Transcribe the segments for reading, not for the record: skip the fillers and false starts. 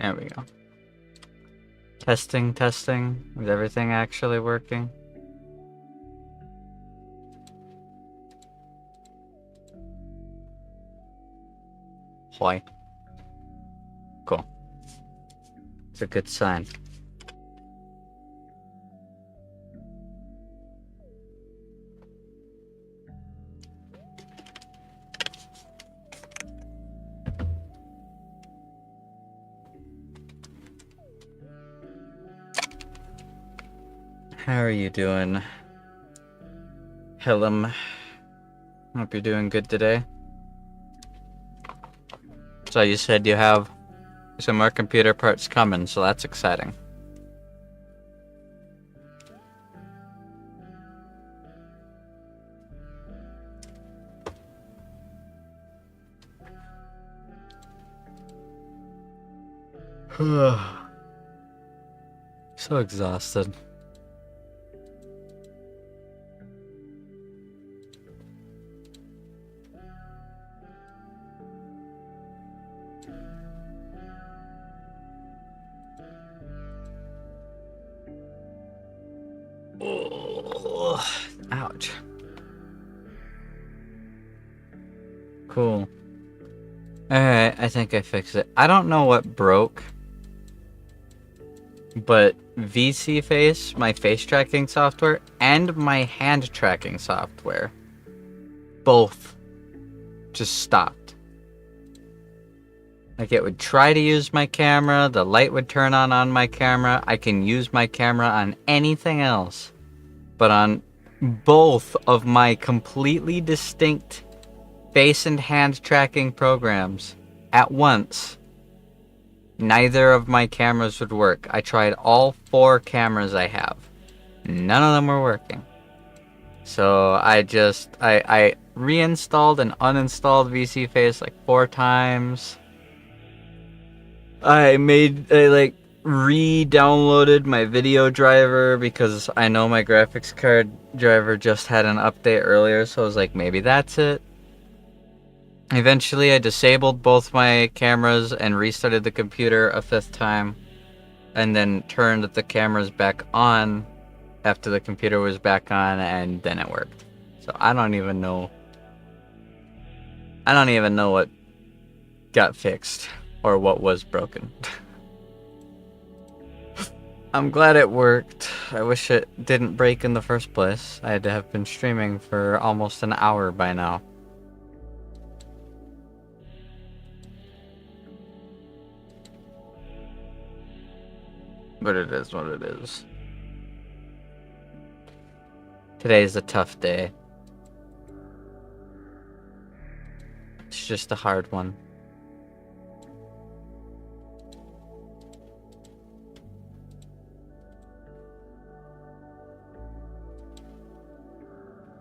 There we go. Testing, testing. Is everything actually working? boy. Cool. It's a good sign. How are you doing, Hillam? Hope you're doing good today. So you said you have some more computer parts coming, so that's exciting. So exhausted. Oh, ouch. Cool. Alright, I think I fixed it. I don't know what broke, but VC Face, my face tracking software, and my hand tracking software both just stopped. Like, it would try to use my camera, the light would turn on my camera, I can use my camera on anything else, but on both of my completely distinct face and hand tracking programs at once, neither of my cameras would work. I tried all 4 cameras I have. None of them were working. So I reinstalled and uninstalled VC Face like 4 times. I re-downloaded my video driver because I know my graphics card driver just had an update earlier, so I was like, maybe that's it. Eventually, I disabled both my cameras and restarted the computer a 5th time, and then turned the cameras back on after the computer was back on, and then it worked. So I don't even know what got fixed or what was broken. I'm glad it worked. I wish it didn't break in the first place. I had to have been streaming for almost an hour by now. But it is what it is. Today's a tough day. It's just a hard one.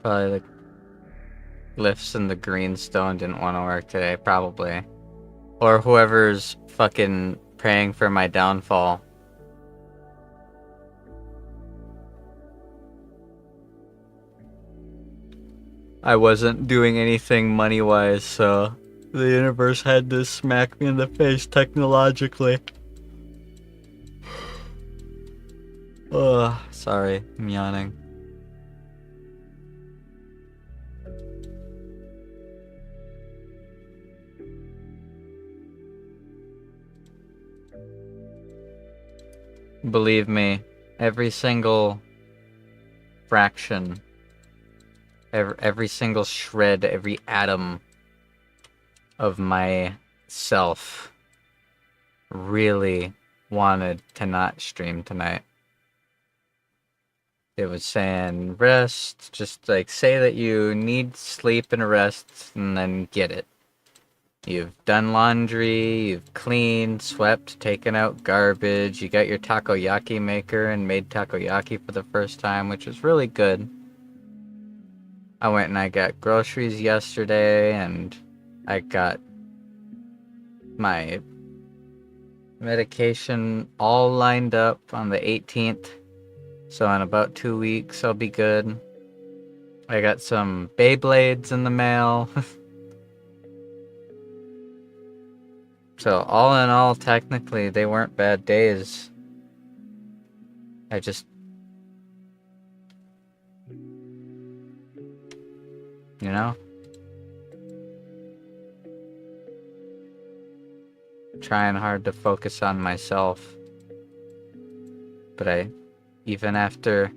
Probably the glyphs and the greenstone didn't want to work today, probably. Or whoever's fucking praying for my downfall. I wasn't doing anything money-wise, so the universe had to smack me in the face technologically. Ugh, sorry, I'm yawning. Believe me, every single fraction, every single shred, every atom of my self really wanted to not stream tonight. It was saying, rest, just like say that you need sleep and rest, and then get it. You've done laundry, you've cleaned, swept, taken out garbage, you got your takoyaki maker and made takoyaki for the first time, which was really good. I went and I got groceries yesterday, and I got my medication all lined up on the 18th. So in about 2 weeks, I'll be good. I got some Beyblades in the mail. So all in all, technically, they weren't bad days. I just... You know? Trying hard to focus on myself. But even after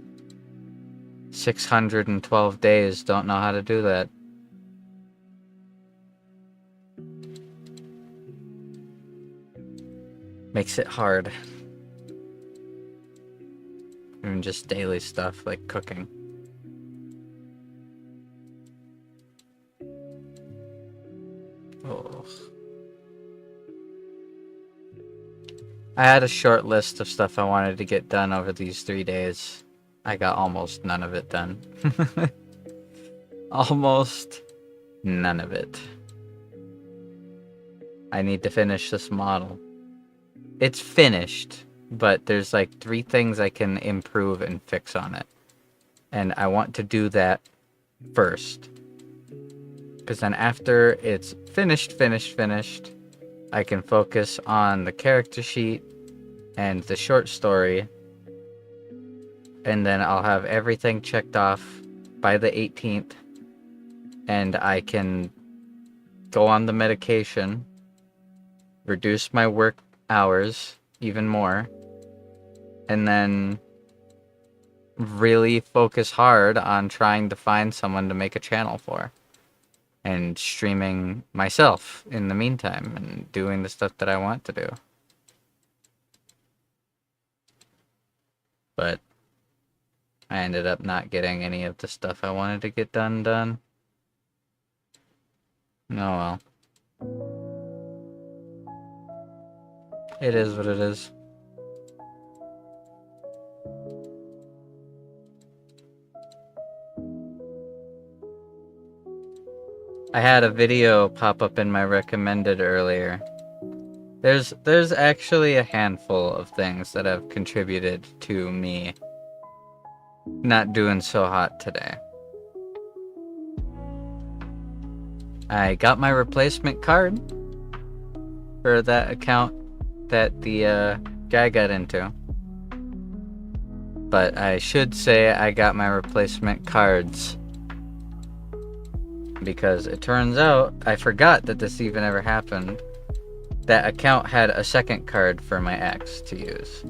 612 days, don't know how to do that. Makes it hard. Even just daily stuff like cooking. Oh. I had a short list of stuff I wanted to get done over these 3 days. I got almost none of it done. Almost none of it. I need to finish this model. It's finished, but there's like 3 things I can improve and fix on it. And I want to do that first. Because then after it's finished, I can focus on the character sheet and the short story. And then I'll have everything checked off by the 18th. And I can go on the medication, reduce my work hours even more, and then really focus hard on trying to find someone to make a channel for. And streaming myself in the meantime and doing the stuff that I want to do. But I ended up not getting any of the stuff I wanted to get done. Oh well. It is what it is. I had a video pop up in my recommended earlier. There's actually a handful of things that have contributed to me not doing so hot today. I got my replacement card for that account that the guy got into. But I should say I got my replacement cards. Because it turns out, I forgot that this even ever happened. That account had a second card for my ex to use.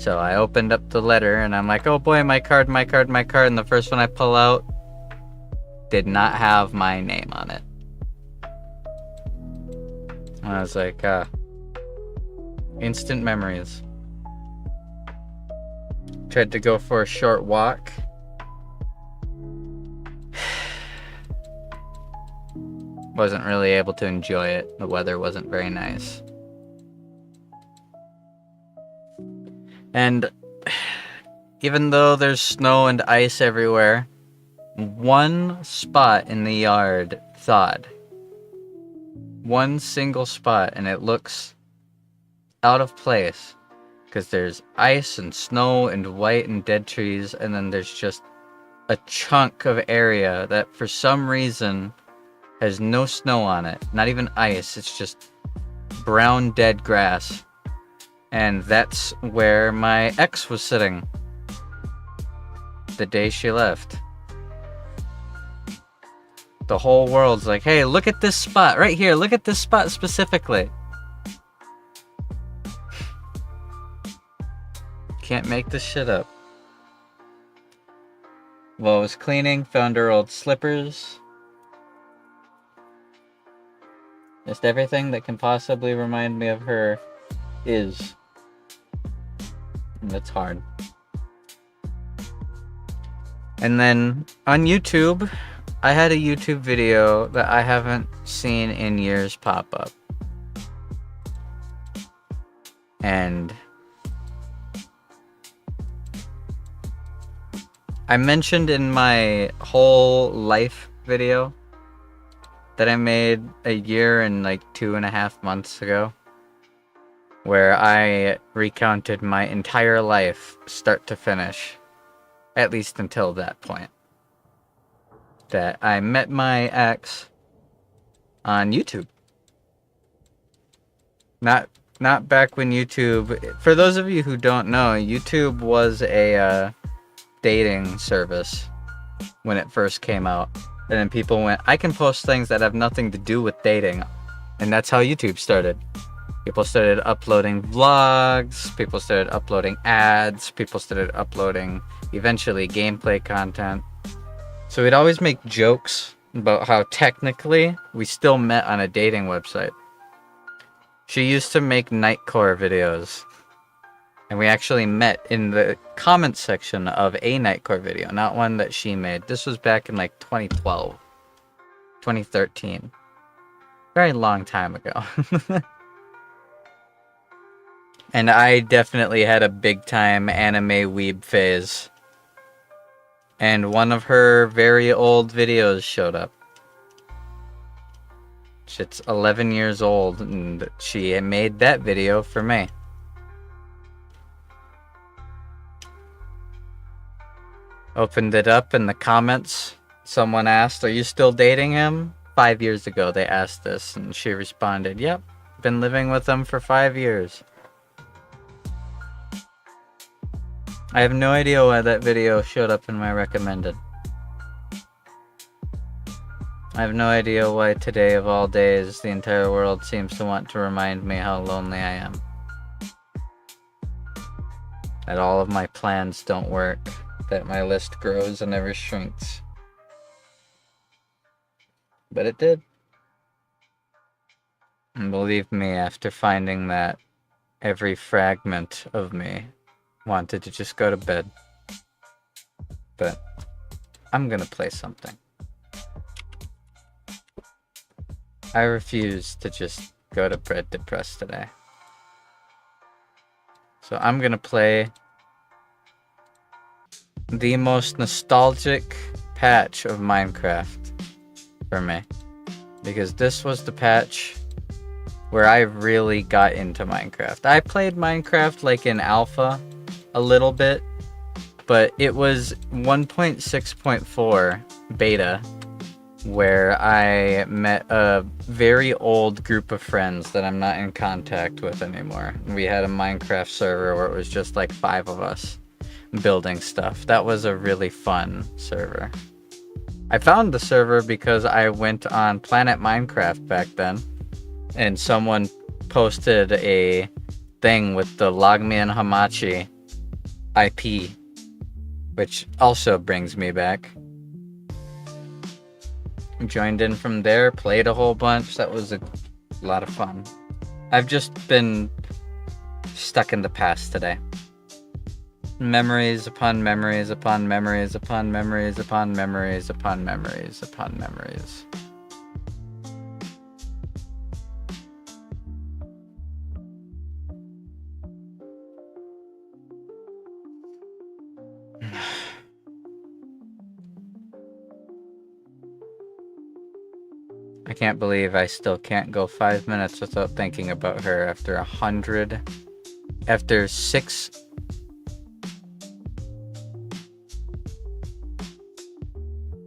So I opened up the letter and I'm like, oh boy, my card. And the first one I pull out did not have my name on it. And I was like, instant memories. Tried to go for a short walk. Wasn't really able to enjoy it. The weather wasn't very nice. And even though there's snow and ice everywhere, one spot in the yard thawed. One single spot, and it looks out of place. Because there's ice and snow and white and dead trees, and then there's just a chunk of area that for some reason has no snow on it. Not even ice, it's just brown dead grass. And that's where my ex was sitting the day she left. The whole world's like, hey, look at this spot right here. Look at this spot specifically. Can't make this shit up. While I was cleaning, found her old slippers. Just everything that can possibly remind me of her is. And that's hard. And then on YouTube, I had a YouTube video that I haven't seen in years pop up. And I mentioned in my whole life video that I made a year and like 2.5 months ago, where I recounted my entire life, start to finish, at least until that point. That I met my ex on YouTube. Not back when YouTube... For those of you who don't know, YouTube was a dating service when it first came out. And then people went, I can post things that have nothing to do with dating. And that's how YouTube started. People started uploading vlogs, people started uploading ads, people started uploading, eventually, gameplay content. So we'd always make jokes about how technically we still met on a dating website. She used to make Nightcore videos. And we actually met in the comments section of a Nightcore video, not one that she made. This was back in like 2012, 2013. Very long time ago. And I definitely had a big time anime weeb phase. And one of her very old videos showed up. It's 11 years old, and she made that video for me. Opened it up in the comments. Someone asked, are you still dating him? 5 years ago they asked this, and she responded, yep, been living with him for 5 years. I have no idea why that video showed up in my recommended. I have no idea why today of all days the entire world seems to want to remind me how lonely I am. That all of my plans don't work. That my list grows and never shrinks. But it did. And believe me, after finding that, every fragment of me wanted to just go to bed. But I'm gonna play something. I refuse to just go to bed depressed today. So I'm gonna play the most nostalgic patch of Minecraft for me. Because this was the patch where I really got into Minecraft. I played Minecraft like in alpha a little bit, but it was 1.6.4 beta where I met a very old group of friends that I'm not in contact with anymore. We had a Minecraft server where it was just like 5 of us building stuff. That was a really fun server. I found the server because I went on Planet Minecraft back then, and someone posted a thing with the Logmein Hamachi IP, which also brings me back. Joined in from there, played a whole bunch. That was a lot of fun. I've just been stuck in the past today. Memories upon memories upon memories upon memories upon memories upon memories upon memories. I can't believe I still can't go 5 minutes without thinking about her after 100... After 6...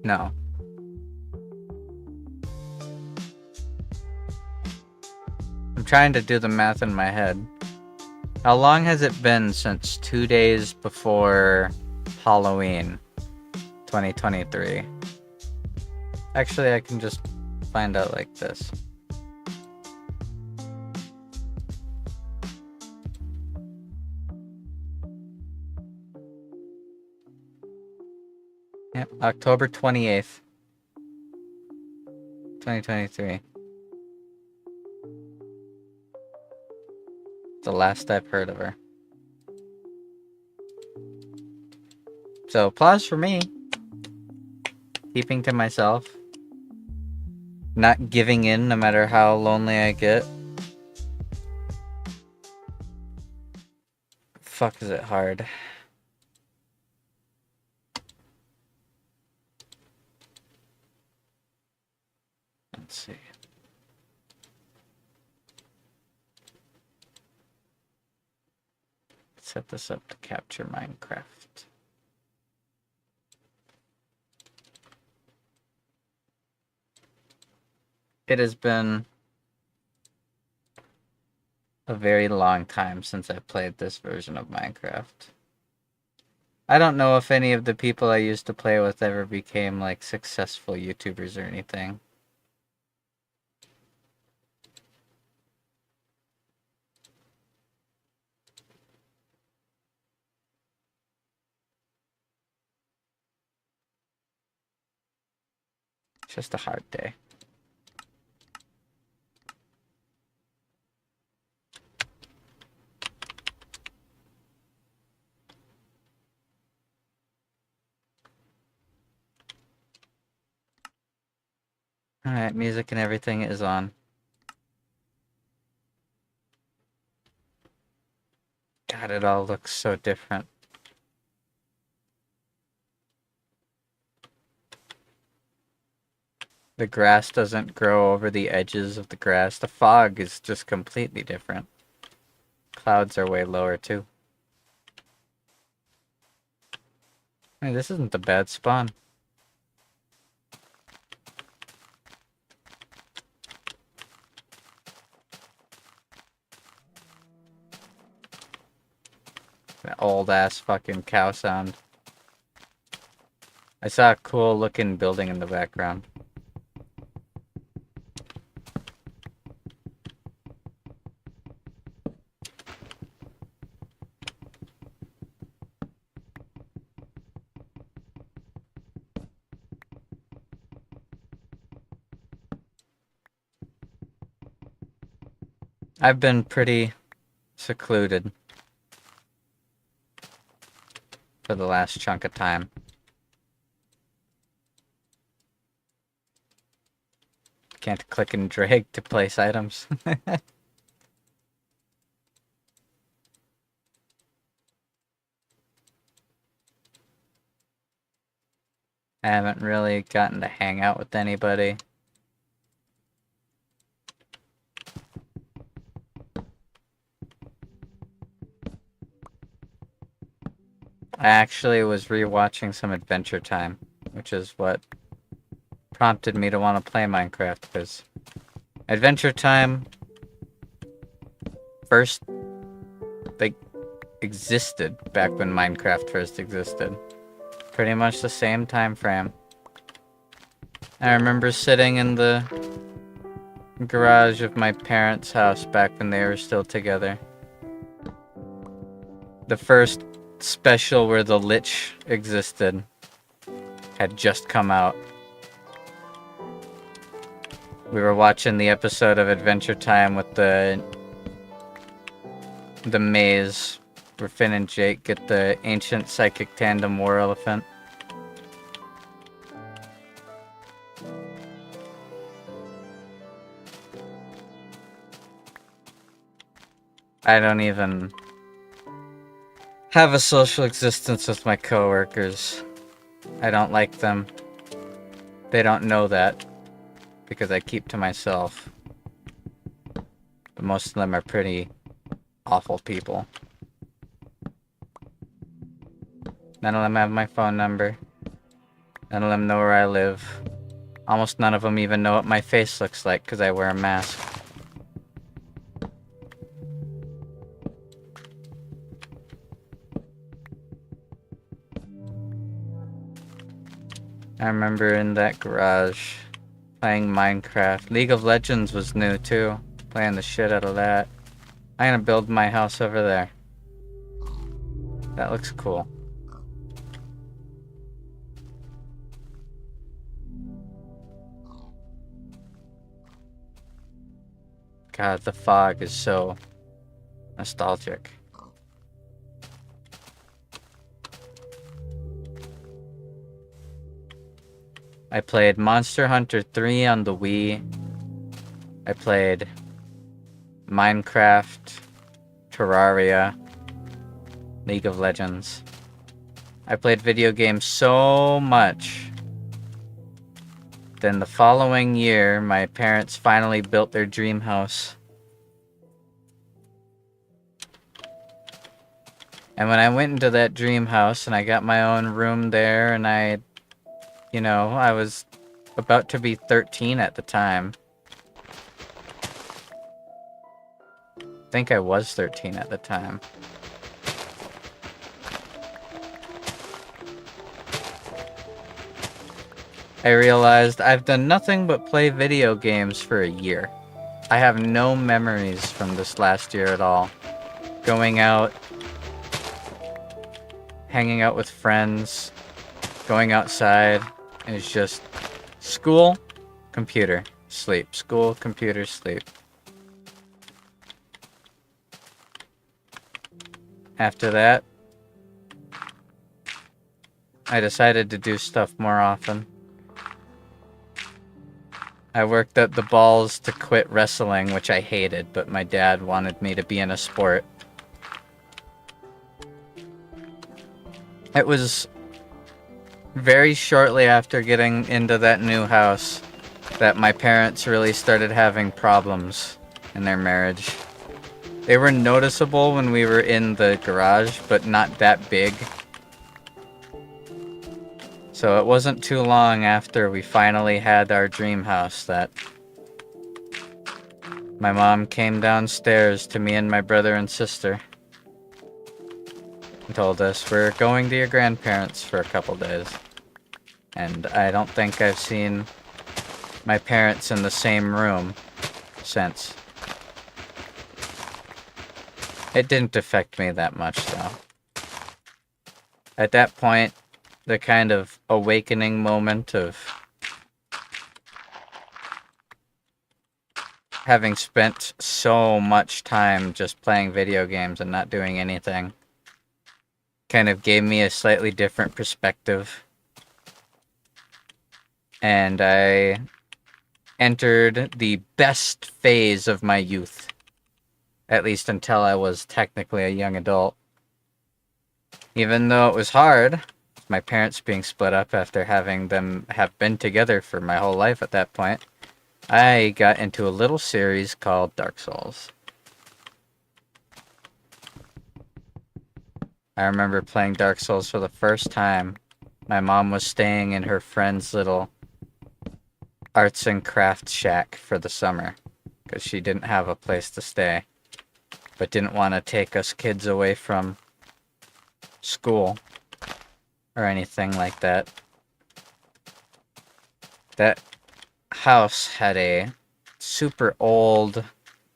No. I'm trying to do the math in my head. How long has it been since 2 days before Halloween 2023? Actually, I can just find out like this. Yep, October 28th, 2023. The last I've heard of her. So, applause for me. Keeping to myself. Not giving in no matter how lonely I get. Fuck, is it hard. Let's see. Set this up to capture Minecraft. It has been a very long time since I played this version of Minecraft. I don't know if any of the people I used to play with ever became, like, successful YouTubers or anything. It's just a hard day. Alright, music and everything is on. God, it all looks so different. The grass doesn't grow over the edges of the grass. The fog is just completely different. Clouds are way lower, too. Hey, this isn't a bad spawn. That old-ass fucking cow sound. I saw a cool-looking building in the background. I've been pretty secluded for the last chunk of time. Can't click and drag to place items. I haven't really gotten to hang out with anybody. I actually was rewatching some Adventure Time, which is what prompted me to want to play Minecraft, because Adventure Time first, like, existed back when Minecraft first existed. Pretty much the same time frame. I remember sitting in the garage of my parents' house back when they were still together. The first special where the Lich existed had just come out. We were watching the episode of Adventure Time with the maze where Finn and Jake get the ancient psychic tandem war elephant. I don't even have a social existence with my coworkers. I don't like them. They don't know that, because I keep to myself. But most of them are pretty awful people. None of them have my phone number. None of them know where I live. Almost none of them even know what my face looks like because I wear a mask. I remember in that garage playing Minecraft. League of Legends was new too. Playing the shit out of that. I'm gonna build my house over there. That looks cool. God, the fog is so nostalgic. I played Monster Hunter 3 on the Wii. I played Minecraft, Terraria, League of Legends. I played video games so much. Then the following year, my parents finally built their dream house. And when I went into that dream house and I got my own room there and I was about to be 13 at the time. I think I was 13 at the time. I realized I've done nothing but play video games for a year. I have no memories from this last year at all. Going out, hanging out with friends, going outside is just school, computer, sleep. School, computer, sleep. After that, I decided to do stuff more often. I worked up the balls to quit wrestling, which I hated, but my dad wanted me to be in a sport. It was very shortly after getting into that new house that my parents really started having problems in their marriage. They were noticeable when we were in the garage, but not that big. So it wasn't too long after we finally had our dream house that my mom came downstairs to me and my brother and sister and told us, we're going to your grandparents for a couple days. And I don't think I've seen my parents in the same room since. It didn't affect me that much, though. At that point, the kind of awakening moment of having spent so much time just playing video games and not doing anything kind of gave me a slightly different perspective. And I entered the best phase of my youth. At least until I was technically a young adult. Even though it was hard, my parents being split up after having them have been together for my whole life at that point, I got into a little series called Dark Souls. I remember playing Dark Souls for the first time. My mom was staying in her friend's little arts and crafts shack for the summer because she didn't have a place to stay, but didn't want to take us kids away from school or anything like that. That house had a super old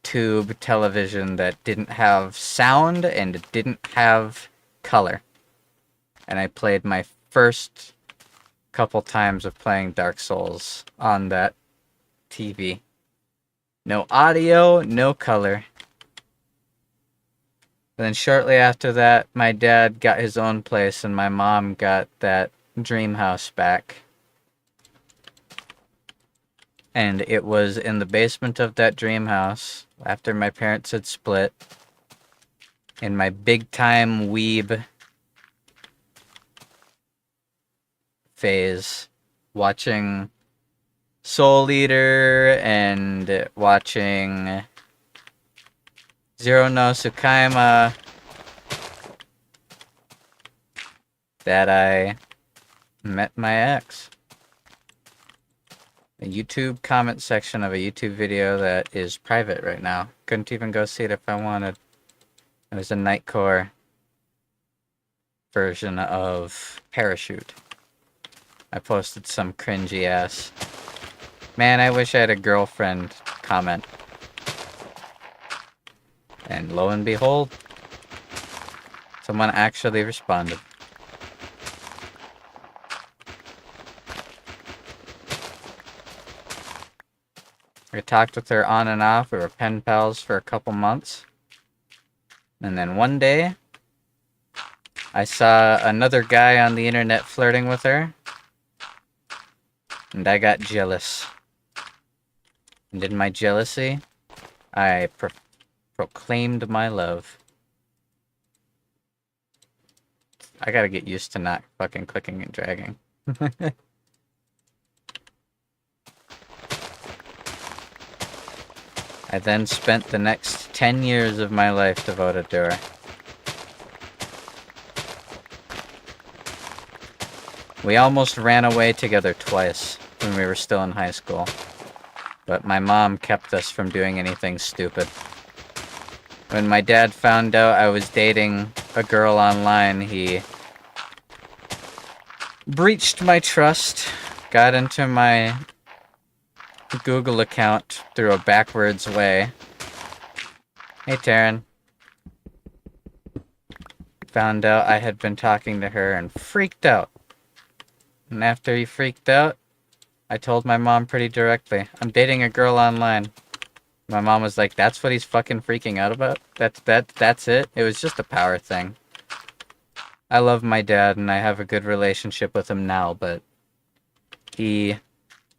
tube television that didn't have sound and it didn't have color. And I played my first couple times of playing Dark Souls on that TV. No audio, no color. Then shortly after that, my dad got his own place and my mom got that dream house back. And it was in the basement of that dream house, after my parents had split, in my big-time weeb phase, watching Soul Eater and watching Zero no Tsukaima, that I met my ex. A YouTube comment section of a YouTube video that is private right now. Couldn't even go see it if I wanted. It was a Nightcore version of Parachute. I posted some cringy ass, man, I wish I had a girlfriend comment. And lo and behold, someone actually responded. I talked with her on and off. We were pen pals for a couple months. And then one day, I saw another guy on the internet flirting with her. And I got jealous. And in my jealousy, I proclaimed my love. I gotta get used to not fucking clicking and dragging. I then spent the next 10 years of my life devoted to her. We almost ran away together twice when we were still in high school, but my mom kept us from doing anything stupid. When my dad found out I was dating a girl online, he breached my trust, got into my Google account through a backwards way. Hey, Taryn. Found out I had been talking to her and freaked out. And after he freaked out, I told my mom pretty directly, I'm dating a girl online. My mom was like, that's what he's fucking freaking out about? That's it? It was just a power thing. I love my dad and I have a good relationship with him now, but he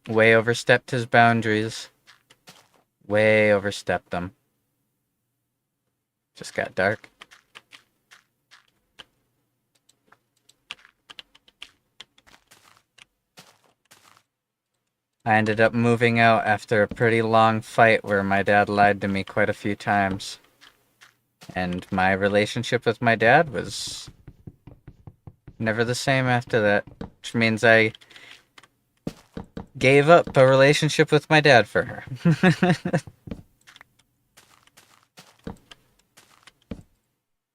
way overstepped his boundaries. Way overstepped them. Just got dark. I ended up moving out after a pretty long fight where my dad lied to me quite a few times. And my relationship with my dad was never the same after that. Which means I gave up a relationship with my dad for her.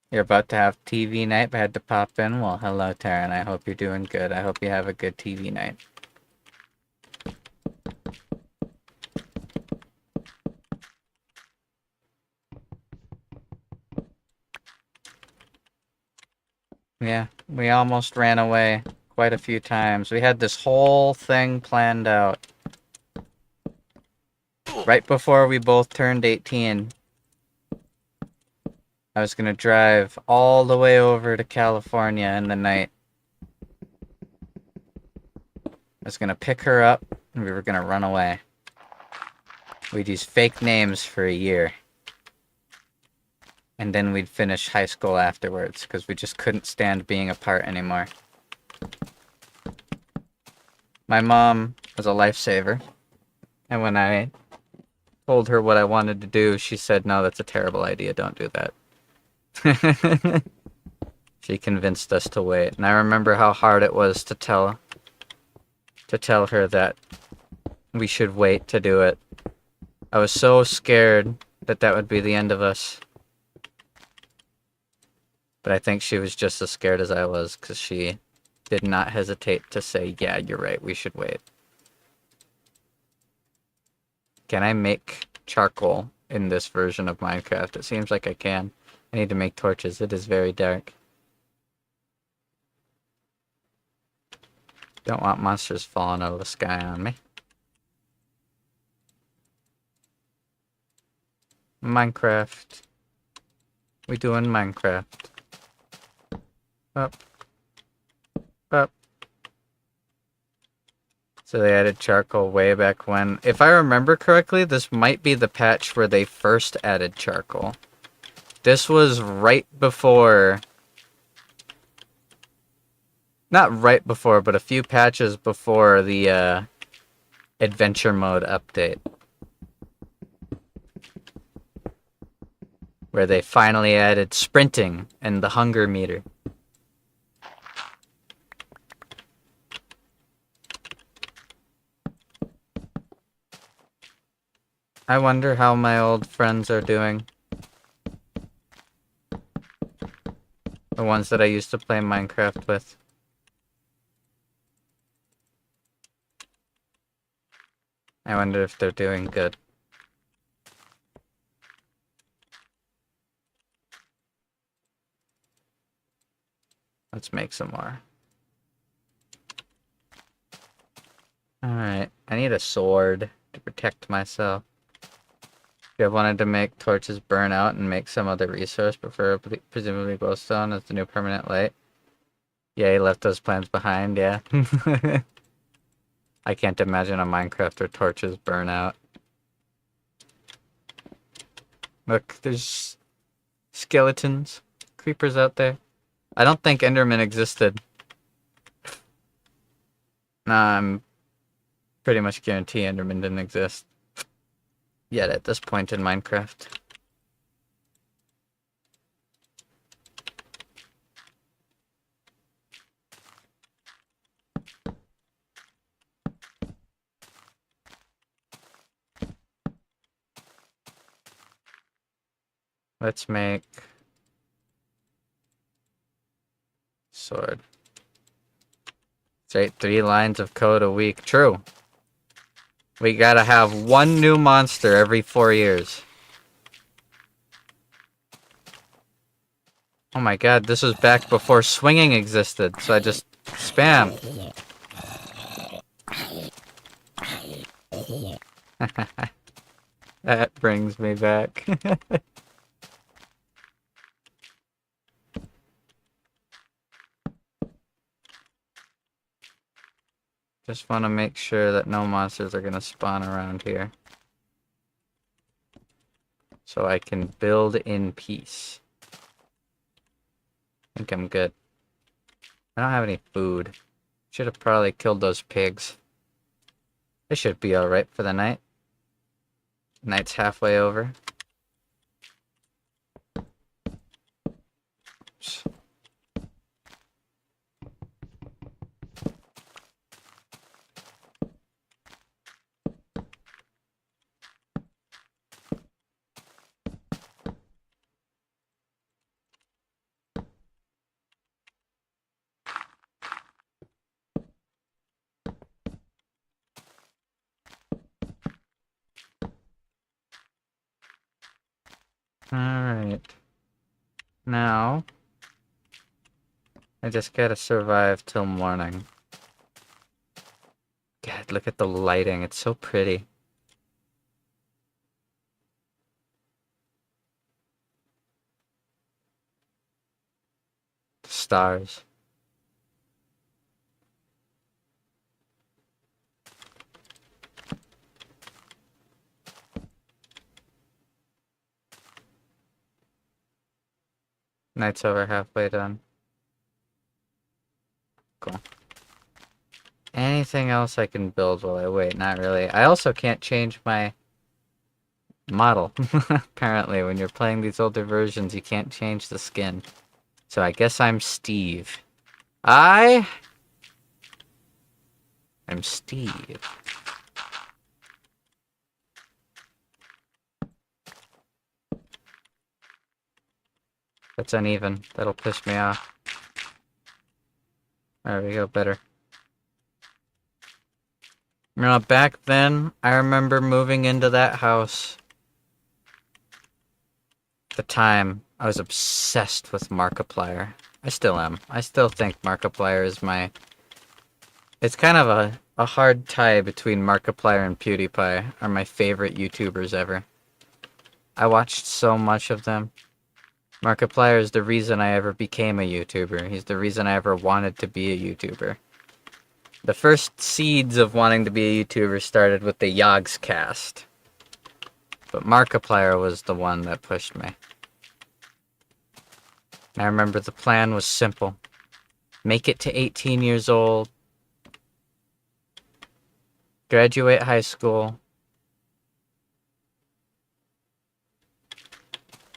You're about to have TV night, but I had to pop in. Well, hello, Taryn. I hope you're doing good. I hope you have a good TV night. Yeah, we almost ran away quite a few times. We had this whole thing planned out. Right before we both turned 18, I was gonna drive all the way over to California in the night. I was gonna pick her up, and we were gonna run away. We'd use fake names for a year. And then we'd finish high school afterwards, because we just couldn't stand being apart anymore. My mom was a lifesaver, and when I told her what I wanted to do, she said, no, that's a terrible idea, don't do that. She convinced us to wait, and I remember how hard it was to tell her that we should wait to do it. I was so scared that that would be the end of us. But I think she was just as scared as I was, because she did not hesitate to say, yeah, you're right, we should wait. Can I make charcoal in this version of Minecraft? It seems like I can. I need to make torches. It is very dark. Don't want monsters falling out of the sky on me. Minecraft. We doing Minecraft. Up. Up. So they added charcoal way back when. If I remember correctly, this might be the patch where they first added charcoal. This was right before... Not right before, but a few patches before the adventure mode update. Where they finally added sprinting and the hunger meter. I wonder how my old friends are doing. The ones that I used to play Minecraft with. I wonder if they're doing good. Let's make some more. Alright, I need a sword to protect myself. If I wanted to make torches burn out and make some other resource, presumably glowstone as the new permanent light. Yeah, he left those plans behind, yeah. I can't imagine a Minecraft where torches burn out. Look, there's skeletons, creepers out there. I don't think Enderman existed. Nah, I'm pretty much guarantee Enderman didn't exist. Yet at this point in Minecraft. Let's make sword. Straight 3 lines of code a week. True. We gotta have 1 new monster every 4 years. Oh my god, this was back before swinging existed, so I just spam. That brings me back. Just want to make sure that no monsters are going to spawn around here. So I can build in peace. I think I'm good. I don't have any food. Should have probably killed those pigs. They should be alright for the night. Night's halfway over. Oops. Alright. Now, I just gotta survive till morning. God, look at the lighting. It's so pretty. Stars. Night's over, halfway done. Cool. Anything else I can build while I wait? Not really. I also can't change my model. Apparently, when you're playing these older versions, you can't change the skin. So I guess I'm Steve. I'm Steve. That's uneven. That'll piss me off. There we go, better. You know, back then, I remember moving into that house. At the time, I was obsessed with Markiplier. I still am. I still think Markiplier is my... It's kind of a hard tie between Markiplier and PewDiePie are my favorite YouTubers ever. I watched so much of them. Markiplier is the reason I ever became a YouTuber. He's the reason I ever wanted to be a YouTuber. The first seeds of wanting to be a YouTuber started with the Yogs cast. But Markiplier was the one that pushed me. I remember the plan was simple. Make it to 18 years old. Graduate high school.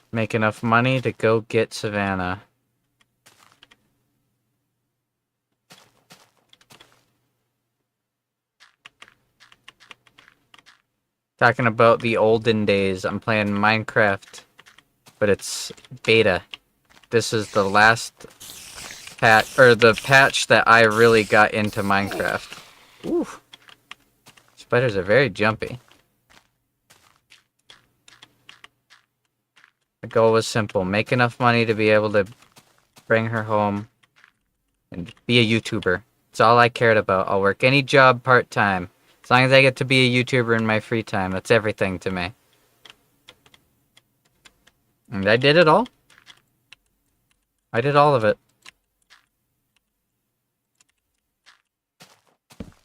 Make enough money to go get Savannah. Talking about the olden days, I'm playing Minecraft, but it's beta. This is the last patch, or the patch that I really got into Minecraft. Ooh. Spiders are very jumpy. The goal was simple. Make enough money to be able to bring her home and be a YouTuber. That's all I cared about. I'll work any job part-time. As long as I get to be a YouTuber in my free time, that's everything to me. And I did it all. I did all of it.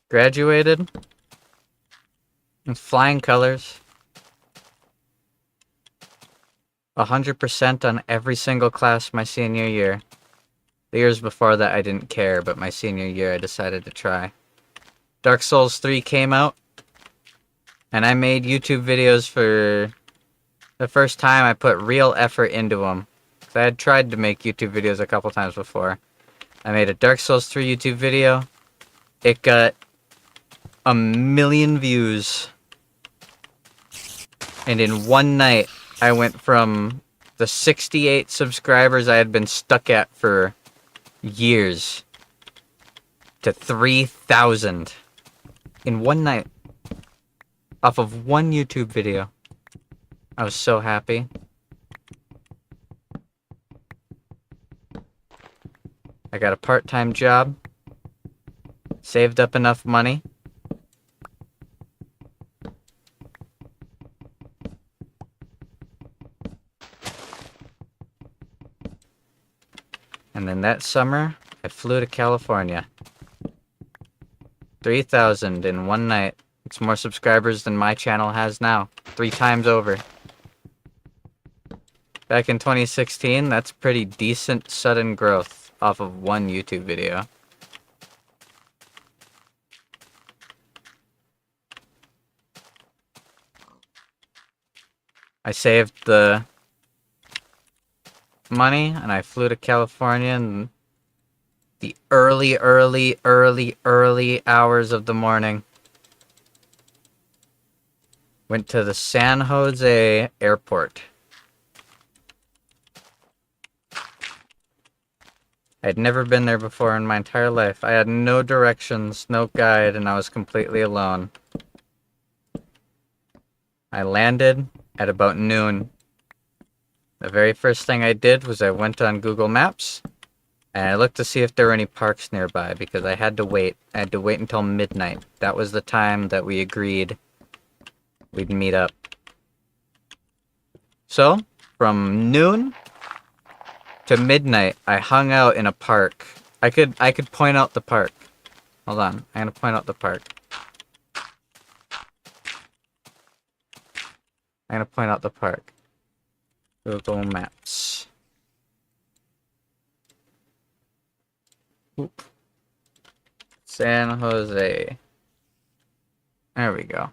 Graduated with flying colors. 100% on every single class my senior year. The years before that I didn't care, but my senior year I decided to try. Dark Souls 3 came out, and I made YouTube videos for the first time. I put real effort into them. I had tried to make YouTube videos a couple times before. I made a Dark Souls 3 YouTube video. It got 1 million views. And in one night, I went from the 68 subscribers I had been stuck at for years to 3,000 in one night off of one YouTube video. I was so happy. I got a part-time job, saved up enough money. And then that summer, I flew to California. 3,000 in one night. It's more subscribers than my channel has now. 3 times over. Back in 2016, that's pretty decent sudden growth off of one YouTube video. I saved the money and I flew to California in the early hours of the morning. Went to the San Jose airport. I had never been there before in my entire life. I had no directions, no guide, and I was completely alone. I landed at about noon. The very first thing I did was I went on Google Maps, and I looked to see if there were any parks nearby, because I had to wait. I had to wait until midnight. That was the time that we agreed we'd meet up. So, from noon to midnight, I hung out in a park. I could point out the park. Hold on, I'm gonna point out the park. I'm gonna point out the park. Google Maps. Oop. San Jose. There we go.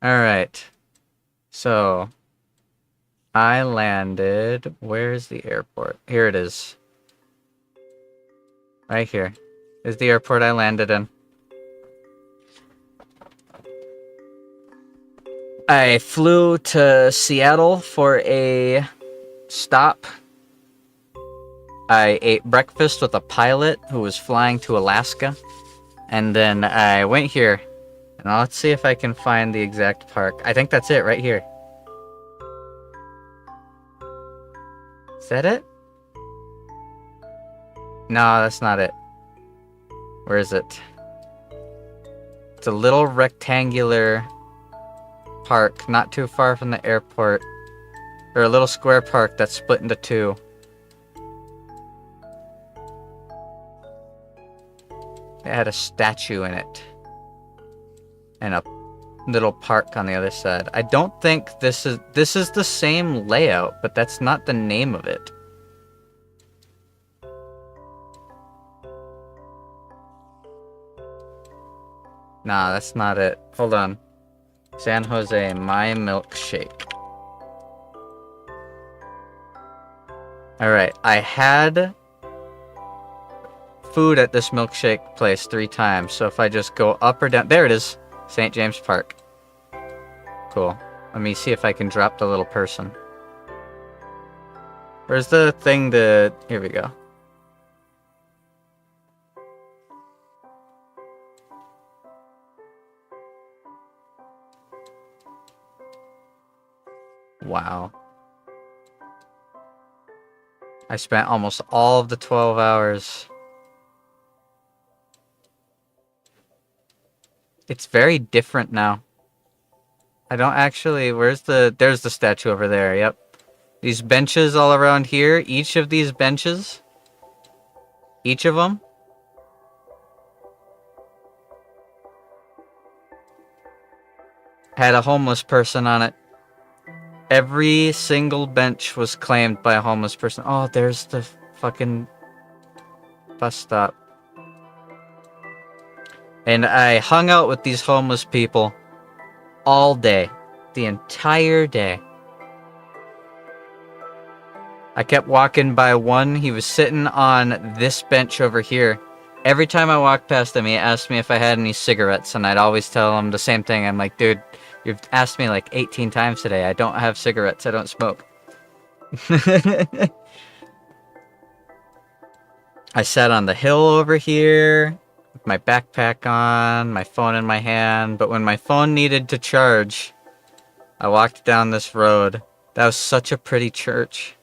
Alright. So, I landed... Where's the airport? Here it is. Right here. Is the airport I landed in. I flew to Seattle for a stop. I ate breakfast with a pilot who was flying to Alaska. And then I went here. And let's see if I can find the exact park. I think that's it, right here. Is that it? No, that's not it. Where is it? It's a little rectangular park, not too far from the airport. Or a little square park that's split into 2. It had a statue in it. And a little park on the other side. I don't think this is the same layout, but that's not the name of it. Nah, that's not it. Hold on. San Jose, my milkshake. Alright, I had food at this milkshake place 3 times, so if I just go up or down... There it is! St. James Park. Cool. Let me see if I can drop the little person. Where's the thing to... Here we go. Wow. I spent almost all of the 12 hours. It's very different now. I don't actually... There's the statue over there, yep. These benches all around here, each of these benches, each of them, had a homeless person on it. Every single bench was claimed by a homeless person. Oh, there's the fucking bus stop. And I hung out with these homeless people all day. The entire day. I kept walking by one. He was sitting on this bench over here. Every time I walked past him, he asked me if I had any cigarettes, and I'd always tell him the same thing. I'm like, dude, you've asked me like 18 times today. I don't have cigarettes. I don't smoke. I sat on the hill over here. my backpack on, my phone in my hand, but when my phone needed to charge, I walked down this road. That was such a pretty church.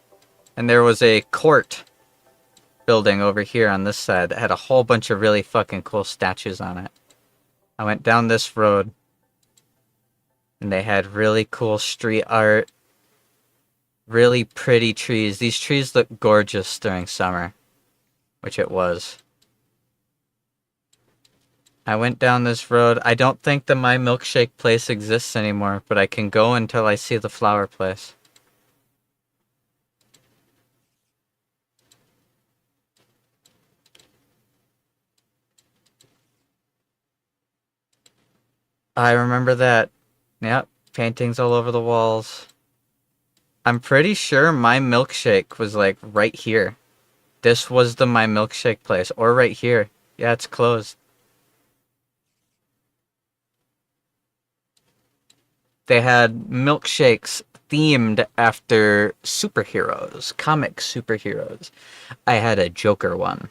And there was a court building over here on this side that had a whole bunch of really fucking cool statues on it. I went down this road, and they had really cool street art, really pretty trees. These trees look gorgeous during summer, which it was. I went down this road. I don't think the My Milkshake place exists anymore, but I can go until I see the flower place. I remember that. Yep, paintings all over the walls. I'm pretty sure My Milkshake was like right here. This was the My Milkshake place, or right here. Yeah, it's closed. They had milkshakes themed after superheroes, comic superheroes. I had a Joker one.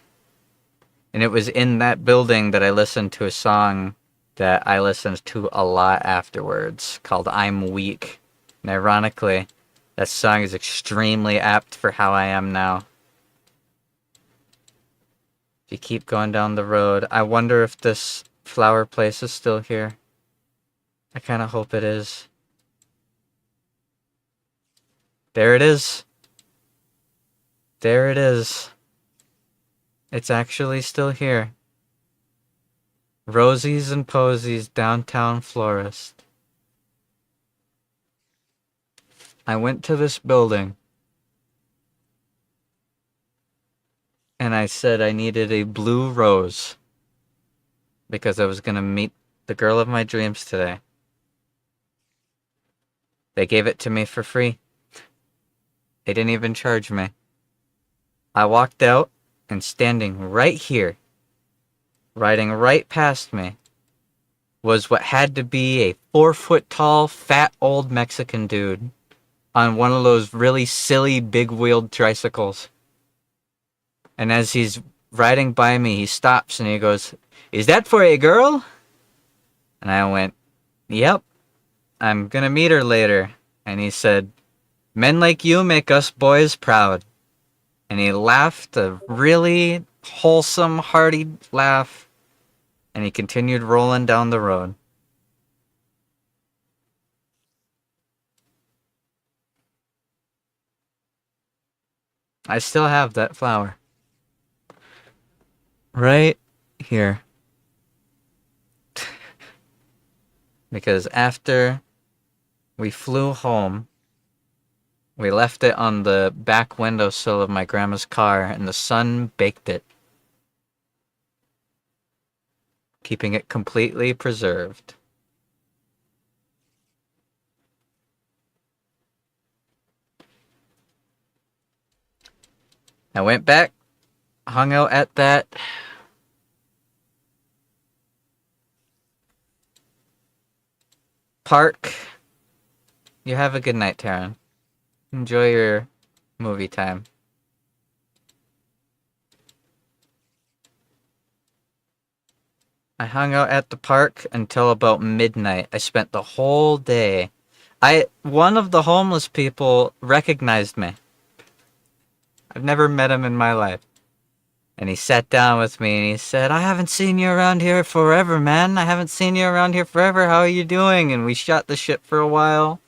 And it was in that building that I listened to a song that I listened to a lot afterwards called I'm Weak. And ironically, that song is extremely apt for how I am now. If you keep going down the road, I wonder if this flower place is still here. I kind of hope it is. There it is. There it is. It's actually still here. Rosies and Posies, Downtown Florist. I went to this building, and I said I needed a blue rose because I was going to meet the girl of my dreams today. They gave it to me for free. They didn't even charge me. I walked out, and standing right here, riding right past me, was what had to be a 4-foot-tall, fat old Mexican dude on one of those really silly big-wheeled tricycles. And as he's riding by me, he stops and he goes, "Is that for a girl?" And I went, "Yep, I'm gonna meet her later." And he said, "Men like you make us boys proud." And he laughed a really wholesome, hearty laugh. And he continued rolling down the road. I still have that flower. Right here. Because after we flew home, we left it on the back windowsill of my grandma's car, and the sun baked it, keeping it completely preserved. I went back, hung out at that park. You have a good night, Taryn. Enjoy your movie time. I hung out at the park until about midnight. I spent the whole day. One of the homeless people recognized me. I've never met him in my life. And he sat down with me and he said, "I haven't seen you around here forever, man. I haven't seen you around here forever. How are you doing?" And we shot the shit for a while.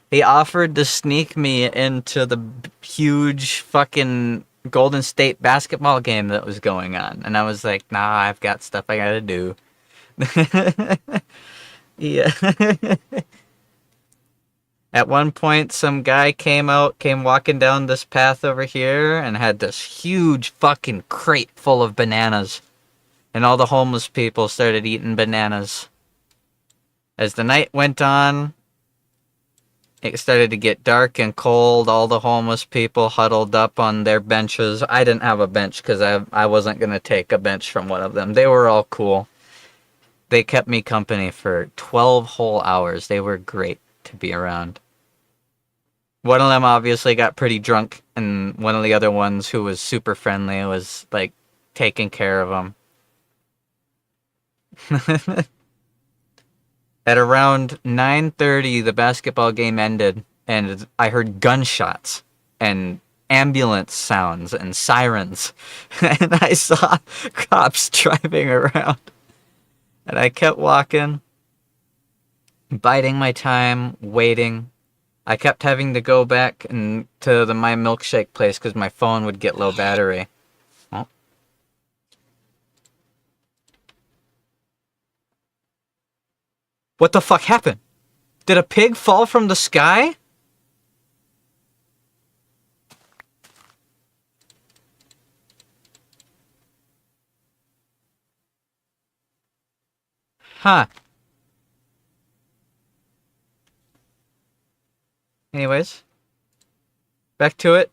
He offered to sneak me into the huge fucking Golden State basketball game that was going on. And I was like, "Nah, I've got stuff I gotta do." Yeah. At one point, some guy came walking down this path over here and had this huge fucking crate full of bananas. And all the homeless people started eating bananas. As the night went on, it started to get dark and cold. All the homeless people huddled up on their benches. I didn't have a bench because I wasn't going to take a bench from one of them. They were all cool. They kept me company for 12 whole hours. They were great to be around. One of them obviously got pretty drunk, and one of the other ones who was super friendly was like taking care of them. At around 9:30, the basketball game ended, and I heard gunshots and ambulance sounds and sirens, and I saw cops driving around. And I kept walking, biding my time, waiting. I kept having to go back and to the My Milkshake place because my phone would get low battery. Oh. What the fuck happened? Did a pig fall from the sky? Huh. Anyways, back to it.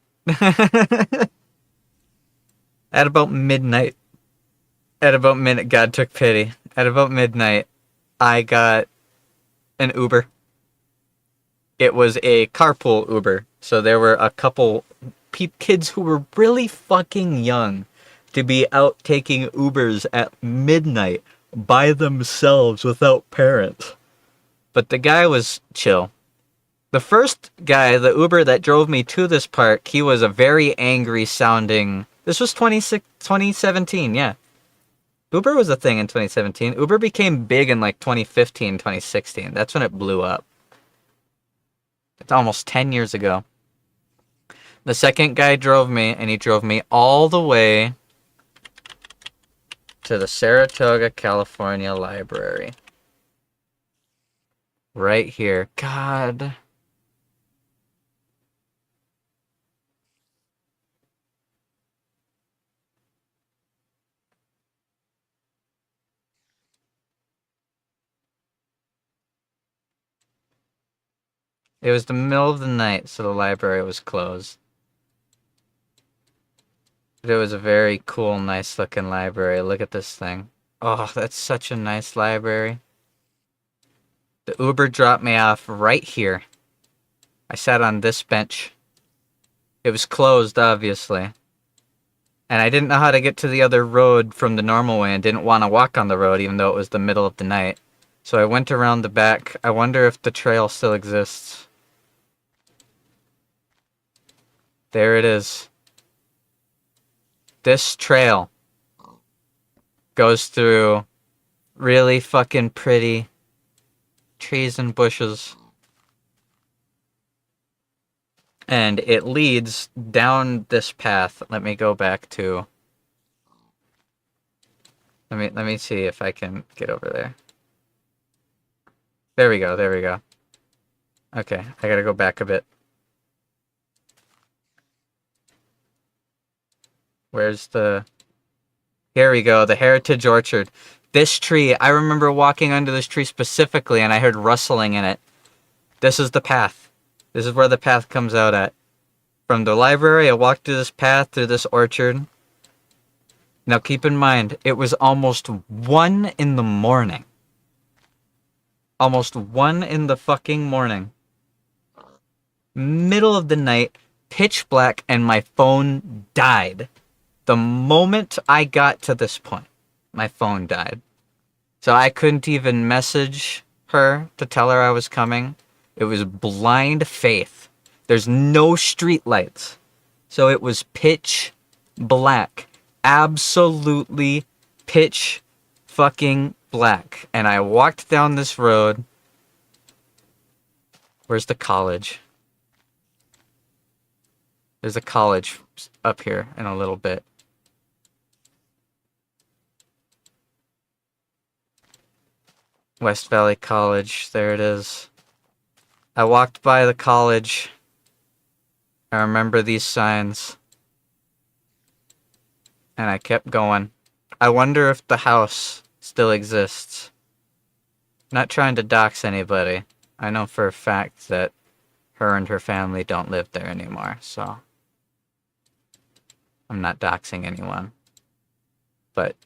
At about midnight, God took pity. At about midnight, I got an Uber. It was a carpool Uber. So there were a couple kids who were really fucking young to be out taking Ubers at midnight by themselves without parents. But the guy was chill. The first guy, the Uber that drove me to this park, he was a very angry sounding... This was 2017, yeah. Uber was a thing in 2017. Uber became big in like 2015, 2016. That's when it blew up. It's almost 10 years ago. The second guy drove me, and he drove me all the way to the Saratoga, California library. Right here. God. It was the middle of the night, so the library was closed. But it was a very cool, nice looking library. Look at this thing. Oh, that's such a nice library. The Uber dropped me off right here. I sat on this bench. It was closed, obviously. And I didn't know how to get to the other road from the normal way and didn't want to walk on the road even though it was the middle of the night. So I went around the back. I wonder if the trail still exists. There it is. This trail goes through really fucking pretty trees and bushes. And it leads down this path. Let me go back to... Let me see if I can get over there. There we go, there we go. Okay, I gotta go back a bit. Where's the... Here we go, the Heritage Orchard. This tree, I remember walking under this tree specifically and I heard rustling in it. This is the path. This is where the path comes out at. From the library, I walked through this path, through this orchard. Now keep in mind, it was almost 1 in the morning. Almost 1 in the fucking morning. Middle of the night, pitch black, and my phone died. The moment I got to this point, my phone died. So I couldn't even message her to tell her I was coming. It was blind faith. There's no street lights. So it was pitch black. Absolutely pitch fucking black. And I walked down this road. Where's the college? There's a college up here in a little bit. West Valley College, there it is. I walked by the college. I remember these signs. And I kept going. I wonder if the house still exists. Not trying to dox anybody. I know for a fact that her and her family don't live there anymore, so I'm not doxing anyone. But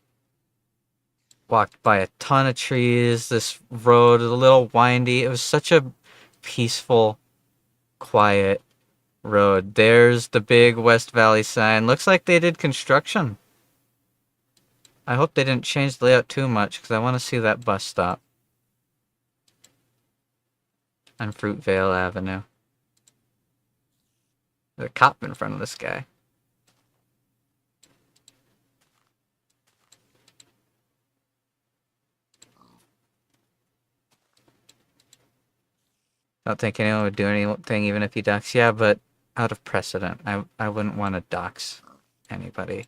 walked by a ton of trees, this road was a little windy. It was such a peaceful, quiet road. There's the big West Valley sign. Looks like they did construction. I hope they didn't change the layout too much, because I want to see that bus stop. On Fruitvale Avenue. There's a cop in front of this guy. I don't think anyone would do anything even if he doxed. Yeah, but out of precedent. I wouldn't want to dox anybody.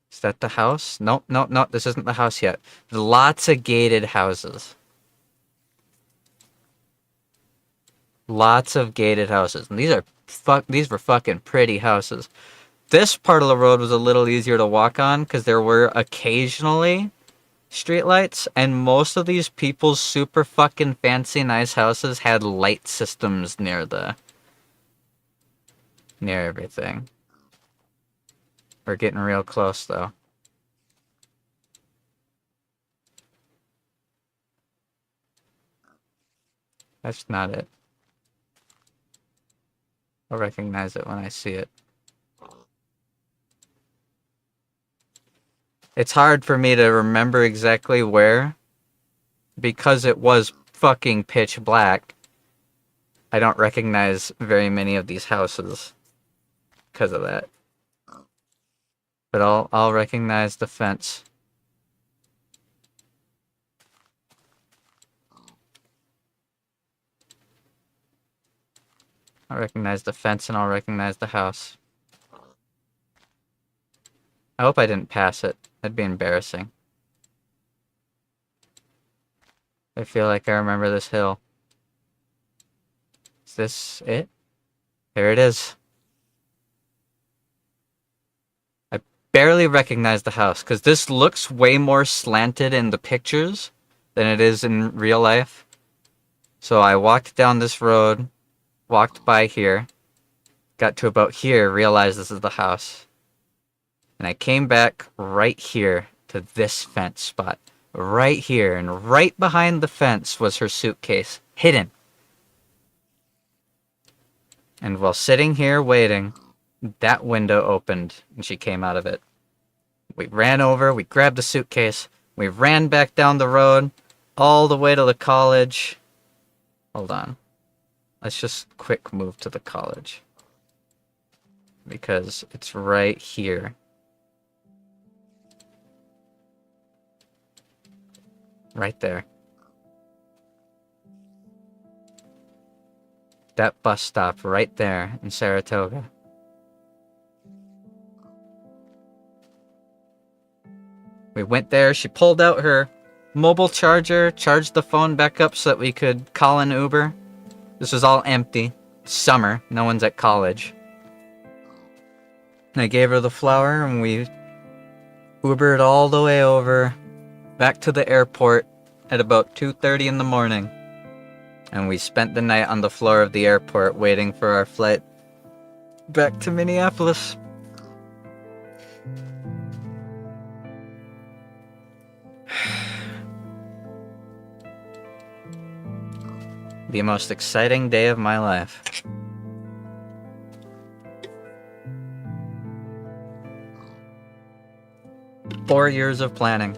Is that the house? Nope, nope, nope. This isn't the house yet. Lots of gated houses. Lots of gated houses. And these were fucking pretty houses. This part of the road was a little easier to walk on because there were occasionally streetlights, and most of these people's super fucking fancy nice houses had light systems near everything. We're getting real close though. That's not it. I'll recognize it when I see it. It's hard for me to remember exactly where, because it was fucking pitch black. I don't recognize very many of these houses because of that. But I'll recognize the fence. I'll recognize the fence and I'll recognize the house. I hope I didn't pass it. That'd be embarrassing. I feel like I remember this hill. Is this it? There it is. I barely recognize the house, because this looks way more slanted in the pictures than it is in real life. So I walked down this road, walked by here, got to about here, realized this is the house. And I came back right here to this fence spot. Right here, and right behind the fence was her suitcase, hidden. And while sitting here waiting, that window opened, and she came out of it. We ran over, we grabbed the suitcase, we ran back down the road, all the way to the college. Hold on. Let's just quick move to the college. Because it's right here. Right there. That bus stop right there in Saratoga. We went there, she pulled out her mobile charger, charged the phone back up so that we could call an Uber. This was all empty. Summer, no one's at college. And I gave her the flower and we Ubered all the way over back to the airport at about 2:30 in the morning. And we spent the night on the floor of the airport waiting for our flight back to Minneapolis. The most exciting day of my life. Four years of planning.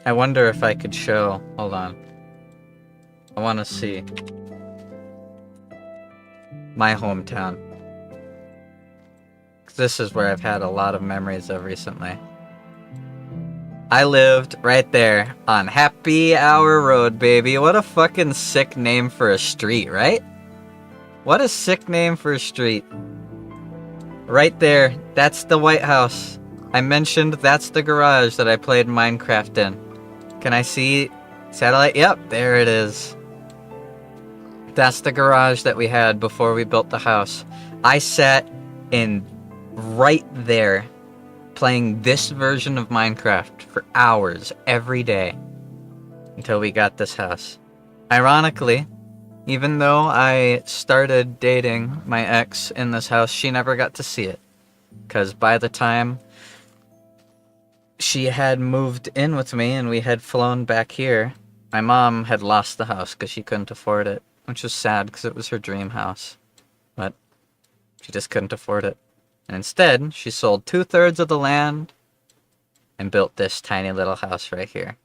I wonder if I could show... Hold on. I want to see my hometown. This is where I've had a lot of memories of recently. I lived right there on Happy Hour Road, baby. What a fucking sick name for a street, right? What a sick name for a street. Right there, that's the White House. I mentioned that's the garage that I played Minecraft in. Can I see satellite? Yep, there it is. That's the garage that we had before we built the house. I sat in right there playing this version of Minecraft for hours every day until we got this house. Ironically, even though I started dating my ex in this house, she never got to see it. Because by the time she had moved in with me and we had flown back here, my mom had lost the house because she couldn't afford it. which was sad because it was her dream house. But she just couldn't afford it. And instead, she sold 2/3 of the land and built this tiny little house right here.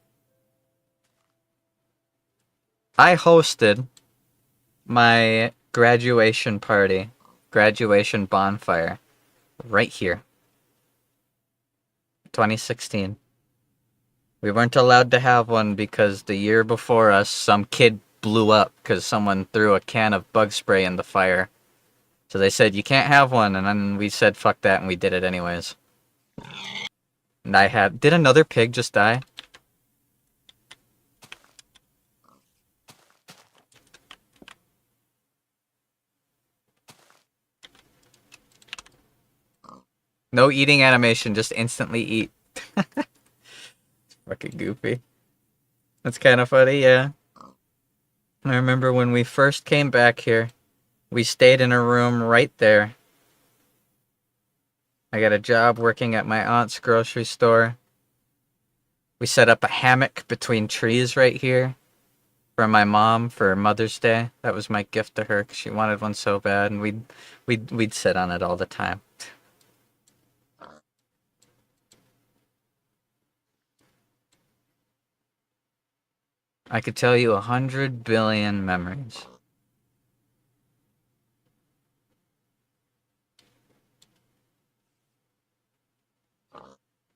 I hosted my graduation party, graduation bonfire, right here. 2016. We weren't allowed to have one because the year before us, some kid blew up because someone threw a can of bug spray in the fire. So they said, you can't have one, and then we said, fuck that, and we did it anyways. And did another pig just die? No eating animation, just instantly eat. Fucking goofy. That's kind of funny, yeah. I remember when we first came back here, we stayed in a room right there. I got a job working at my aunt's grocery store. We set up a hammock between trees right here for my mom for Mother's Day. That was my gift to her because she wanted one so bad, and we'd sit on it all the time. I could tell you 100 billion memories.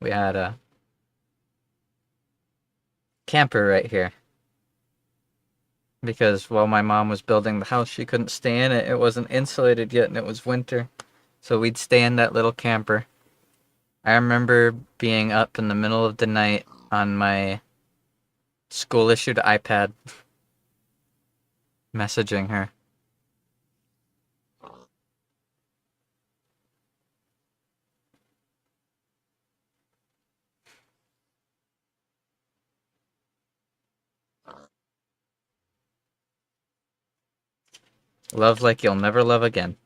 We had a camper right here. Because while my mom was building the house, she couldn't stay in it. It wasn't insulated yet, and it was winter. So we'd stay in that little camper. I remember being up in the middle of the night on my school-issued iPad, messaging her. Love like you'll never love again.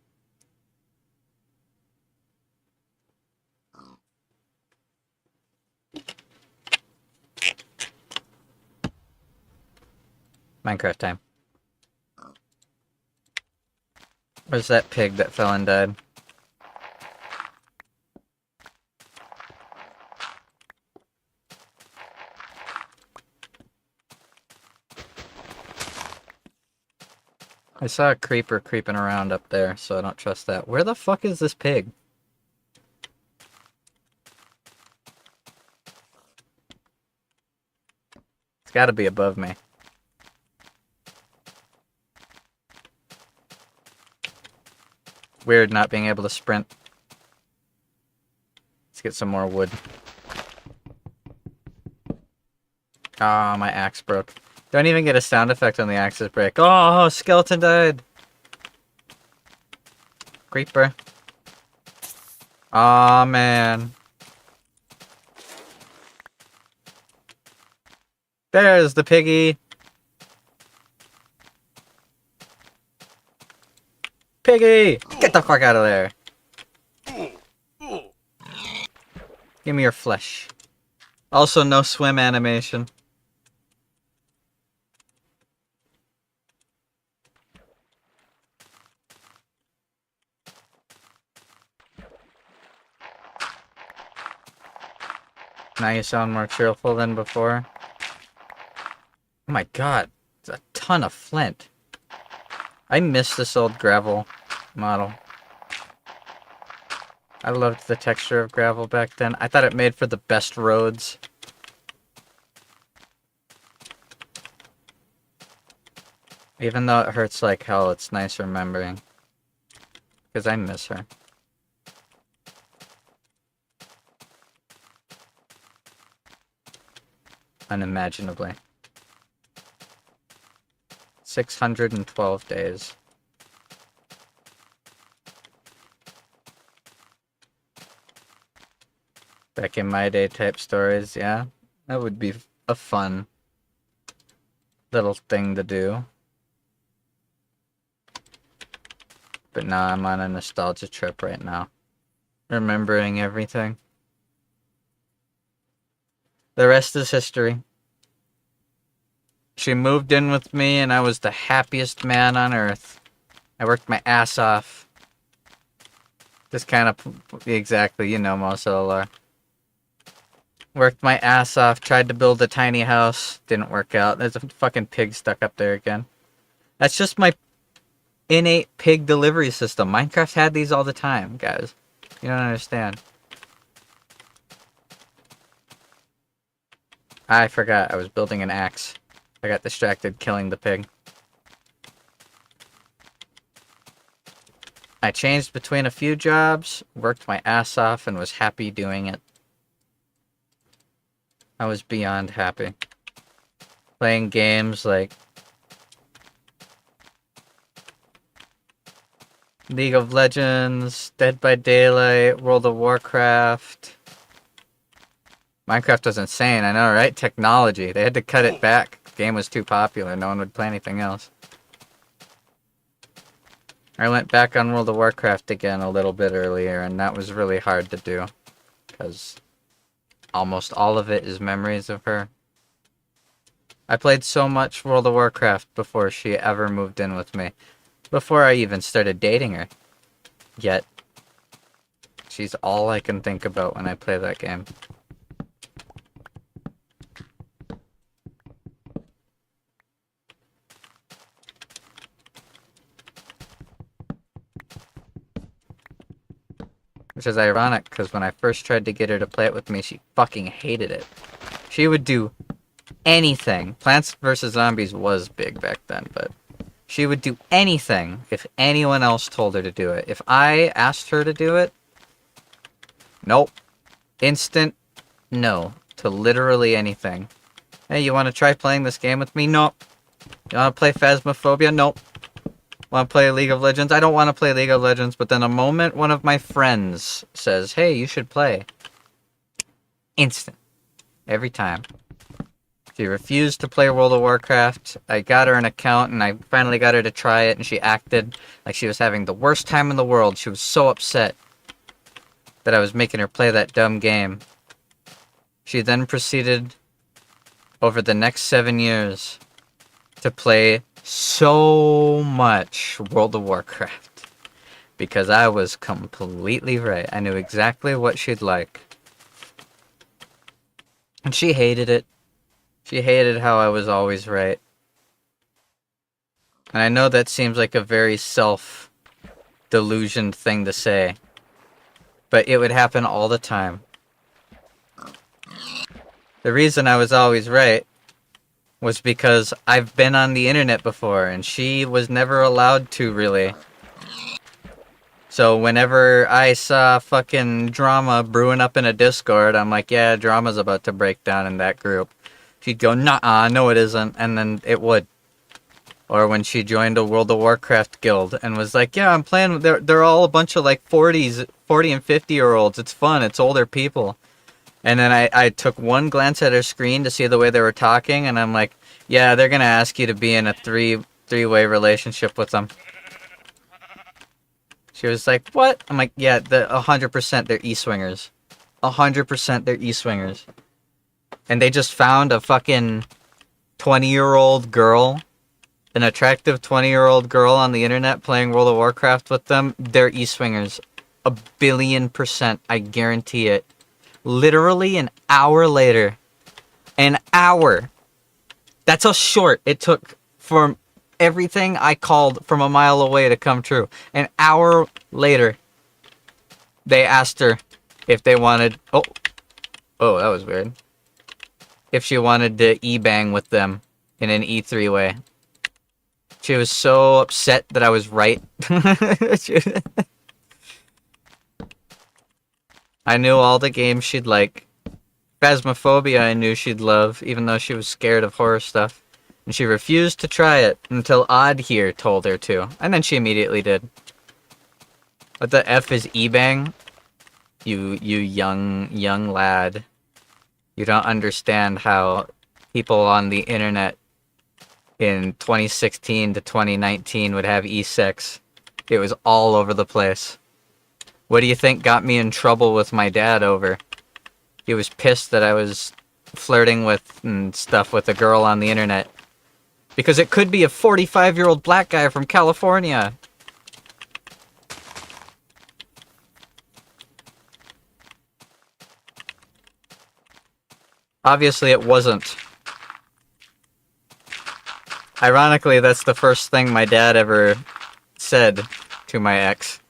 Minecraft time. Where's that pig that fell and died? I saw a creeper creeping around up there, so I don't trust that. Where the fuck is this pig? It's gotta be above me. Weird not being able to sprint. Let's get some more wood. Ah, oh, my axe broke. Don't even get a sound effect on the axe's break. Oh, skeleton died. Creeper. Aw, oh, man. There's the piggy. Piggy! Get the fuck out of there. Give me your flesh. Also, no swim animation. Now you sound more cheerful than before. Oh my god, it's a ton of flint. I miss this old gravel model. I loved the texture of gravel back then. I thought it made for the best roads. Even though it hurts like hell, it's nice remembering. Because I miss her. Unimaginably. 612 days. Back in my day type stories, yeah. That would be a fun little thing to do. But now I'm on a nostalgia trip right now. Remembering everything. The rest is history. She moved in with me, and I was the happiest man on earth. I worked my ass off. Just kind of, exactly, you know, Mosolar. Worked my ass off, tried to build a tiny house, didn't work out. There's a fucking pig stuck up there again. That's just my innate pig delivery system. Minecraft had these all the time, guys. You don't understand. I forgot I was building an axe. I got distracted killing the pig. I changed between a few jobs, worked my ass off, and was happy doing it. I was beyond happy. Playing games like League of Legends, Dead by Daylight, World of Warcraft. Minecraft was insane, I know, right? Technology. They had to cut it back. The game was too popular. No one would play anything else. I went back on World of Warcraft again a little bit earlier, and that was really hard to do. Because almost all of it is memories of her. I played so much World of Warcraft before she ever moved in with me. Before I even started dating her. Yet, she's all I can think about when I play that game. Which is ironic, because when I first tried to get her to play it with me, she fucking hated it. She would do anything. Plants vs. Zombies was big back then, but she would do anything if anyone else told her to do it. If I asked her to do it, nope. Instant no to literally anything. Hey, you want to try playing this game with me? Nope. You want to play Phasmophobia? Nope. Want to play League of Legends? I don't want to play League of Legends, but then a moment one of my friends says, hey, you should play. Instant. Every time. She refused to play World of Warcraft. I got her an account, and I finally got her to try it, and she acted like she was having the worst time in the world. She was so upset that I was making her play that dumb game. She then proceeded, over the next 7 years, to play so much World of Warcraft. Because I was completely right. I knew exactly what she'd like. And she hated it. She hated how I was always right. And I know that seems like a very self-delusioned thing to say. But it would happen all the time. The reason I was always right was because I've been on the internet before, and she was never allowed to, really. So whenever I saw fucking drama brewing up in a Discord, I'm like, yeah, drama's about to break down in that group. She'd go, nah, no it isn't, and then it would. Or when she joined a World of Warcraft guild and was like, yeah, I'm playing, they're all a bunch of like 40 and 50-year-olds, it's fun, it's older people. And then I took one glance at her screen to see the way they were talking, and I'm like, yeah, they're gonna ask you to be in a three-way relationship with them. She was like, what? I'm like, yeah, 100% they're E-swingers. 100% they're E-swingers. And they just found a fucking 20-year-old girl, an attractive 20-year-old girl on the internet playing World of Warcraft with them. They're E-swingers. 1,000,000,000%, I guarantee it. Literally an hour later. An hour. That's how short it took for everything I called from a mile away to come true. An hour later, they asked her if they wanted... Oh, that was weird. If she wanted to E-bang with them in an E3 way. She was so upset that I was right. I knew all the games she'd like. Phasmophobia I knew she'd love, even though she was scared of horror stuff. And she refused to try it until Odd here told her to. And then she immediately did. What the F is E-bang? You young lad. You don't understand how people on the internet in 2016 to 2019 would have E-sex. It was all over the place. What do you think got me in trouble with my dad over? He was pissed that I was flirting with and stuff with a girl on the internet. Because it could be a 45-year-old black guy from California. Obviously, it wasn't. Ironically, that's the first thing my dad ever said to my ex.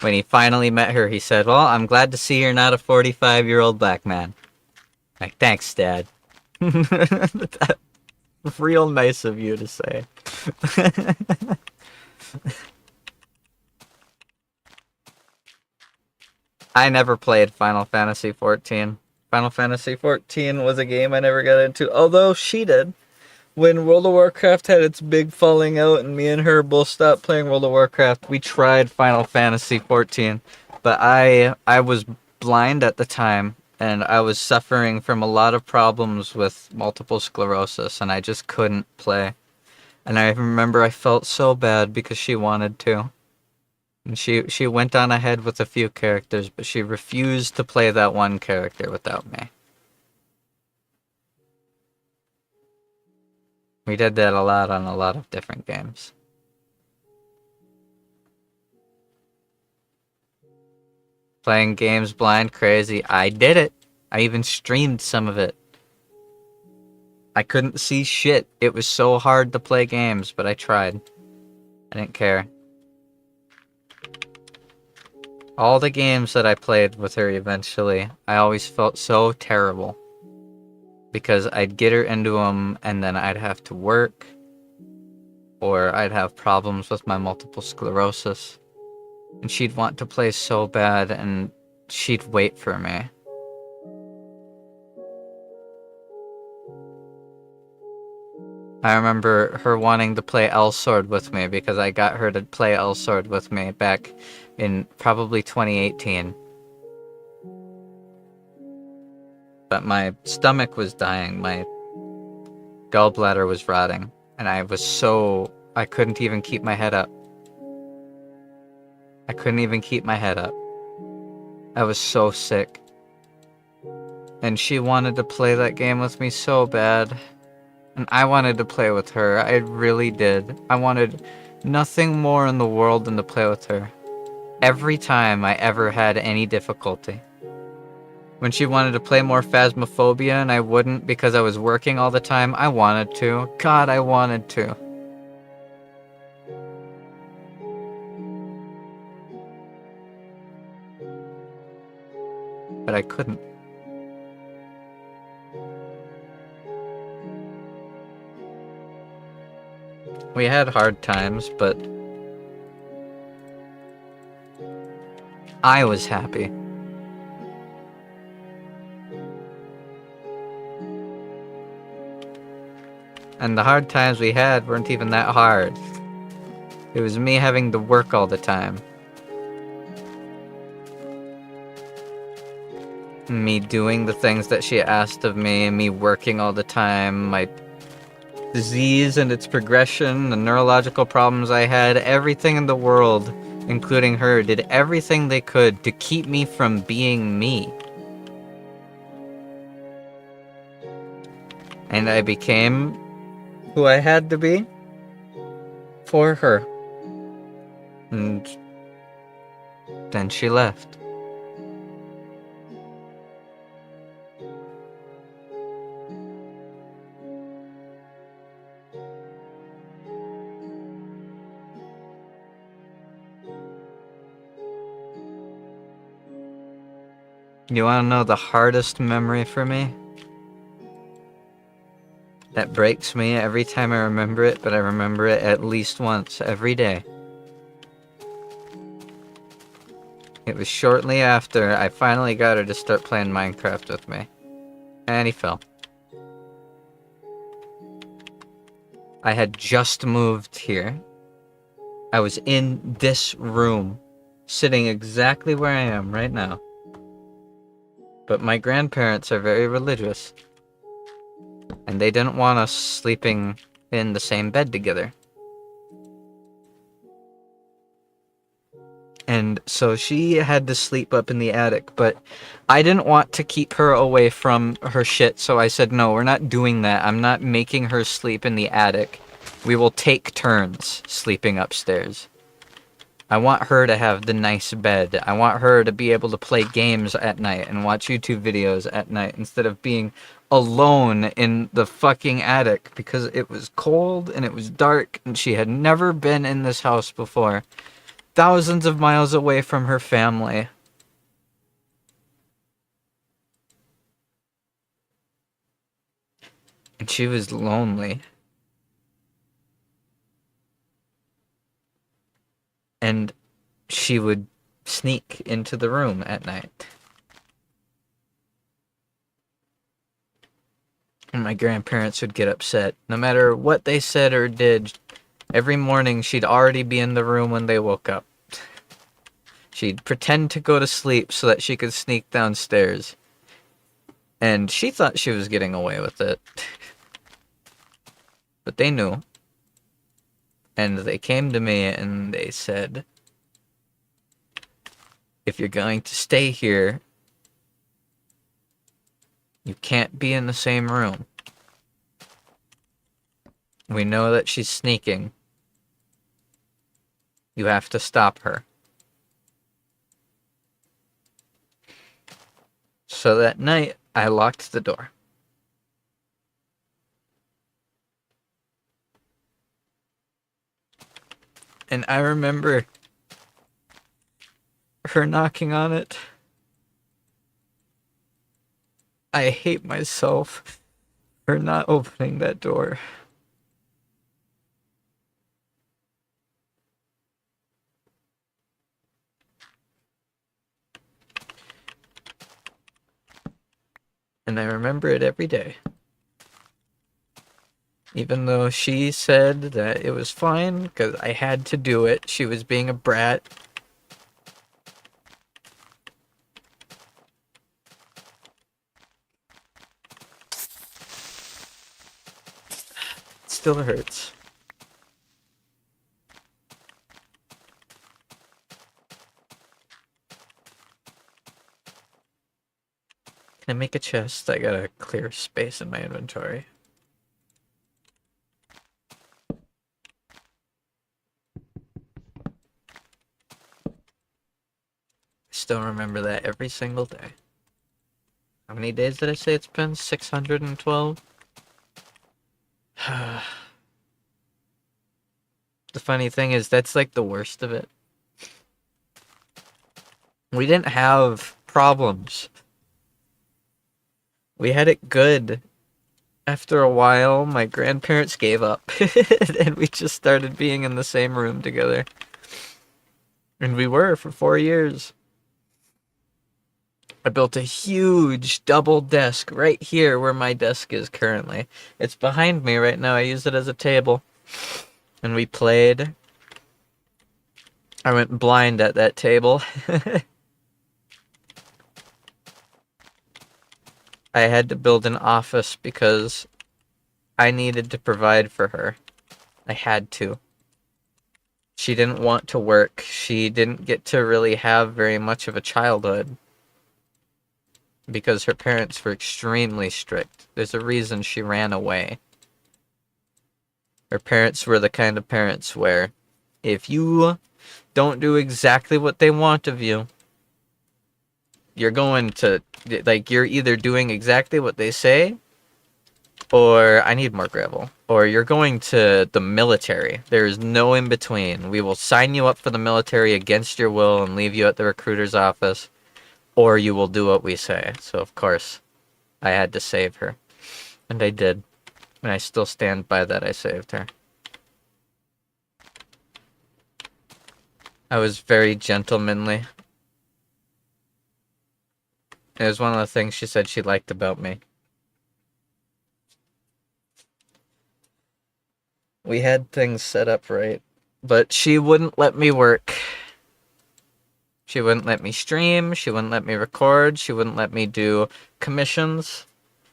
When he finally met her, he said, well, I'm glad to see you're not a 45-year-old black man. Like, thanks, Dad. That's real nice of you to say. I never played Final Fantasy XIV. Final Fantasy XIV was a game I never got into, although she did. When World of Warcraft had its big falling out and me and her both stopped playing World of Warcraft, we tried Final Fantasy XIV. But I was blind at the time, and I was suffering from a lot of problems with multiple sclerosis, and I just couldn't play. And I remember I felt so bad because she wanted to. And she went on ahead with a few characters, but she refused to play that one character without me. We did that a lot on a lot of different games. Playing games blind crazy. I did it. I even streamed some of it. I couldn't see shit. It was so hard to play games, but I tried. I didn't care. All the games that I played with her eventually, I always felt so terrible. Because I'd get her into them, and then I'd have to work, or I'd have problems with my multiple sclerosis, and she'd want to play so bad, and she'd wait for me. I remember her wanting to play L-Sword with me, because I got her to play L-Sword with me back in probably 2018. But my stomach was dying, my gallbladder was rotting, and I couldn't even keep my head up. I couldn't even keep my head up. I was so sick. And she wanted to play that game with me so bad. And I wanted to play with her. I really did. I wanted nothing more in the world than to play with her. Every time I ever had any difficulty. When she wanted to play more Phasmophobia and I wouldn't because I was working all the time, I wanted to. God, I wanted to. But I couldn't. We had hard times, but I was happy. And the hard times we had weren't even that hard. It was me having to work all the time. Me doing the things that she asked of me, me working all the time, my disease and its progression, the neurological problems I had, everything in the world, including her, did everything they could to keep me from being me. And I became who I had to be for her. And then she left. You want to know the hardest memory for me? That breaks me every time I remember it, but I remember it at least once every day. It was shortly after I finally got her to start playing Minecraft with me. And he fell. I had just moved here. I was in this room, sitting exactly where I am right now. But my grandparents are very religious. And they didn't want us sleeping in the same bed together. And So she had to sleep up in the attic, but I didn't want to keep her away from her shit, so I said, no, we're not doing that. I'm not making her sleep in the attic. We will take turns sleeping upstairs. I want her to have the nice bed. I want her to be able to play games at night and watch YouTube videos at night instead of being alone in the fucking attic because it was cold and it was dark and she had never been in this house before. Thousands of miles away from her family. And she was lonely. And she would sneak into the room at night. And my grandparents would get upset. No matter what they said or did, every morning she'd already be in the room when they woke up. She'd pretend to go to sleep so that she could sneak downstairs. And she thought she was getting away with it. But they knew. And they came to me and they said, if you're going to stay here, you can't be in the same room. We know that she's sneaking. You have to stop her. So that night, I locked the door. And I remember her knocking on it. I hate myself for not opening that door. And I remember it every day. Even though she said that it was fine because I had to do it. She was being a brat. It still hurts. Can I make a chest? I gotta clear space in my inventory. Still remember that every single day. How many days did I say it's been? 612? The funny thing is, that's like the worst of it. We didn't have problems. We had it good. After a while, my grandparents gave up. And we just started being in the same room together. And we were for 4 years. I built a huge double desk right here where my desk is currently. It's behind me right now. I use it as a table. And we played. I went blind at that table. I had to build an office because I needed to provide for her. I had to. She didn't want to work. She didn't get to really have very much of a childhood. Because her parents were extremely strict. There's a reason she ran away. Her parents were the kind of parents where if you don't do exactly what they want of you, you're going to, like, you're either doing exactly what they say, or I need more gravel, or you're going to the military. There's no in between. We will sign you up for the military against your will and leave you at the recruiter's office, or you will do what we say. So, of course, I had to save her. And I did. And I still stand by that I saved her. I was very gentlemanly. It was one of the things she said she liked about me. We had things set up right. But she wouldn't let me work. She wouldn't let me stream. She wouldn't let me record. She wouldn't let me do commissions.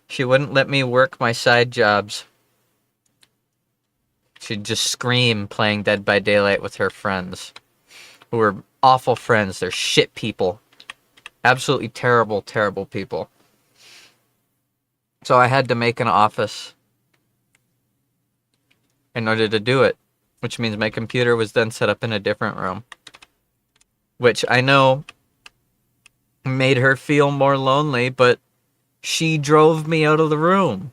She wouldn't let me work my side jobs. She'd just scream playing Dead by Daylight with her friends. who were awful friends. They're shit people. Absolutely terrible, terrible people. So I had to make an office in order to do it, which means my computer was then set up in a different room, which I know made her feel more lonely, but she drove me out of the room.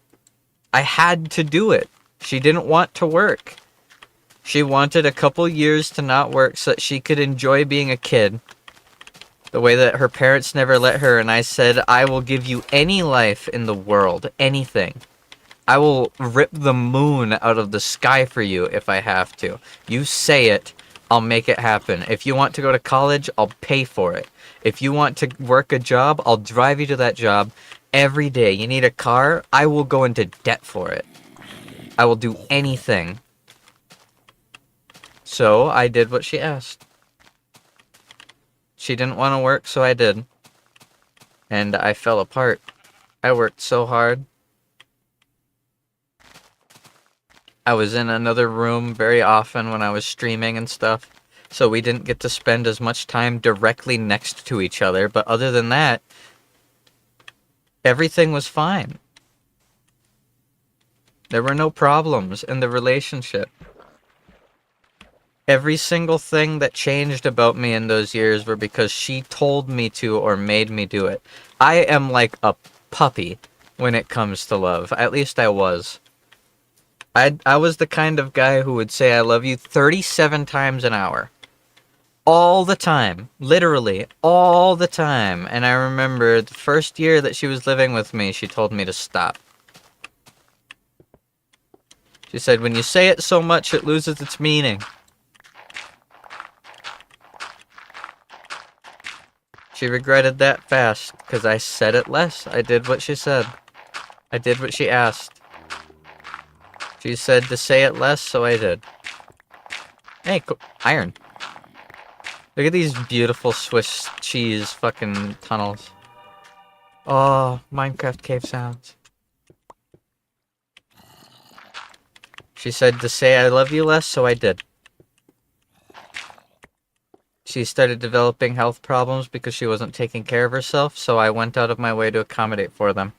I had to do it. She didn't want to work. She wanted a couple years to not work so that she could enjoy being a kid the way that her parents never let her. And I said, I will give you any life in the world, anything. I will rip the moon out of the sky for you if I have to. You say it, I'll make it happen. If you want to go to college, I'll pay for it. If you want to work a job, I'll drive you to that job every day. You need a car, I will go into debt for it. I will do anything. So I did what she asked. She didn't want to work, so I did. And I fell apart. I worked so hard. I was in another room very often when I was streaming and stuff, so we didn't get to spend as much time directly next to each other, but other than that, everything was fine. There were no problems in the relationship. Every single thing that changed about me in those years were because she told me to or made me do it. I am like a puppy when it comes to love. At least I was. I was the kind of guy who would say I love you 37 times an hour. All the time. Literally, all the time. And I remember the first year that she was living with me, she told me to stop. She said, when you say it so much, it loses its meaning. She regretted that fast, because I said it less. I did what she said. I did what she asked. She said to say it less, so I did. Hey, iron. Look at these beautiful Swiss cheese fucking tunnels. Oh, Minecraft cave sounds. She said to say I love you less, so I did. She started developing health problems because she wasn't taking care of herself, so I went out of my way to accommodate for them.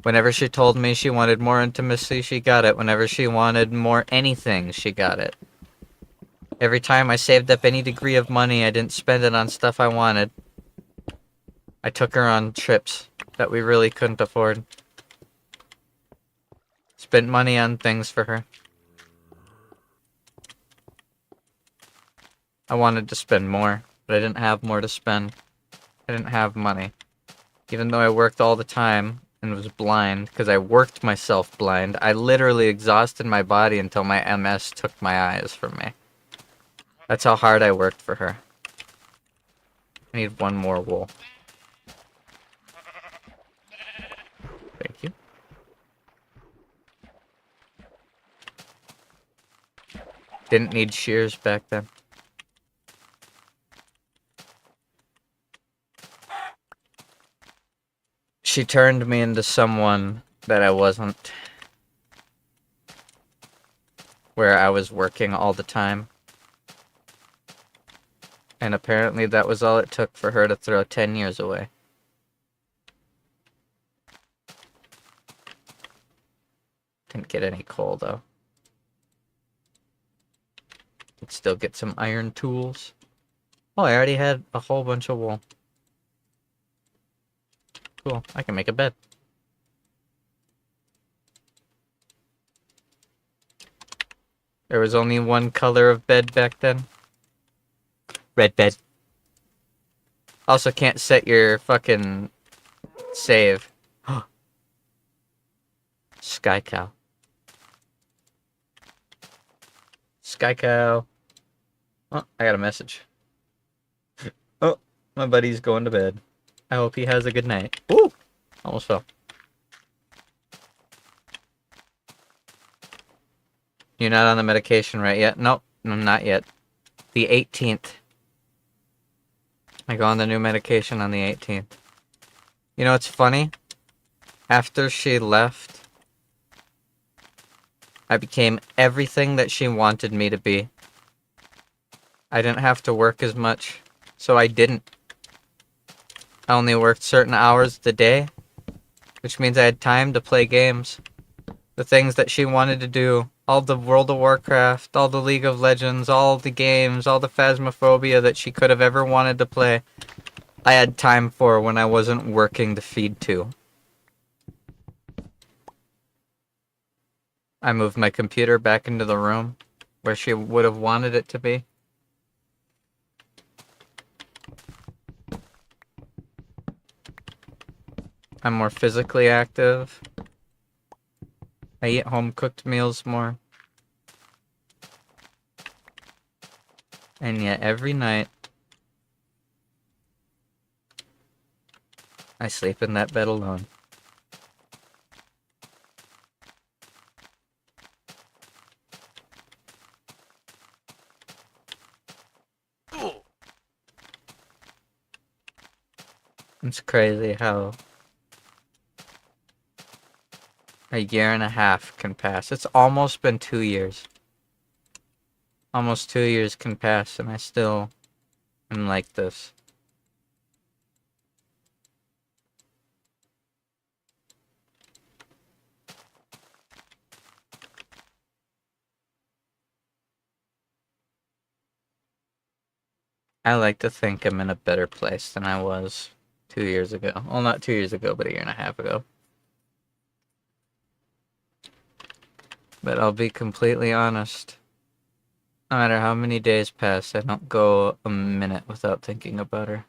Whenever she told me she wanted more intimacy, she got it. Whenever she wanted more anything, she got it. Every time I saved up any degree of money, I didn't spend it on stuff I wanted. I took her on trips that we really couldn't afford. Spent money on things for her. I wanted to spend more, but I didn't have more to spend. I didn't have money. Even though I worked all the time and was blind, because I worked myself blind, I literally exhausted my body until my MS took my eyes from me. That's how hard I worked for her. I need one more wool. Thank you. Didn't need shears back then. She turned me into someone that I wasn't. Where I was working all the time. And apparently that was all it took for her to throw 10 years away. Didn't get any coal, though. Could still get some iron tools. Oh, I already had a whole bunch of wool. Cool, I can make a bed. There was only one color of bed back then. Red bed. Also can't set your fucking save. Sky cow. Sky cow. Oh, I got a message. Oh, my buddy's going to bed. I hope he has a good night. Ooh! Almost fell. You're not on the medication right yet? Nope, not yet. The 18th. I go on the new medication on the 18th. You know what's funny? After she left, I became everything that she wanted me to be. I didn't have to work as much, so I didn't. I only worked certain hours of the day, which means I had time to play games. The things that she wanted to do, all the World of Warcraft, all the League of Legends, all the games, all the Phasmophobia that she could have ever wanted to play, I had time for when I wasn't working to feed two. I moved my computer back into the room where she would have wanted it to be. I'm more physically active. I eat home-cooked meals more. And yet every night, I sleep in that bed alone. It's crazy how a year and a half can pass. It's almost been 2 years. Almost 2 years can pass and I still am like this. I like to think I'm in a better place than I was 2 years ago. Well, not 2 years ago, but a year and a half ago. But I'll be completely honest. No matter how many days pass, I don't go a minute without thinking about her.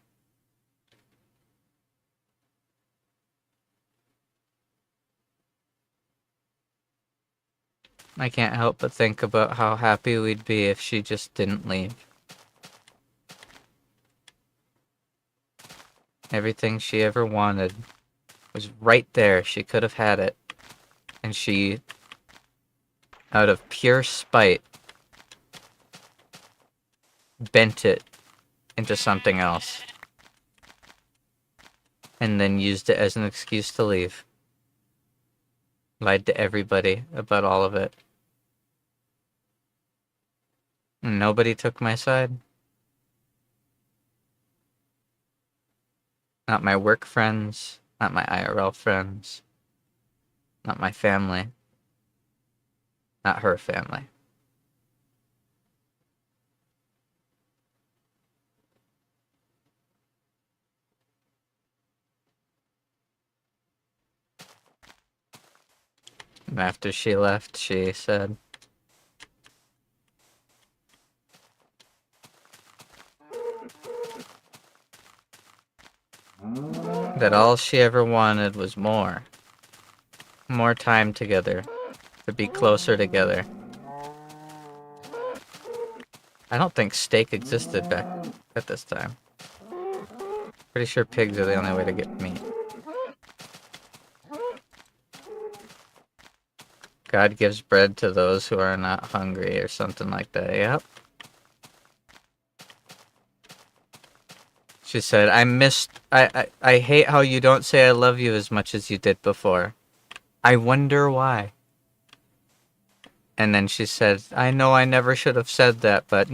I can't help but think about how happy we'd be if she just didn't leave. Everything she ever wanted was right there. She could have had it. And she, out of pure spite, bent it into something else. And then used it as an excuse to leave. Lied to everybody about all of it. And nobody took my side. Not my work friends, not my IRL friends, not my family, not her family. And after she left, she said that all she ever wanted was more time together, to be closer together. I don't think steak existed back at this time. Pretty sure pigs are the only way to get meat. God gives bread to those who are not hungry, or something like that. Yep. She said, I hate how you don't say I love you as much as you did before. I wonder why. And then she said, I know I never should have said that, but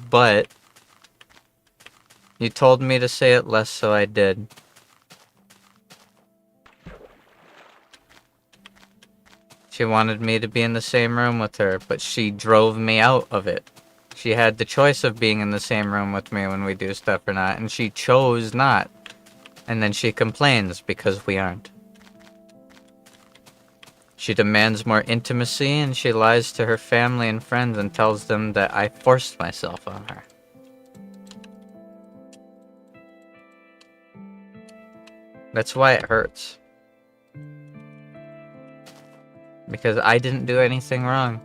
but. You told me to say it less, so I did. She wanted me to be in the same room with her, but she drove me out of it. She had the choice of being in the same room with me when we do stuff or not, and she chose not. And then she complains because we aren't. She demands more intimacy, and she lies to her family and friends and tells them that I forced myself on her. That's why it hurts. Because I didn't do anything wrong.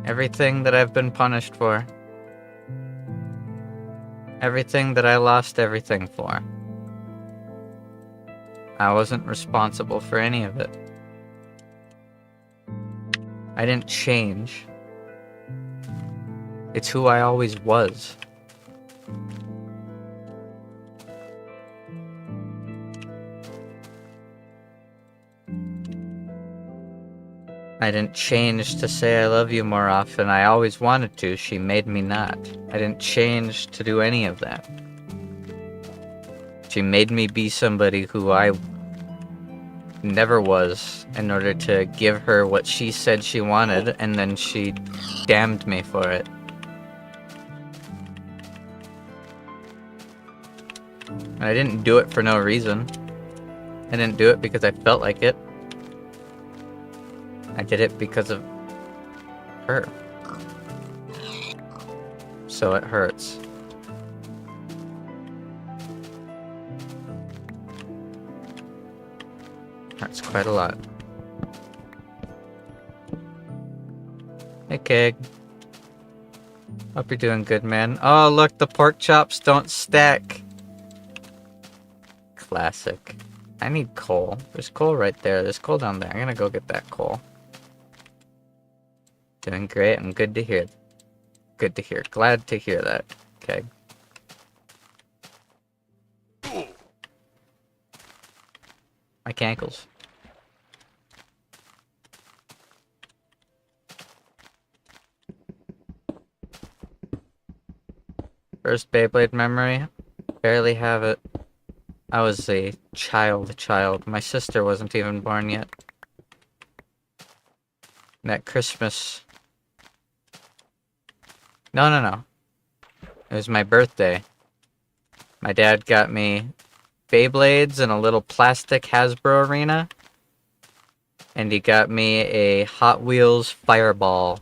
Everything that I've been punished for. Everything that I lost everything for. I wasn't responsible for any of it. I didn't change. It's who I always was. I didn't change to say I love you more often. I always wanted to. She made me not. I didn't change to do any of that. She made me be somebody who I never was in order to give her what she said she wanted, and then she damned me for it. And I didn't do it for no reason. I didn't do it because I felt like it. I did it because of her. So it hurts. Hurts quite a lot. Hey, Keg. Hope you're doing good, man. Oh, look, the pork chops don't stack. Classic. I need coal. There's coal right there. There's coal down there. I'm gonna go get that coal. Doing great. I'm good to hear. Good to hear. Glad to hear that. Okay. My cankles. First Beyblade memory? Barely have it. I was a child. My sister wasn't even born yet. That Christmas... No. It was my birthday. My dad got me Beyblades and a little plastic Hasbro arena. And he got me a Hot Wheels Fireball.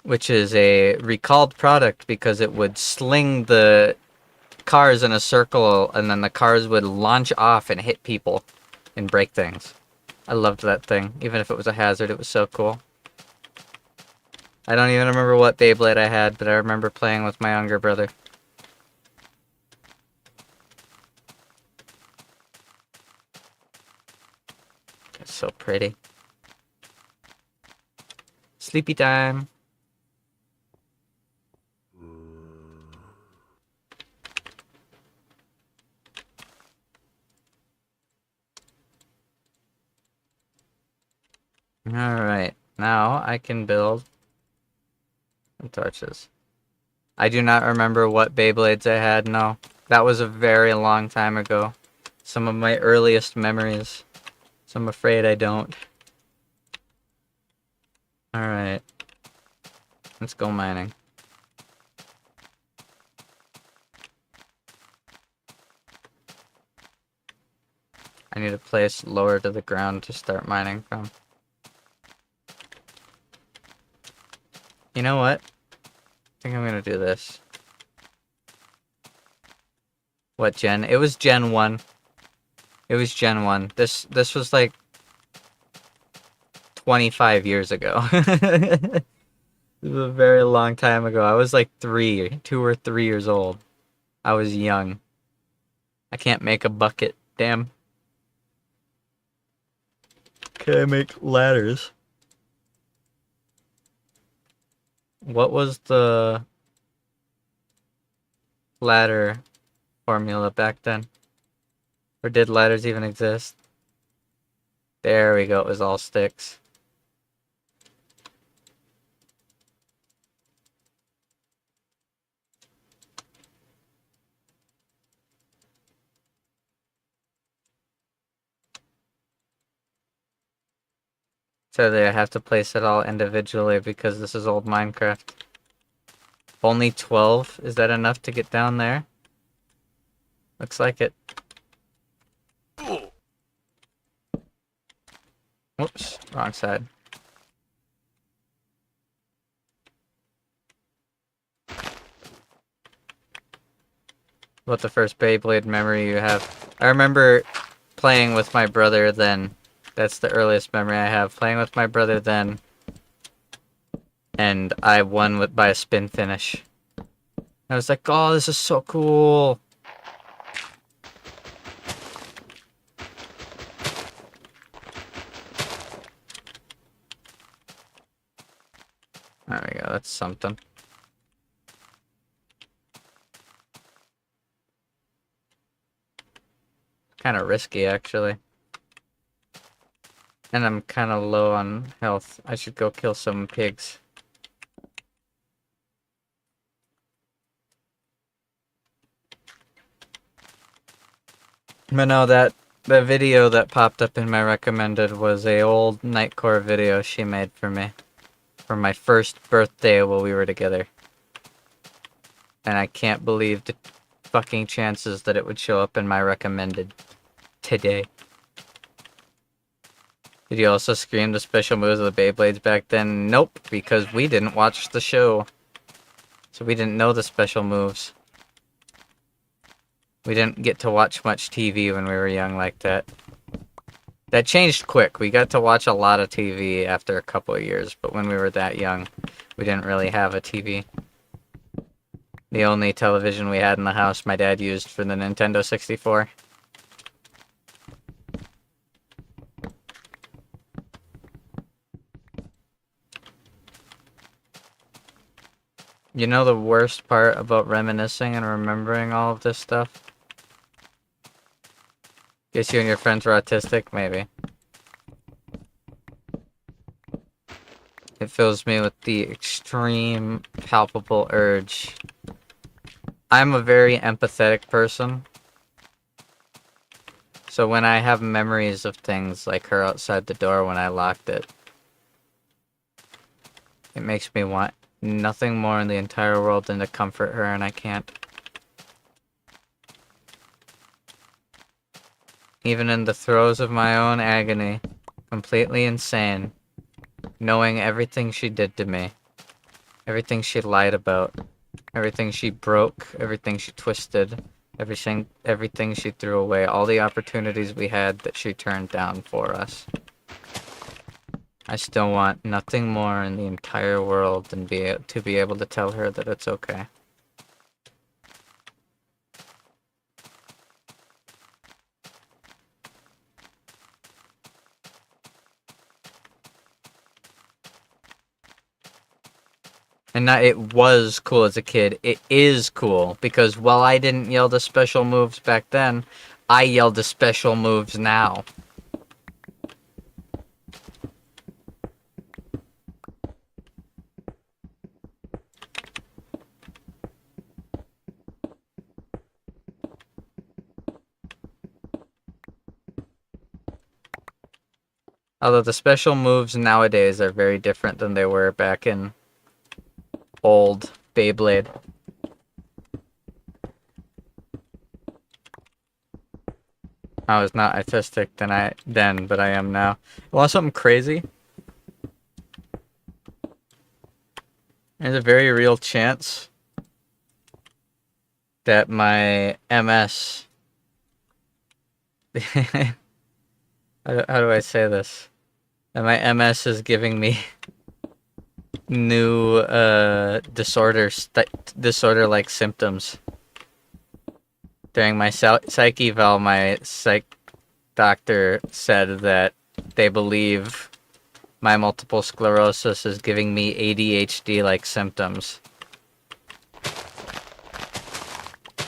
Which is a recalled product because it would sling the cars in a circle and then the cars would launch off and hit people and break things. I loved that thing. Even if it was a hazard, it was so cool. I don't even remember what Beyblade I had, but I remember playing with my younger brother. It's so pretty. Sleepy time. Alright, now I can build torches. I do not remember what Beyblades I had, no. That was a very long time ago. Some of my earliest memories. So I'm afraid I don't. Alright. Let's go mining. I need a place lower to the ground to start mining from. You know what? I think I'm gonna do this. What gen? It was Gen 1. It was Gen 1. This was like 25 years ago. This was a very long time ago. I was like 2 or 3 years old. I was young. I can't make a bucket. Damn. Can I make ladders? What was the ladder formula back then? Or did ladders even exist? There we go. It was all sticks. So I have to place it all individually because this is old Minecraft. Only 12? Is that enough to get down there? Looks like it. Whoops, wrong side. What the first Beyblade memory you have? I remember playing with my brother then. That's the earliest memory I have. Playing with my brother then. And I won by a spin finish. I was like, oh, this is so cool. There we go, that's something. Kind of risky, actually. And I'm kind of low on health. I should go kill some pigs. But no, that video that popped up in my recommended was a old Nightcore video she made for me. For my first birthday while we were together. And I can't believe the fucking chances that it would show up in my recommended today. Did you also scream the special moves of the Beyblades back then? Nope, because we didn't watch the show. So we didn't know the special moves. We didn't get to watch much TV when we were young like that. That changed quick. We got to watch a lot of TV after a couple of years, but when we were that young, we didn't really have a TV. The only television we had in the house my dad used for the Nintendo 64. You know the worst part about reminiscing and remembering all of this stuff? Guess you and your friends were autistic? Maybe. It fills me with the extreme, palpable urge. I'm a very empathetic person. So when I have memories of things like her outside the door when I locked it, it makes me want nothing more in the entire world than to comfort her, and I can't. Even in the throes of my own agony, completely insane, knowing everything she did to me, everything she lied about, everything she broke, everything she twisted, everything she threw away, all the opportunities we had that she turned down for us. I still want nothing more in the entire world than to be able to tell her that it's okay. And not it was cool as a kid, it is cool, because while I didn't yell the special moves back then, I yell the special moves now. Although the special moves nowadays are very different than they were back in old Beyblade. I was not autistic then, but I am now. You want something crazy? There's a very real chance that my MS... How do I say this? That my MS is giving me new disorder-like symptoms. During my psych eval, my psych doctor said that they believe my multiple sclerosis is giving me ADHD-like symptoms.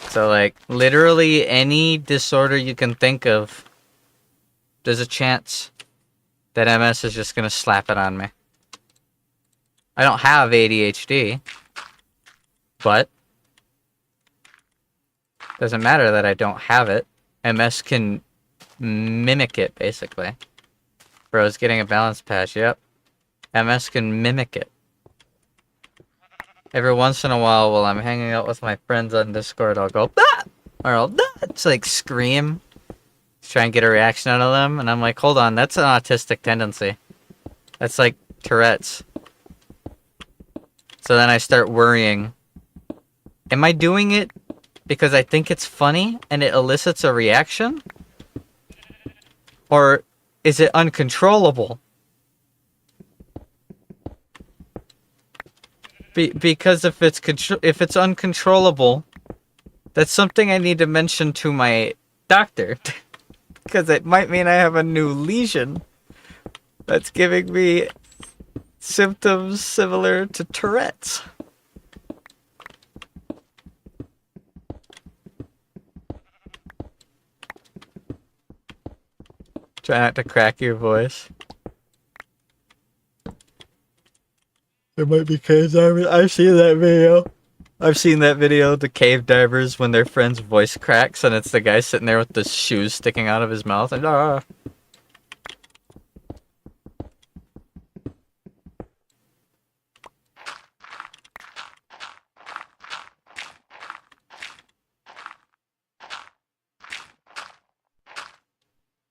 So, like, literally any disorder you can think of, there's a chance that MS is just gonna slap it on me. I don't have ADHD, but doesn't matter that I don't have it. MS can mimic it, basically. Bro's getting a balance patch, yep. MS can mimic it. Every once in a while I'm hanging out with my friends on Discord, I'll go, ah! Or I'll, ah! It's like scream. Try and get a reaction out of them, and I'm like, hold on, that's an autistic tendency. That's like Tourette's. So then I start worrying. Am I doing it because I think it's funny and it elicits a reaction? Or is it uncontrollable? Because if it's uncontrollable, that's something I need to mention to my doctor. Because it might mean I have a new lesion that's giving me symptoms similar to Tourette's. Try not to crack your voice. It might be cave divers. I've seen that video. I've seen that video, the cave divers when their friend's voice cracks and it's the guy sitting there with the shoes sticking out of his mouth and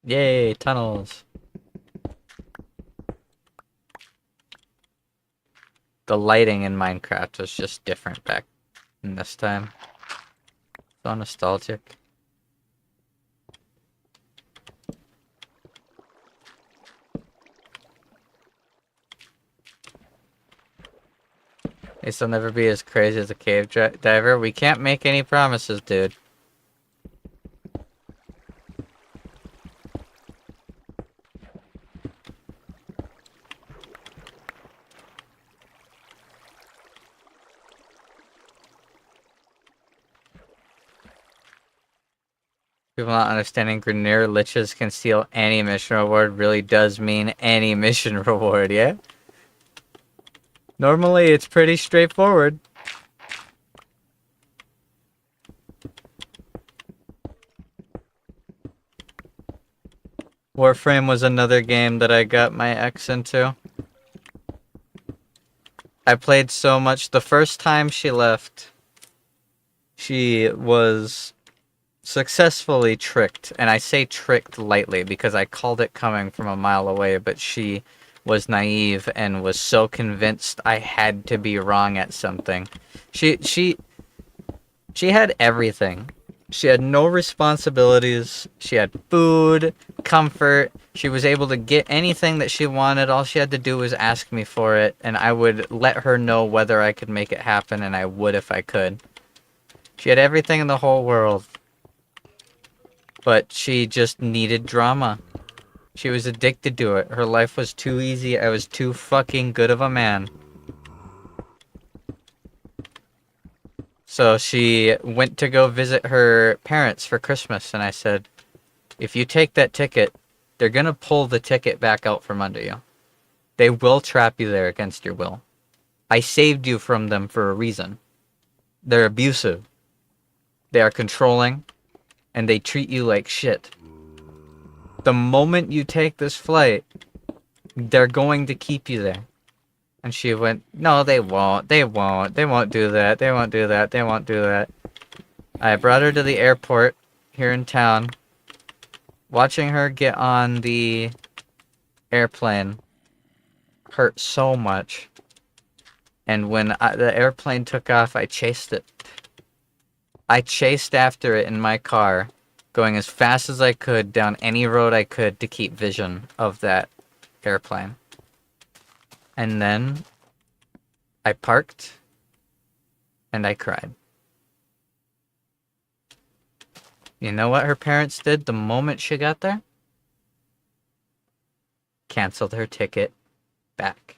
Yay, tunnels. The lighting in Minecraft was just different back in this time. So nostalgic. This will never be as crazy as a cave diver. We can't make any promises, dude. People not understanding Granster liches can steal any mission reward really does mean any mission reward, yeah? Normally, it's pretty straightforward. Warframe was another game that I got my ex into. I played so much. The first time she left, she was successfully tricked, and I say tricked lightly because I called it coming from a mile away, but she was naive and was so convinced I had to be wrong at something. She had everything. She had no responsibilities. She had food, comfort. She was able to get anything that she wanted. All she had to do was ask me for it, and I would let her know whether I could make it happen, and I would if I could. She had everything in the whole world. But she just needed drama. She was addicted to it. Her life was too easy. I was too fucking good of a man. So she went to go visit her parents for Christmas, and I said, if you take that ticket, they're gonna pull the ticket back out from under you. They will trap you there against your will. I saved you from them for a reason. They're abusive. They are controlling. And they treat you like shit. The moment you take this flight, they're going to keep you there. And she went, no, they won't. They won't. They won't do that. They won't do that. They won't do that. I brought her to the airport here in town. Watching her get on the airplane hurt so much. And when the airplane took off, I chased it. I chased after it in my car, going as fast as I could down any road I could to keep vision of that airplane. And then I parked and I cried. You know what her parents did the moment she got there? Canceled her ticket back.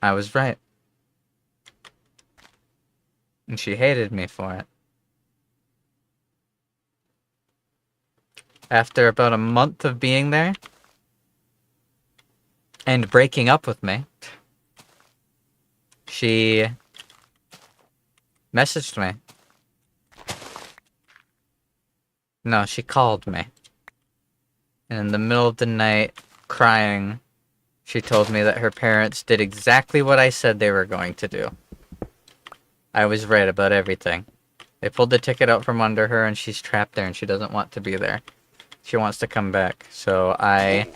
I was right. And she hated me for it. After about a month of being there and breaking up with me, she messaged me. No, she called me. And in the middle of the night, crying, she told me that her parents did exactly what I said they were going to do. I was right about everything. They pulled the ticket out from under her and she's trapped there and she doesn't want to be there. She wants to come back. So I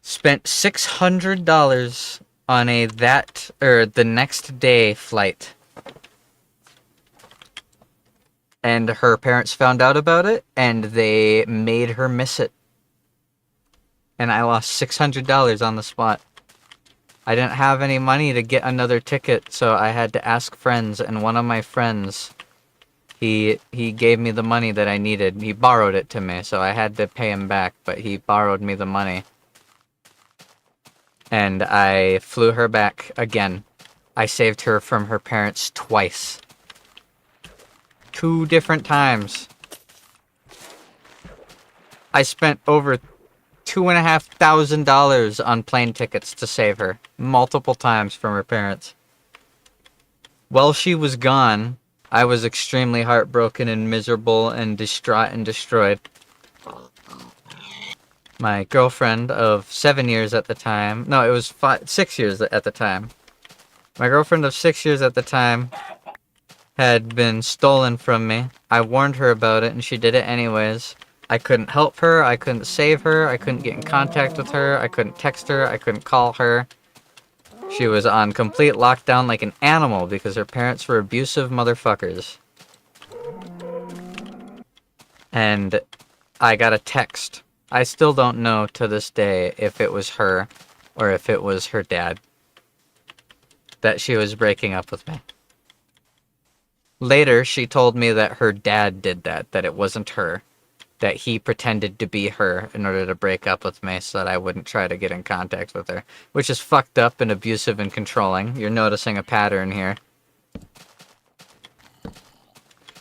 spent $600 on the next day flight. And her parents found out about it and they made her miss it. And I lost $600 on the spot. I didn't have any money to get another ticket, so I had to ask friends, and one of my friends, he gave me the money that I needed. He borrowed it to me, so I had to pay him back, but he borrowed me the money. And I flew her back again. I saved her from her parents twice. 2 different times. I spent over $2,500 on plane tickets to save her. Multiple times from her parents. While she was gone, I was extremely heartbroken and miserable and distraught and destroyed. My girlfriend of 7 years at the time... No, it was 6 years at the time. My girlfriend of 6 years at the time had been stolen from me. I warned her about it, and she did it anyways. I couldn't help her, I couldn't save her, I couldn't get in contact with her, I couldn't text her, I couldn't call her. She was on complete lockdown like an animal because her parents were abusive motherfuckers. And I got a text. I still don't know to this day if it was her or if it was her dad that she was breaking up with me. Later, she told me that her dad did that it wasn't her. That he pretended to be her in order to break up with me so that I wouldn't try to get in contact with her. Which is fucked up and abusive and controlling. You're noticing a pattern here.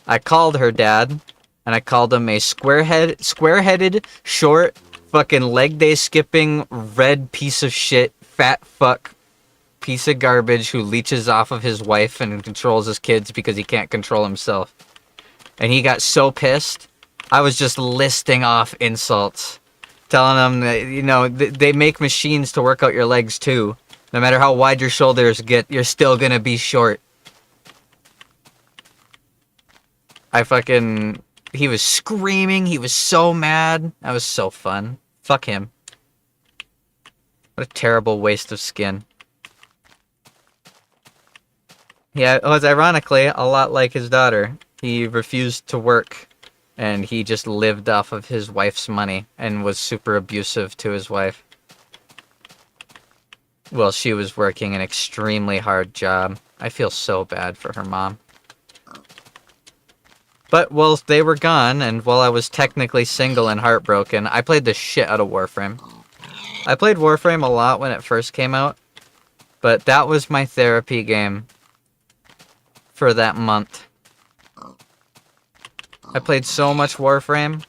I called her dad, and I called him a square-headed, short, fucking leg day skipping, red piece of shit, fat fuck, piece of garbage who leeches off of his wife and controls his kids because he can't control himself. And he got so pissed, I was just listing off insults. Telling him that, you know, they make machines to work out your legs too. No matter how wide your shoulders get, you're still gonna be short. He was screaming, he was so mad. That was so fun. Fuck him. What a terrible waste of skin. Yeah, it was ironically a lot like his daughter. He refused to work, and he just lived off of his wife's money and was super abusive to his wife. Well, she was working an extremely hard job. I feel so bad for her mom. But while they were gone, and while I was technically single and heartbroken, I played the shit out of Warframe. I played Warframe a lot when it first came out, but that was my therapy game for that month. I played so much Warframe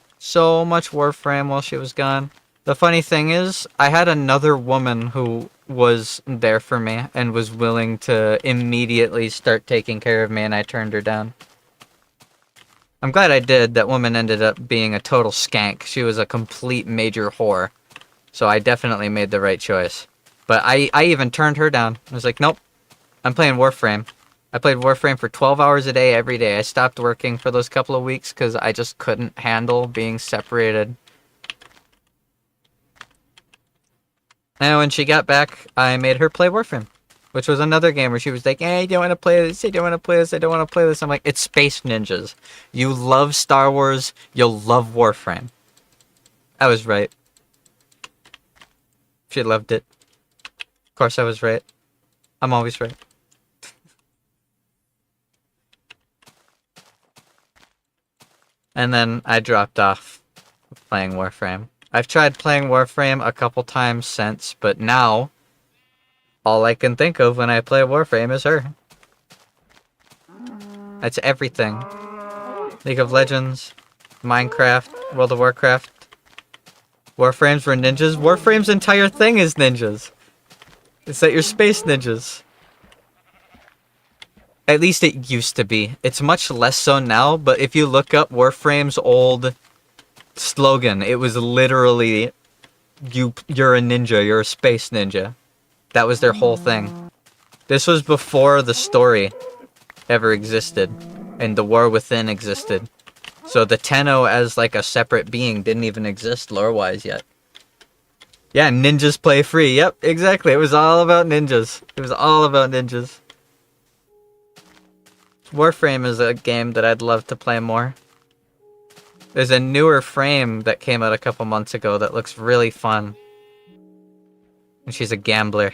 while she was gone. The funny thing is, I had another woman who was there for me and was willing to immediately start taking care of me, and I turned her down. I'm glad I did. That woman ended up being a total skank. She was a complete major whore. So I definitely made the right choice. But I even turned her down. I was like, nope, I'm playing Warframe. I played Warframe for 12 hours a day every day. I stopped working for those couple of weeks because I just couldn't handle being separated. And when she got back, I made her play Warframe. Which was another game where she was like, hey, I don't want to play this, I don't want to play this, I don't want to play this. I'm like, it's Space Ninjas. You love Star Wars, you'll love Warframe. I was right. She loved it. Of course I was right. I'm always right. And then I dropped off playing Warframe. I've tried playing Warframe a couple times since, but now all I can think of when I play Warframe is her. That's everything. League of Legends, Minecraft, World of Warcraft. Warframes were ninjas. Warframe's entire thing is ninjas. It's that you're space ninjas. At least it used to be. It's much less so now, but if you look up Warframe's old slogan, it was literally, you're a ninja, you're a space ninja. That was their whole thing. This was before the story ever existed, and the War Within existed. So the Tenno as like a separate being didn't even exist lore-wise yet. Yeah, ninjas play free. Yep, exactly. It was all about ninjas. It was all about ninjas. Warframe is a game that I'd love to play more. There's a newer frame that came out a couple months ago that looks really fun. And she's a gambler.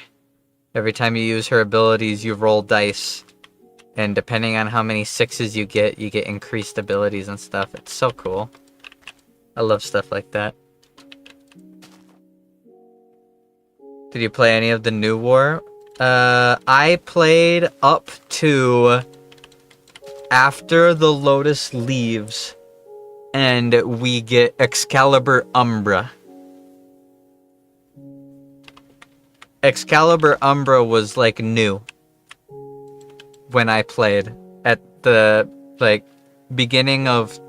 Every time you use her abilities, you roll dice. And depending on how many sixes you get increased abilities and stuff. It's so cool. I love stuff like that. Did you play any of the new War? I played up to after the Lotus leaves and we get Excalibur Umbra. Excalibur Umbra was like new when I played at the like beginning of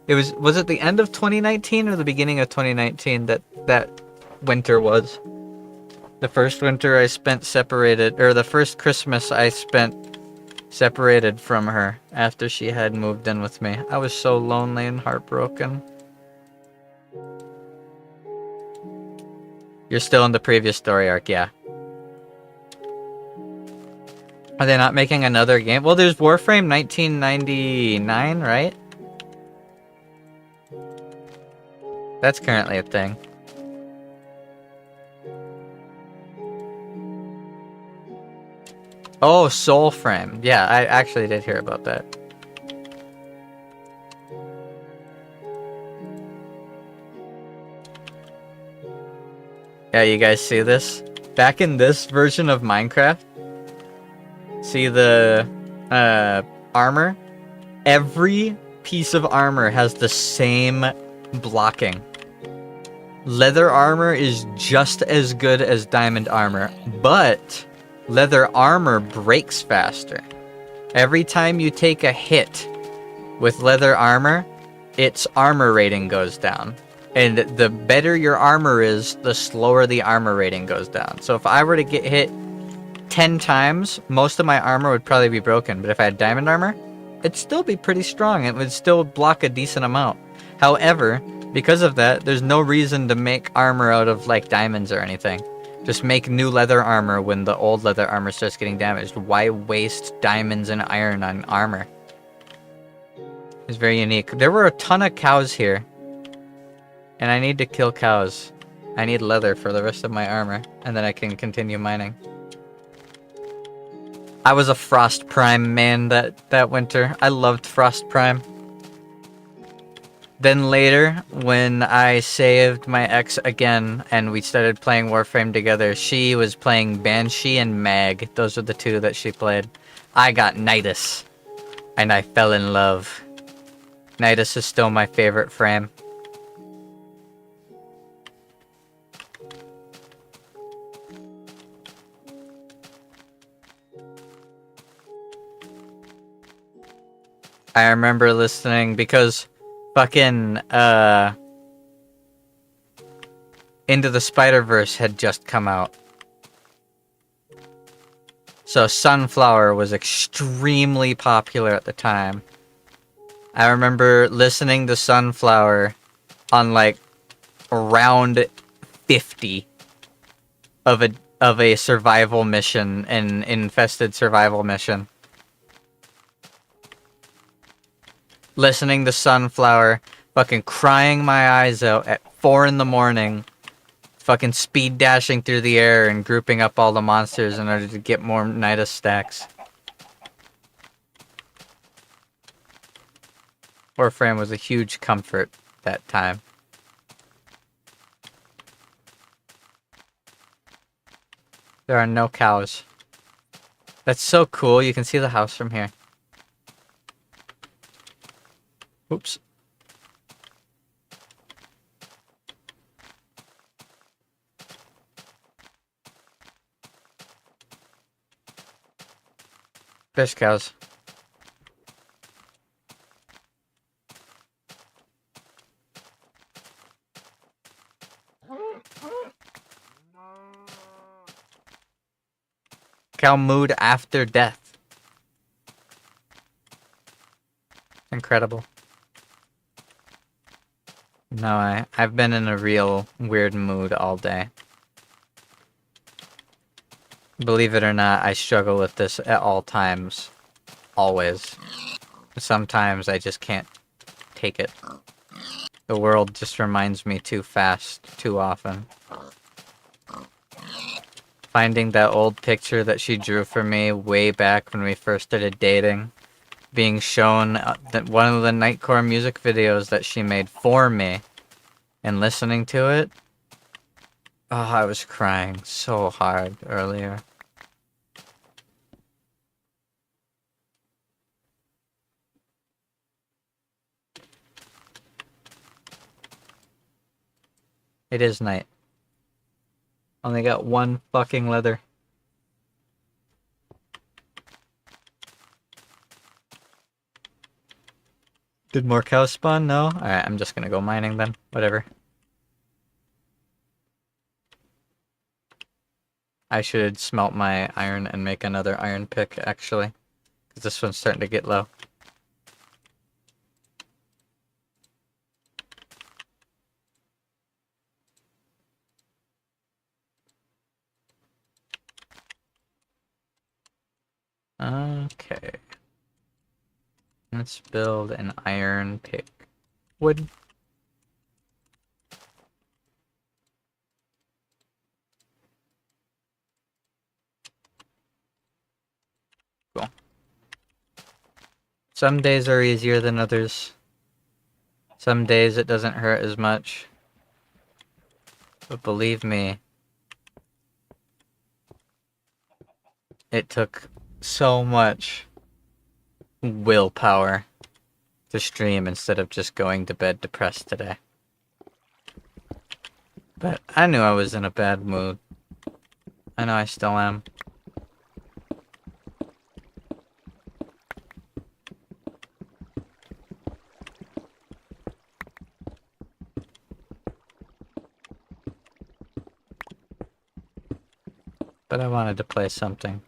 was it the end of 2019 or the beginning of 2019 that winter was? The first winter I spent separated, or the first Christmas I spent separated from her after she had moved in with me. I was so lonely and heartbroken. You're still in the previous story arc, yeah. Are they not making another game? Well, there's Warframe 1999, right? That's currently a thing. Oh, Soulframe. Yeah, I actually did hear about that. Yeah, you guys see this? Back in this version of Minecraft, see the armor? Every piece of armor has the same blocking. Leather armor is just as good as diamond armor, but leather armor breaks faster. Every time you take a hit with leather armor, its armor rating goes down. And the better your armor is, the slower the armor rating goes down. So if I were to get hit 10 times, most of my armor would probably be broken. But if I had diamond armor, it'd still be pretty strong. It would still block a decent amount. However, because of that, there's no reason to make armor out of like diamonds or anything. Just make new leather armor when the old leather armor starts getting damaged. Why waste diamonds and iron on armor? It's very unique. There were a ton of cows here. And I need to kill cows. I need leather for the rest of my armor. And then I can continue mining. I was a Frost Prime man that winter. I loved Frost Prime. Then later, when I saved my ex again and we started playing Warframe together, she was playing Banshee and Mag. Those were the two that she played. I got Nidus. And I fell in love. Nidus is still my favorite frame. I remember listening because fucking Into the Spider-Verse had just come out. So Sunflower was extremely popular at the time. I remember listening to Sunflower on like round 50 of a survival mission, an infested survival mission. Listening to Sunflower, fucking crying my eyes out at 4 in the morning, fucking speed dashing through the air and grouping up all the monsters in order to get more Nidus stacks. Warframe was a huge comfort that time. There are no cows. That's so cool, you can see the house from here. Oops. Fish cows. Cow mood after death. Incredible. No, I've been in a real weird mood all day. Believe it or not, I struggle with this at all times. Always. Sometimes I just can't take it. The world just reminds me too fast, too often. Finding that old picture that she drew for me way back when we first started dating. Being shown one of the Nightcore music videos that she made for me. And listening to it. Oh, I was crying so hard earlier. It is night. Only got one fucking leather. Did more cows spawn? No? Alright, I'm just gonna go mining then. Whatever. I should smelt my iron and make another iron pick, actually. Because this one's starting to get low. Okay. Let's build an iron pick. Wood. Cool. Some days are easier than others. Some days it doesn't hurt as much. But believe me, it took so much willpower to stream instead of just going to bed depressed today. But I knew I was in a bad mood. I know I still am. But I wanted to play something.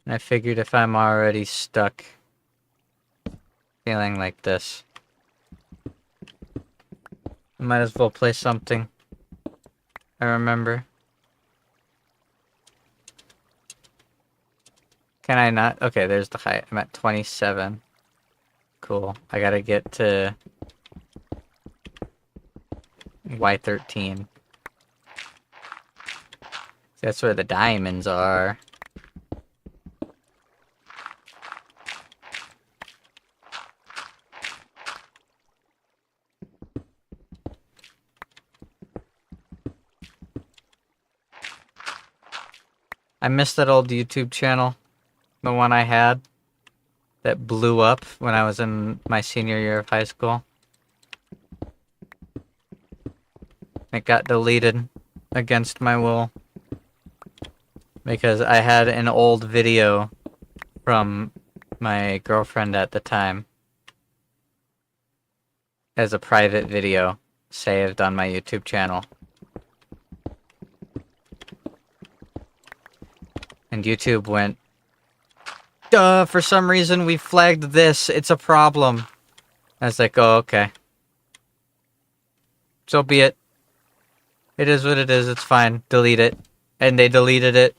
And I figured if I'm already stuck feeling like this, I might as well play something I remember. Can I not? Okay, there's the height. I'm at 27. Cool. I gotta get to Y13. That's where the diamonds are. I miss that old YouTube channel. The one I had that blew up when I was in my senior year of high school. It got deleted against my will. Because I had an old video from my girlfriend at the time as a private video saved on my YouTube channel. And YouTube went, duh, for some reason we flagged this, it's a problem. I was like, oh, okay. So be it. It is what it is, it's fine. Delete it. And they deleted it.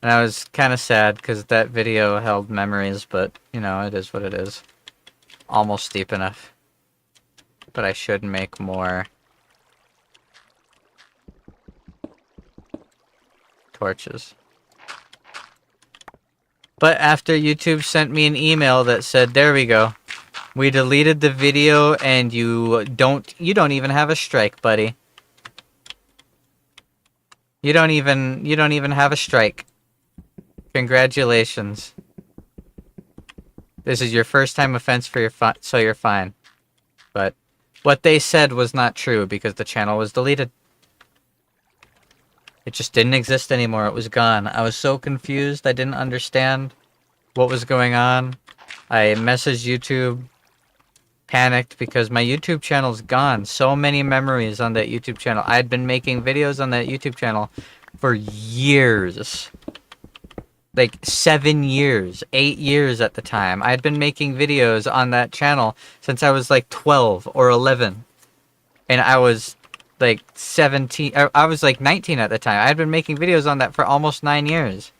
And I was kind of sad because that video held memories, but, you know, it is what it is. Almost deep enough. But I should make more torches. But after YouTube sent me an email that said, there we go. We deleted the video and you don't even have a strike, buddy. You don't even have a strike. Congratulations. This is your first time offense for your so you're fine. But what they said was not true because the channel was deleted. It just didn't exist anymore. It was gone. I was so confused. I didn't understand what was going on. I messaged YouTube, panicked because my YouTube channel's gone. So many memories on that YouTube channel. I had been making videos on that YouTube channel for years. Like 7 years, 8 years at the time. I had been making videos on that channel since I was like 12 or 11. And I was like 17, I was like 19 at the time. I had been making videos on that for almost 9 years.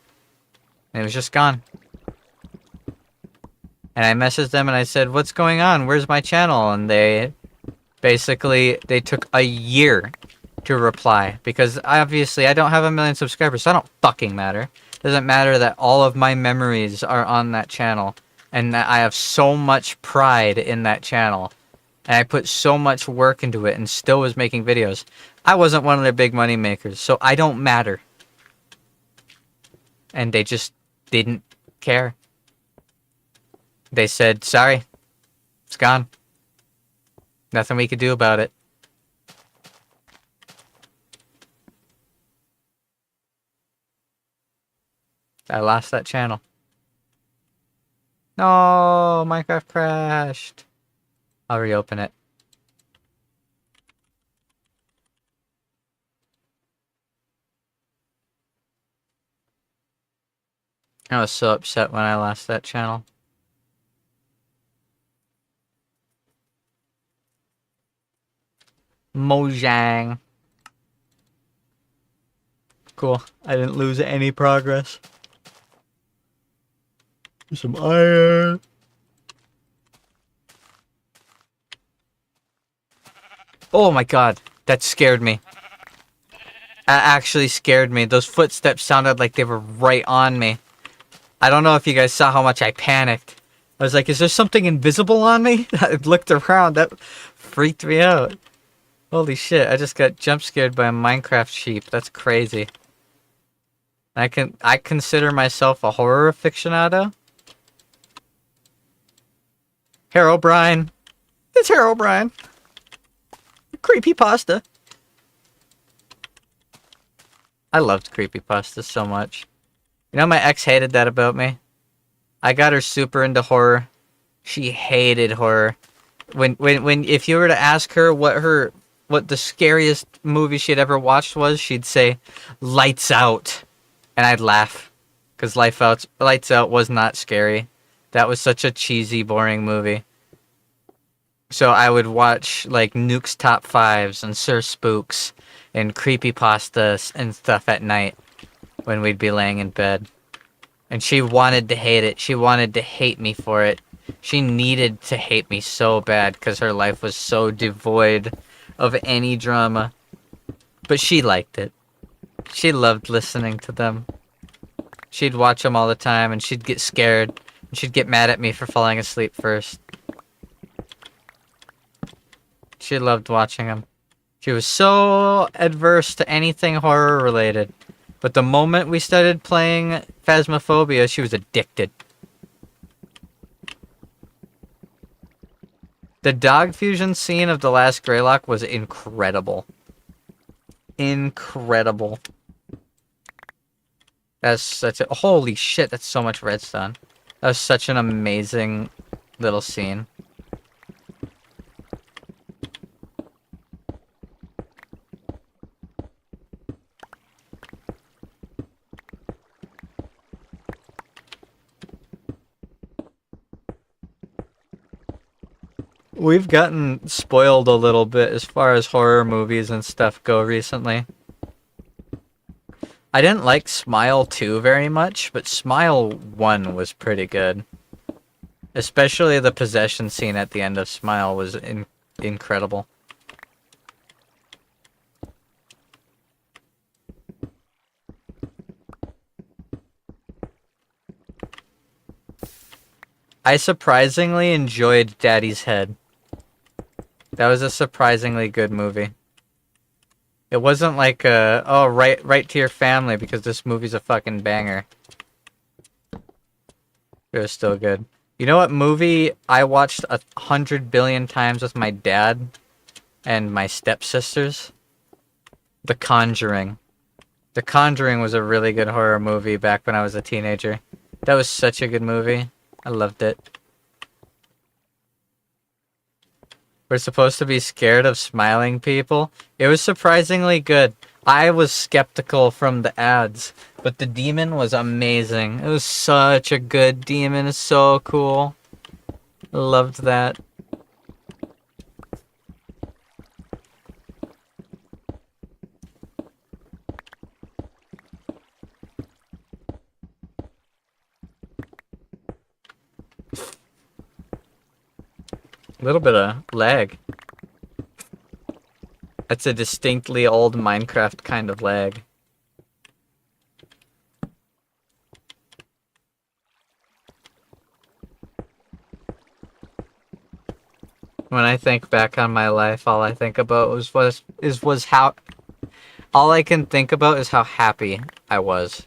And it was just gone. And I messaged them and I said, what's going on? Where's my channel? And they took a year to reply. Because obviously I don't have 1 million subscribers, so I don't fucking matter. Doesn't matter that all of my memories are on that channel. And that I have so much pride in that channel. And I put so much work into it and still was making videos. I wasn't one of their big money makers, so I don't matter. And they just didn't care. They said, sorry, it's gone. Nothing we could do about it. I lost that channel. No, Minecraft crashed. I'll reopen it. I was so upset when I lost that channel. Mojang. Cool. I didn't lose any progress. Some iron. Oh my god. That scared me. That actually scared me. Those footsteps sounded like they were right on me. I don't know if you guys saw how much I panicked. I was like, is there something invisible on me? I looked around. That freaked me out. Holy shit, I just got jump scared by a Minecraft sheep. That's crazy. I consider myself a horror aficionado. Herobrine. It's Herobrine. Creepypasta. I loved creepypasta so much. You know, my ex hated that about me. I got her super into horror. She hated horror. If you were to ask her what the scariest movie she'd ever watched was, she'd say, Lights Out. And I'd laugh. Because Lights Out was not scary. That was such a cheesy, boring movie. So I would watch, like, Nuke's Top 5s and Sir Spooks and creepypasta and stuff at night when we'd be laying in bed. And she wanted to hate it. She wanted to hate me for it. She needed to hate me so bad because her life was so devoid of any drama. But she liked it. She loved listening to them. She'd watch them all the time and she'd get scared. And she'd get mad at me for falling asleep first. She loved watching them. She was so adverse to anything horror related. But the moment we started playing Phasmophobia, she was addicted. The dog fusion scene of The Last Greylock was incredible. Incredible. That's such a... Holy shit, that's so much redstone. That was such an amazing little scene. We've gotten spoiled a little bit as far as horror movies and stuff go recently. I didn't like Smile 2 very much, but Smile 1 was pretty good. Especially the possession scene at the end of Smile was incredible. I surprisingly enjoyed Daddy's Head. That was a surprisingly good movie. It wasn't like oh, right to your family because this movie's a fucking banger. It was still good. You know what movie I watched 100 billion times with my dad and my stepsisters? The Conjuring. The Conjuring was a really good horror movie back when I was a teenager. That was such a good movie. I loved it. We're supposed to be scared of smiling people. It was surprisingly good. I was skeptical from the ads, but the demon was amazing. It was such a good demon. It's so cool. Loved that. A little bit of lag. That's a distinctly old Minecraft kind of lag. When I think back on my life, all I think about was how... All I can think about is how happy I was.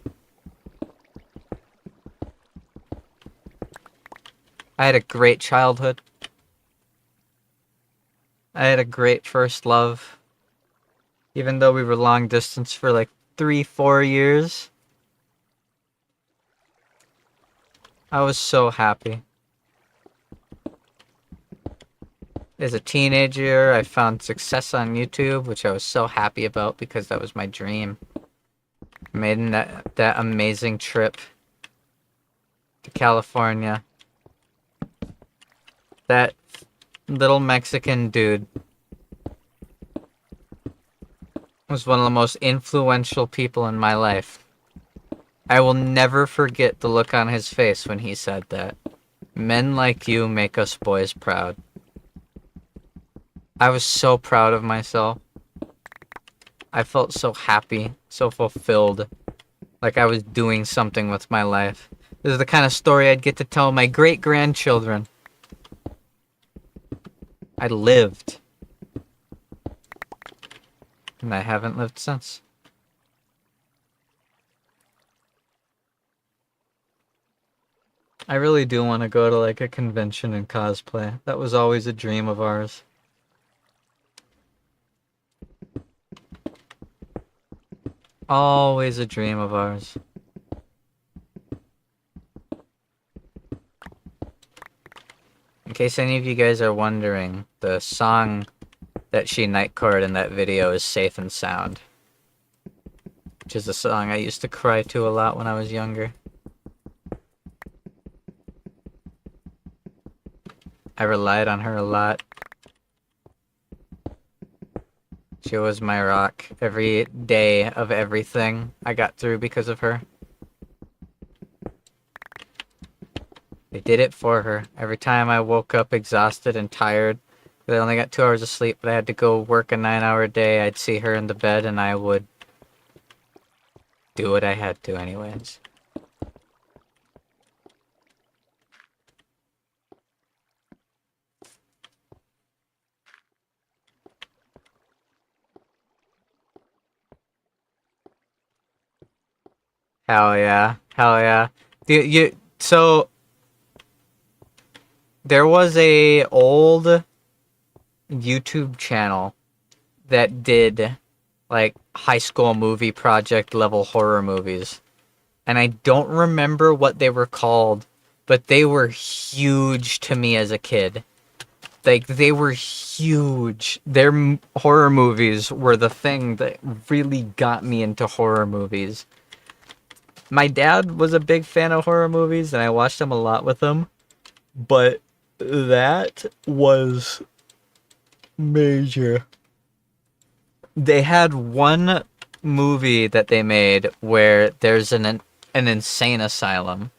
I had a great childhood. I had a great first love. Even though we were long distance for like 3-4 years. I was so happy. As a teenager, I found success on YouTube, which I was so happy about because that was my dream. Made that amazing trip to California. That little Mexican dude was one of the most influential people in my life. I will never forget the look on his face when he said that. Men like you make us boys proud. I was so proud of myself. I felt so happy, so fulfilled, like I was doing something with my life. This is the kind of story I'd get to tell my great-grandchildren. I lived. And I haven't lived since. I really do want to go to like a convention and cosplay. That was always a dream of ours. Always a dream of ours. In case any of you guys are wondering, the song that she nightcored in that video is Safe and Sound. Which is a song I used to cry to a lot when I was younger. I relied on her a lot. She was my rock. Every day of everything I got through because of her. They did it for her. Every time I woke up exhausted and tired, I only got 2 hours of sleep, but I had to go work a 9-hour day, I'd see her in the bed and I would do what I had to anyways. Hell yeah. Hell yeah. So there was a old YouTube channel that did like high school movie project level horror movies. And I don't remember what they were called, but they were huge to me as a kid. Like, they were huge. Their horror movies were the thing that really got me into horror movies. My dad was a big fan of horror movies, and I watched them a lot with him. But that was major. They had one movie that they made where there's an insane asylum,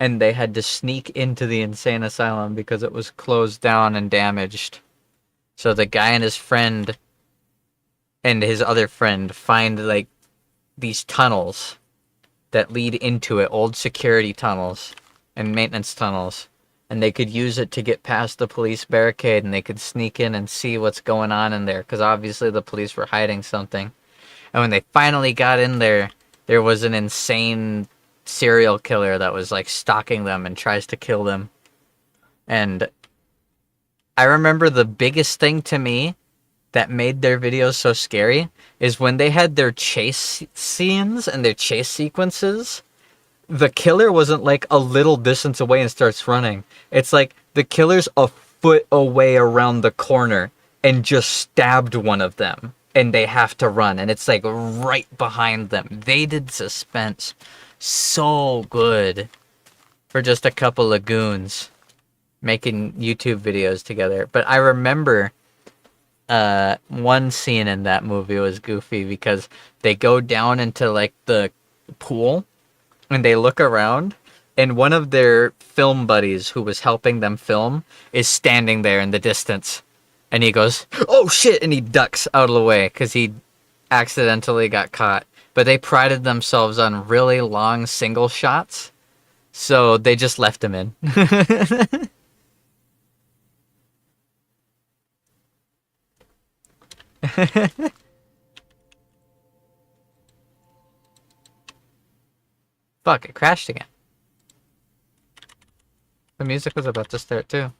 and they had to sneak into the insane asylum because it was closed down and damaged. So the guy and his friend and his other friend find like these tunnels that lead into it, old security tunnels and maintenance tunnels, and they could use it to get past the police barricade, and they could sneak in and see what's going on in there, because obviously the police were hiding something. And when they finally got in there, there was an insane serial killer that was like stalking them and tries to kill them. And I remember the biggest thing to me that made their videos so scary is when they had their chase scenes and their chase sequences. The killer wasn't like a little distance away and starts running. It's like the killer's a foot away around the corner and just stabbed one of them, and they have to run, and it's like right behind them. They did suspense so good for just a couple of goons making YouTube videos together. But I remember one scene in that movie was goofy because they go down into like the pool and they look around, and one of their film buddies who was helping them film is standing there in the distance, and he goes, "Oh shit," and he ducks out of the way because he accidentally got caught. But they prided themselves on really long single shots, so they just left him in. Fuck, it crashed again. The music was about to start too.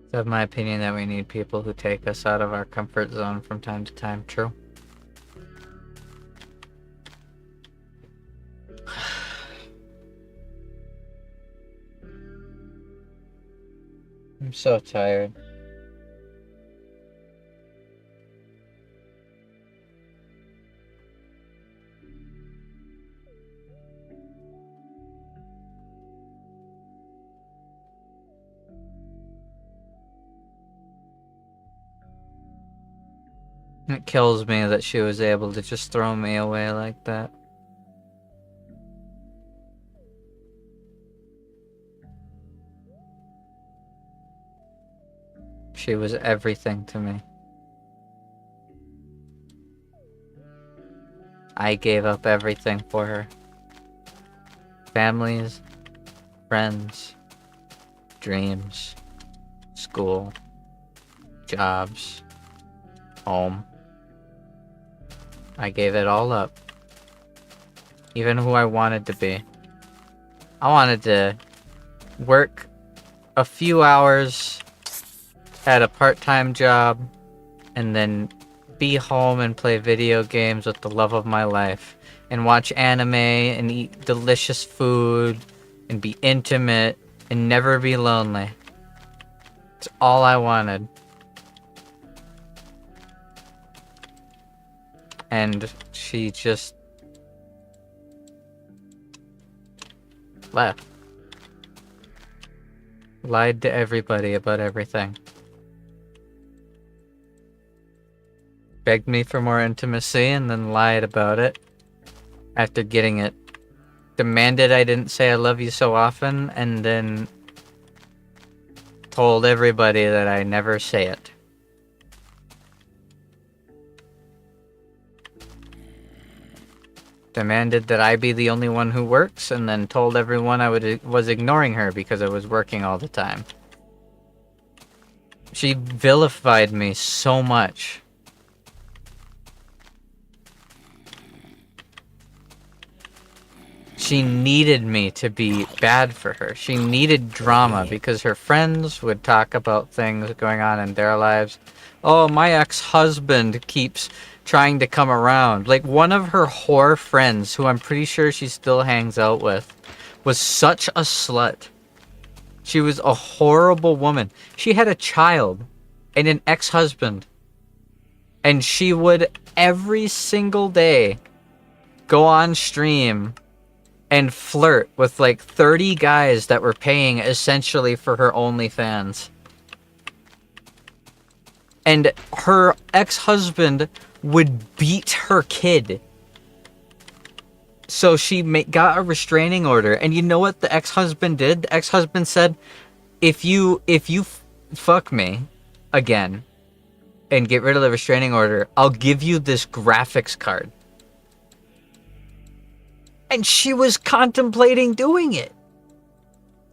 It's of my opinion that we need people who take us out of our comfort zone from time to time. True. I'm so tired. It kills me that she was able to just throw me away like that. She was everything to me. I gave up everything for her. Families, friends, dreams, school, jobs, home. I gave it all up. Even who I wanted to be. I wanted to work a few hours at a part-time job and then be home and play video games with the love of my life and watch anime and eat delicious food and be intimate and never be lonely. It's all I wanted. And she just left. Lied to everybody about everything. Begged me for more intimacy and then lied about it after getting it. Demanded I didn't say I love you so often and then told everybody that I never say it. Demanded that I be the only one who works and then told everyone I was ignoring her because I was working all the time. She vilified me so much. She needed me to be bad for her. She needed drama because her friends would talk about things going on in their lives. Oh, my ex-husband keeps trying to come around. Like, one of her whore friends, who I'm pretty sure she still hangs out with, was such a slut. She was a horrible woman. She had a child and an ex-husband. And she would, every single day, go on stream and flirt with like 30 guys that were paying essentially for her OnlyFans. And her ex-husband would beat her kid. So she got a restraining order. And you know what the ex-husband did? The ex-husband said, if you fuck me again and get rid of the restraining order, I'll give you this graphics card. And she was contemplating doing it.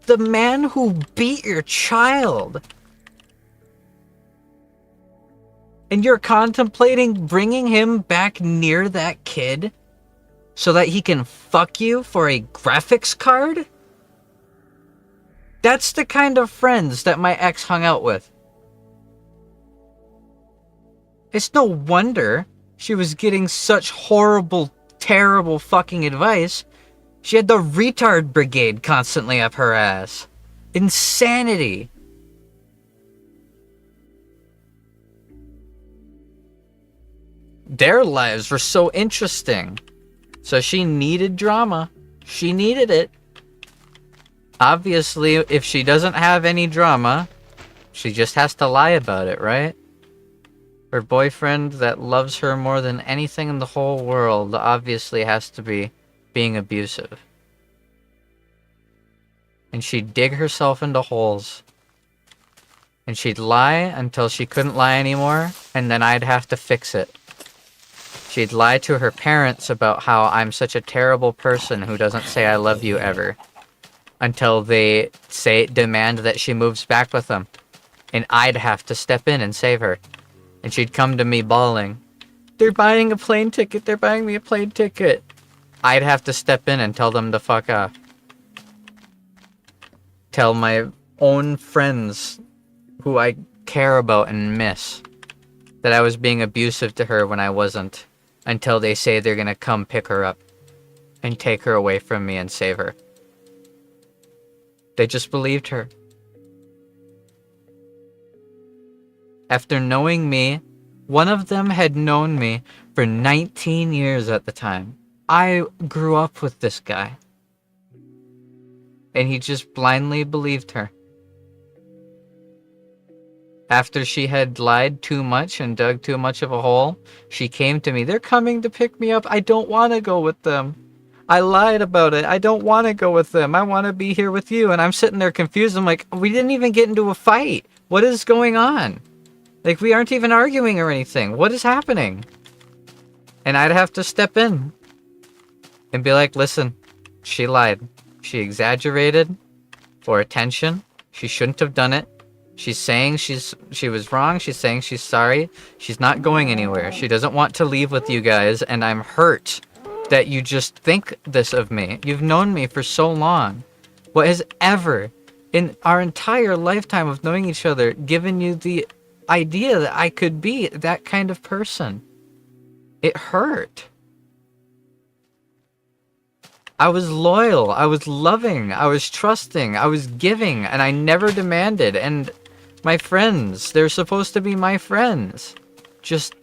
The man who beat your child. And you're contemplating bringing him back near that kid so that he can fuck you for a graphics card? That's the kind of friends that my ex hung out with. It's no wonder she was getting such horrible, terrible fucking advice. She had the retard brigade constantly up her ass. Insanity. Their lives were so interesting. So she needed drama. She needed it. Obviously, if she doesn't have any drama, she just has to lie about it, right? Her boyfriend that loves her more than anything in the whole world obviously has to be being abusive. And she'd dig herself into holes. And she'd lie until she couldn't lie anymore, and then I'd have to fix it. She'd lie to her parents about how I'm such a terrible person who doesn't say I love you ever. Until they demand that she moves back with them. And I'd have to step in and save her. And she'd come to me bawling. They're buying a plane ticket. They're buying me a plane ticket. I'd have to step in and tell them to fuck off. Tell my own friends who I care about and miss, that I was being abusive to her when I wasn't, until they say they're gonna come pick her up and take her away from me and save her. They just believed her. After knowing me, one of them had known me for 19 years at the time. I grew up with this guy. And he just blindly believed her. After she had lied too much and dug too much of a hole, she came to me. They're coming to pick me up. I don't want to go with them. I lied about it. I don't want to go with them. I want to be here with you. And I'm sitting there confused. I'm like, we didn't even get into a fight. What is going on? Like, we aren't even arguing or anything. What is happening? And I'd have to step in and be like, listen, she lied. She exaggerated for attention. She shouldn't have done it. She's saying she was wrong. She's saying she's sorry. She's not going anywhere. She doesn't want to leave with you guys, and I'm hurt that you just think this of me. You've known me for so long. What has ever, in our entire lifetime of knowing each other, given you the idea that I could be that kind of person? It hurt. I was loyal, I was loving, I was trusting, I was giving, and I never demanded. And my friends, they're supposed to be my friends. Just...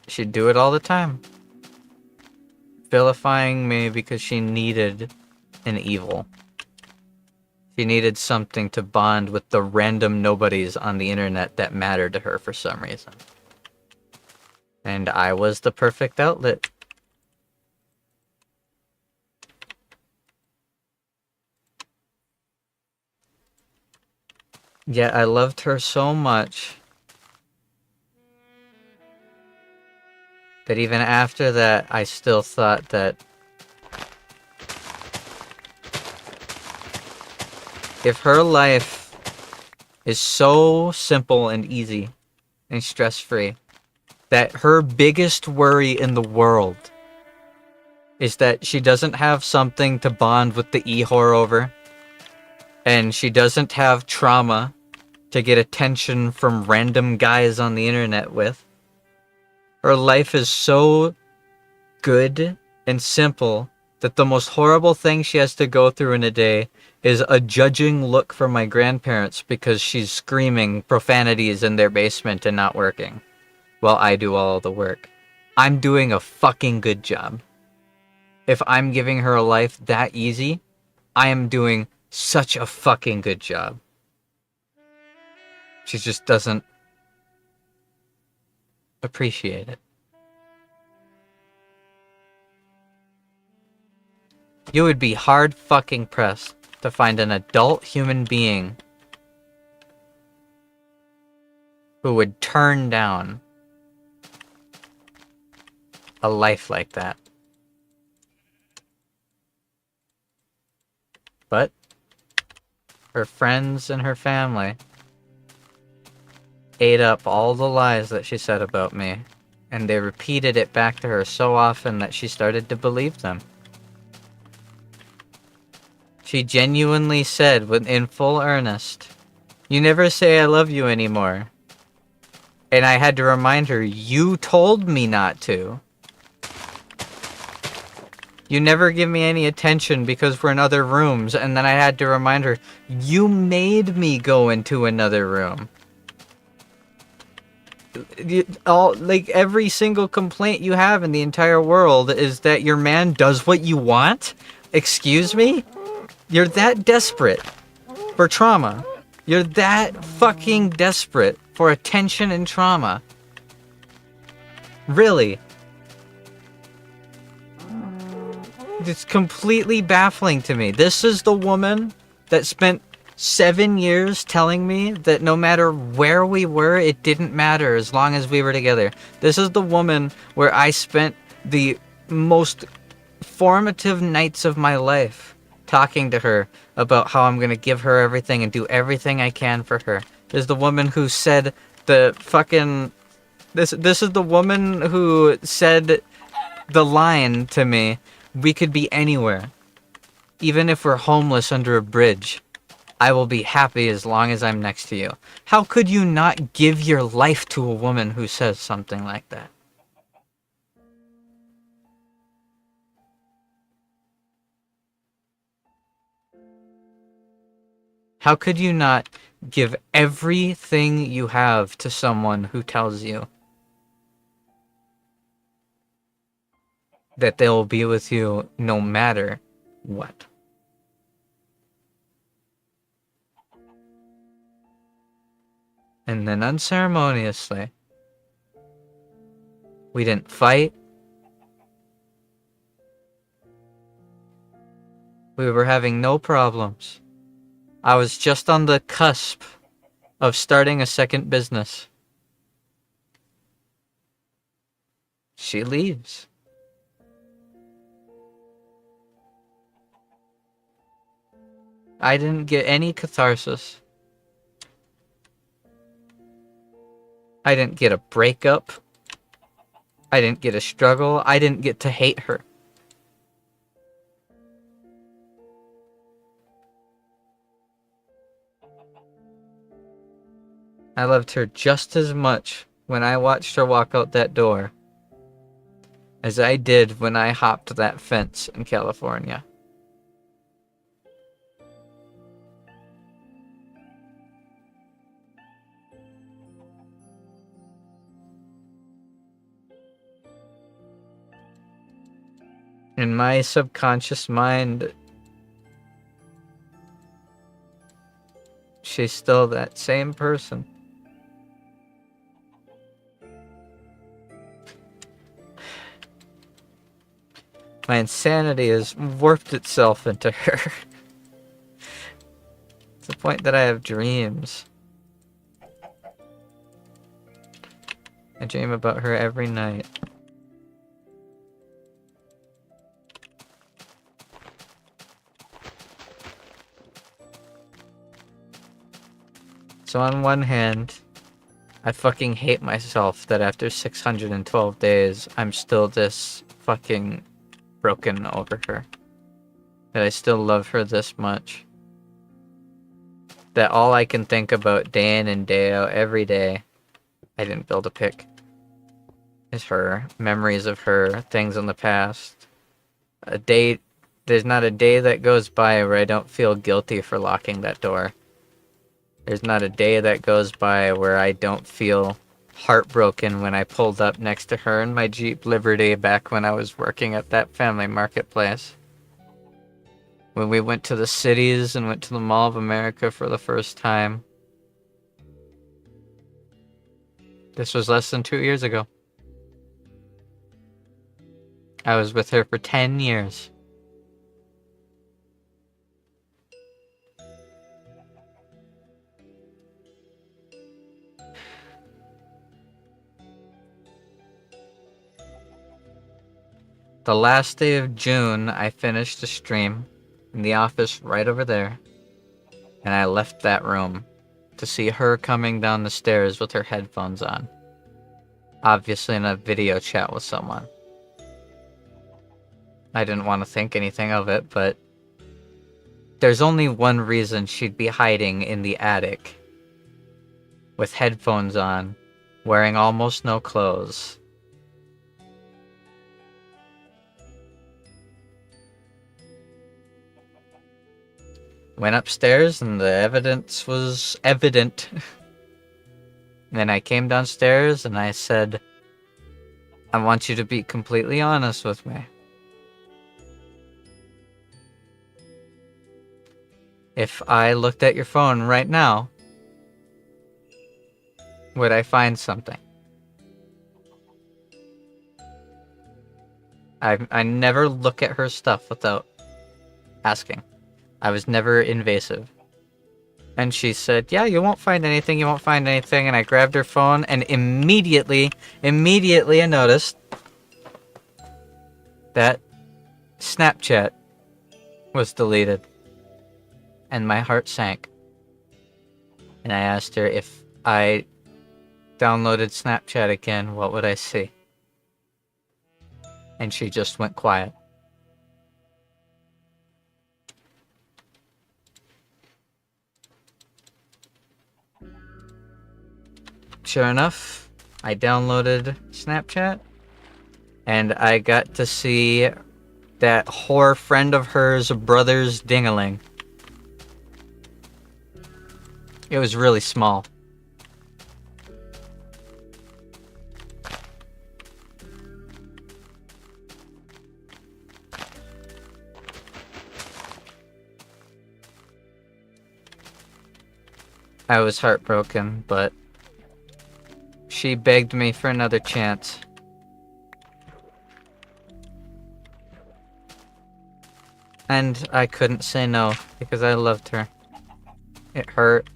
she'd do it all the time. Vilifying me because she needed an evil. She needed something to bond with the random nobodies on the internet that mattered to her for some reason. And I was the perfect outlet. Yet I loved her so much that even after that, I still thought that if her life is so simple and easy and stress-free, that her biggest worry in the world is that she doesn't have something to bond with the e-whore over, and she doesn't have trauma to get attention from random guys on the internet with. Her life is so good and simple that the most horrible thing she has to go through in a day is a judging look from my grandparents because she's screaming profanities in their basement and not working. While I do all the work. I'm doing a fucking good job. If I'm giving her a life that easy, I am doing such a fucking good job. She just doesn't appreciate it. You would be hard fucking pressed to find an adult human being who would turn down a life like that. But her friends and her family ate up all the lies that she said about me, and they repeated it back to her so often that she started to believe them. She genuinely said, in full earnest, "You never say I love you anymore." And I had to remind her, you told me not to. You never give me any attention because we're in other rooms. And then I had to remind her, you made me go into another room. Like every single complaint you have in the entire world is that your man does what you want? Excuse me? You're that desperate for trauma. You're that fucking desperate for attention and trauma. Really? It's completely baffling to me. This is the woman that spent 7 years telling me that no matter where we were, it didn't matter as long as we were together. This is the woman where I spent the most formative nights of my life talking to her about how I'm going to give her everything and do everything I can for her. This is the woman who said the fucking... This is the woman who said the line to me, "We could be anywhere." Even if we're homeless under a bridge, I will be happy as long as I'm next to you. How could you not give your life to a woman who says something like that? How could you not give everything you have to someone who tells you that they'll be with you no matter what? And then unceremoniously, we didn't fight. We were having no problems. I was just on the cusp of starting a second business. She leaves. I didn't get any catharsis. I didn't get a breakup. I didn't get a struggle. I didn't get to hate her. I loved her just as much when I watched her walk out that door as I did when I hopped that fence in California. In my subconscious mind, she's still that same person. My insanity has warped itself into her. To the point that I have dreams. I dream about her every night. So on one hand, I fucking hate myself that after 612 days, I'm still this fucking broken over her. That I still love her this much. That all I can think about day in and day out, every day, I didn't build a pic, is her. Memories of her, things in the past. There's not a day that goes by where I don't feel guilty for locking that door. There's not a day that goes by where I don't feel heartbroken when I pulled up next to her in my Jeep Liberty back when I was working at that family marketplace. When we went to the cities and went to the Mall of America for the first time. This was less than 2 years ago. I was with her for 10 years. The last day of June, I finished a stream in the office right over there, and I left that room to see her coming down the stairs with her headphones on, obviously in a video chat with someone. I didn't want to think anything of it, but there's only one reason she'd be hiding in the attic with headphones on, wearing almost no clothes. Went upstairs and the evidence was evident. Then I came downstairs and I said, I want you to be completely honest with me. If I looked at your phone right now, would I find something? I never look at her stuff without asking. I was never invasive. And she said, yeah, you won't find anything, you won't find anything. And I grabbed her phone and immediately I noticed that Snapchat was deleted. And my heart sank. And I asked her if I downloaded Snapchat again, what would I see? And she just went quiet. Sure enough, I downloaded Snapchat, and I got to see that whore friend of hers brother's dingaling. It was really small. I was heartbroken, but she begged me for another chance. And I couldn't say no, because I loved her. It hurt,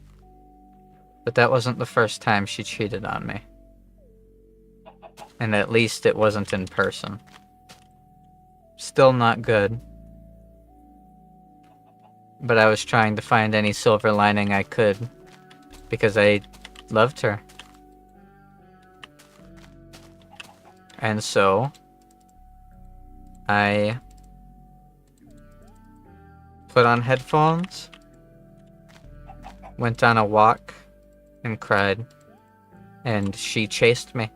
but that wasn't the first time she cheated on me. And at least it wasn't in person. Still not good. But I was trying to find any silver lining I could, because I loved her. And so, I put on headphones, went on a walk, and cried. And she chased me.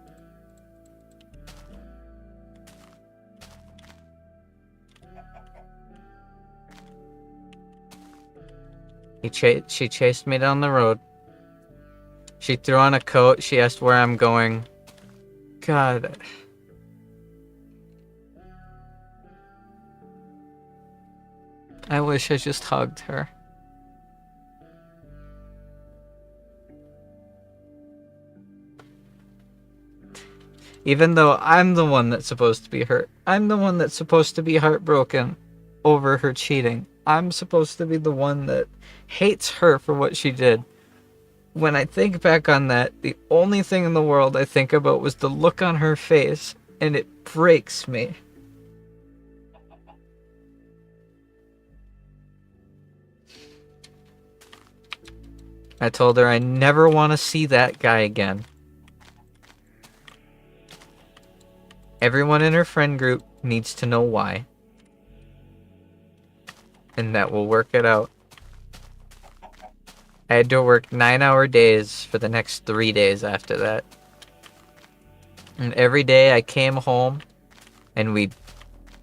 She chased me down the road. She threw on a coat. She asked where I'm going. God. I wish I just hugged her. Even though I'm the one that's supposed to be hurt. I'm the one that's supposed to be heartbroken over her cheating. I'm supposed to be the one that hates her for what she did. When I think back on that, the only thing in the world I think about was the look on her face, and it breaks me. I told her I never want to see that guy again. Everyone in her friend group needs to know why. And that will work it out. I had to work 9-hour days for the next 3 days after that. And every day I came home and we'd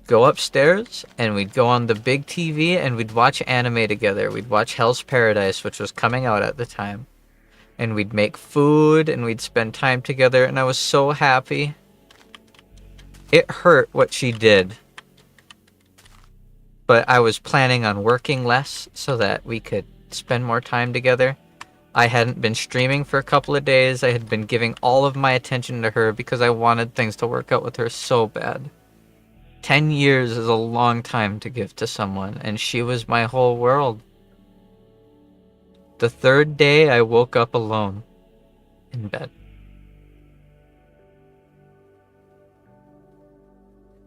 go upstairs and we'd go on the big TV and we'd watch anime together. We'd watch Hell's Paradise, which was coming out at the time. And we'd make food and we'd spend time together, and I was so happy. It hurt what she did. But I was planning on working less so that we could spend more time together. I hadn't been streaming for a couple of days. I had been giving all of my attention to her because I wanted things to work out with her so bad. 10 years is a long time to give to someone, and she was my whole world. The third day, I woke up alone in bed.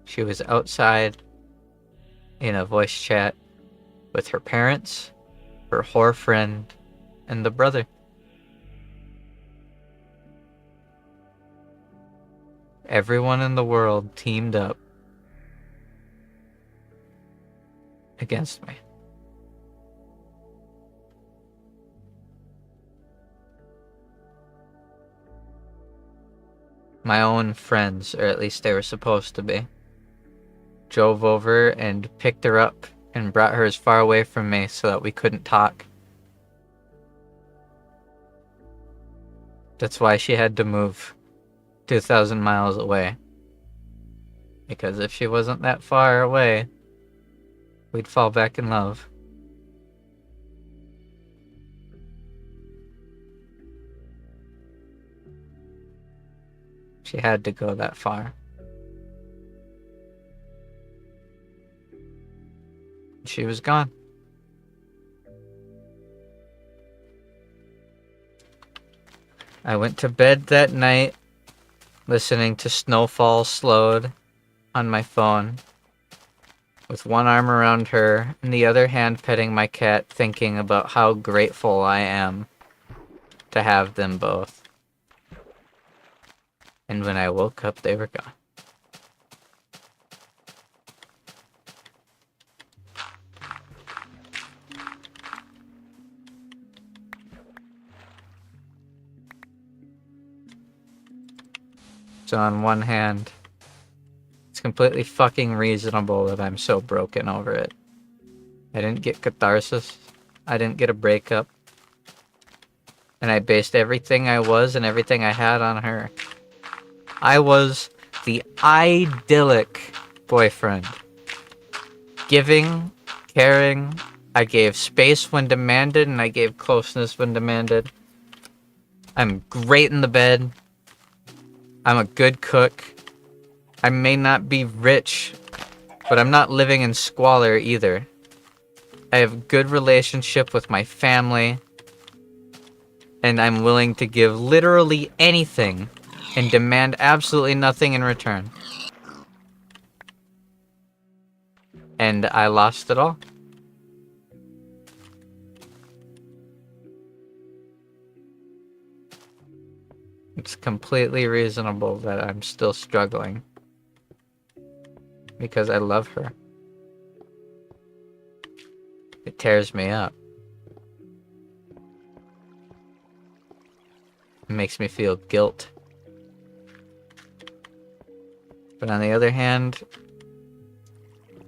She was outside in a voice chat with her parents, her whore friend, and the brother. Everyone in the world teamed up against me. My own friends, or at least they were supposed to be, drove over and picked her up and brought her as far away from me so that we couldn't talk. That's why she had to move 2,000 miles away. Because if she wasn't that far away, we'd fall back in love. She had to go that far. She was gone. I went to bed that night listening to Snowfall Slowed on my phone, with one arm around her and the other hand petting my cat, thinking about how grateful I am to have them both. And when I woke up, they were gone. So on one hand, it's completely fucking reasonable that I'm so broken over it. I didn't get catharsis. I didn't get a breakup. And I based everything I was and everything I had on her. I was the idyllic boyfriend. Giving, caring. I gave space when demanded, and I gave closeness when demanded. I'm great in the bed. I'm a good cook. I may not be rich, but I'm not living in squalor either. I have a good relationship with my family. And I'm willing to give literally anything and demand absolutely nothing in return. And I lost it all. It's completely reasonable that I'm still struggling. Because I love her. It tears me up. It makes me feel guilt. But on the other hand,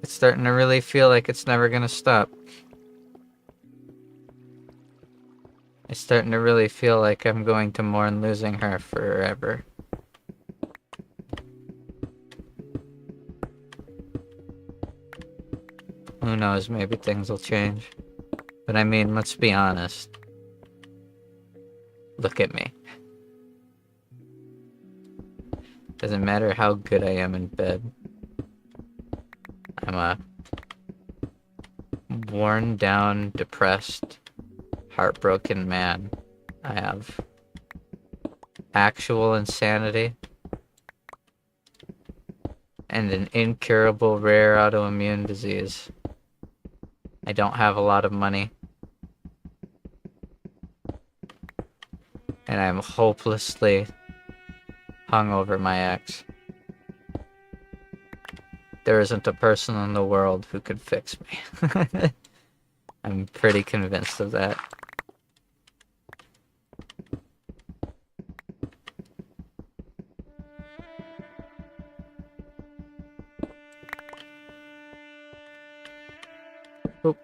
it's starting to really feel like it's never gonna stop. It's starting to really feel like I'm going to mourn losing her forever. Who knows, maybe things will change. But I mean, let's be honest. Look at me. Doesn't matter how good I am in bed. I'm a worn down, depressed, heartbroken man. I have actual insanity and an incurable rare autoimmune disease. I don't have a lot of money. And I'm hopelessly hung over my ex. There isn't a person in the world who could fix me. I'm pretty convinced of that. Oop.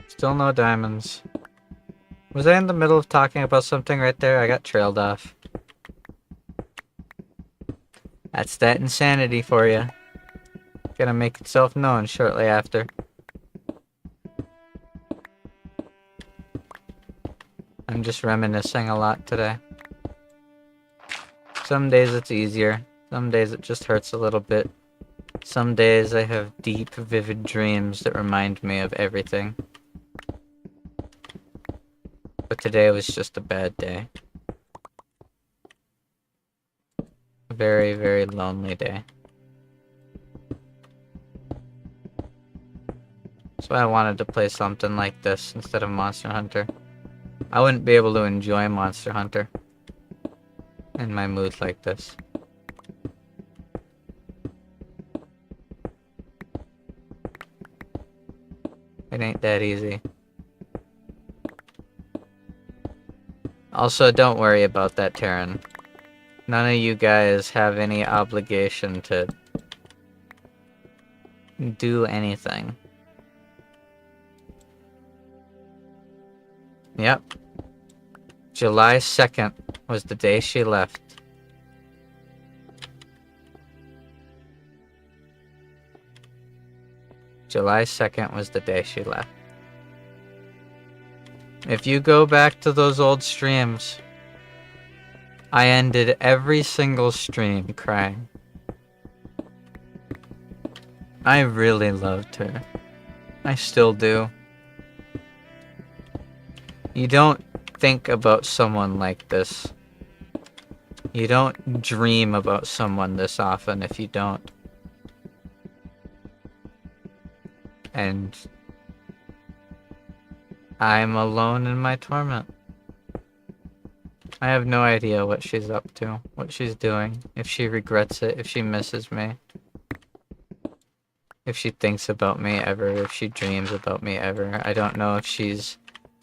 Still no diamonds. Was I in the middle of talking about something right there? I got trailed off. That's that insanity for you. Gonna make itself known shortly after. I'm just reminiscing a lot today. Some days it's easier. Some days it just hurts a little bit. Some days I have deep, vivid dreams that remind me of everything. But today was just a bad day. A very, very lonely day. That's why I wanted to play something like this instead of Monster Hunter. I wouldn't be able to enjoy Monster Hunter in my mood like this. It ain't that easy. Also, don't worry about that, Terran. None of you guys have any obligation to do anything. Yep. July 2nd was the day she left. July 2nd was the day she left. If you go back to those old streams, I ended every single stream crying. I really loved her. I still do. You don't think about someone like this. You don't dream about someone this often if you don't. And I'm alone in my torment. I have no idea what she's up to, what she's doing, if she regrets it, if she misses me, if she thinks about me ever, if she dreams about me ever. I don't know if she's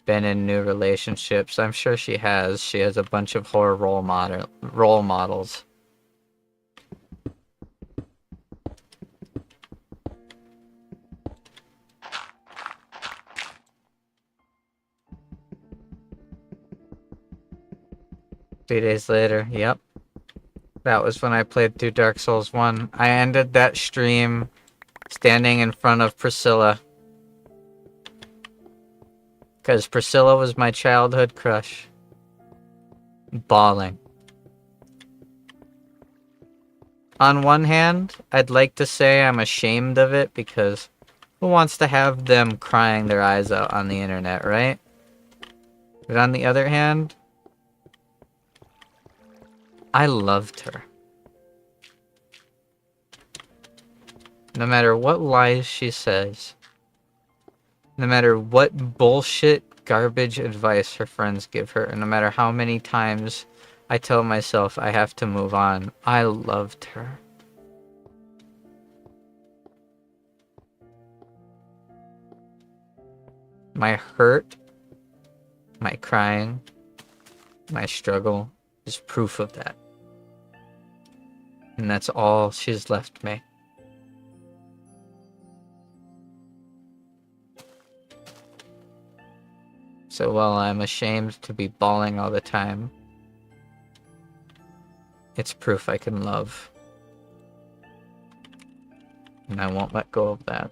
been in new relationships. I'm sure she has. She has a bunch of horror role models. Days later, yep. That was when I played through Dark Souls 1. I ended that stream standing in front of Priscilla. Because Priscilla was my childhood crush. Bawling. On one hand, I'd like to say I'm ashamed of it because who wants to have them crying their eyes out on the internet, right? But on the other hand, I loved her. No matter what lies she says, no matter what bullshit, garbage advice her friends give her, and no matter how many times I tell myself I have to move on, I loved her. My hurt, my crying, my struggle is proof of that. And that's all she's left me. So while I'm ashamed to be bawling all the time, it's proof I can love. And I won't let go of that.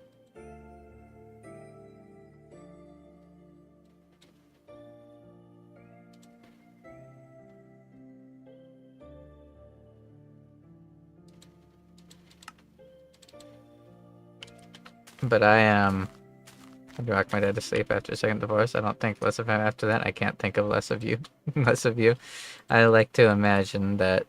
But I am... I'd rock my dad to sleep after a second divorce. I don't think less of him after that. I can't think of less of you. Less of you. I like to imagine that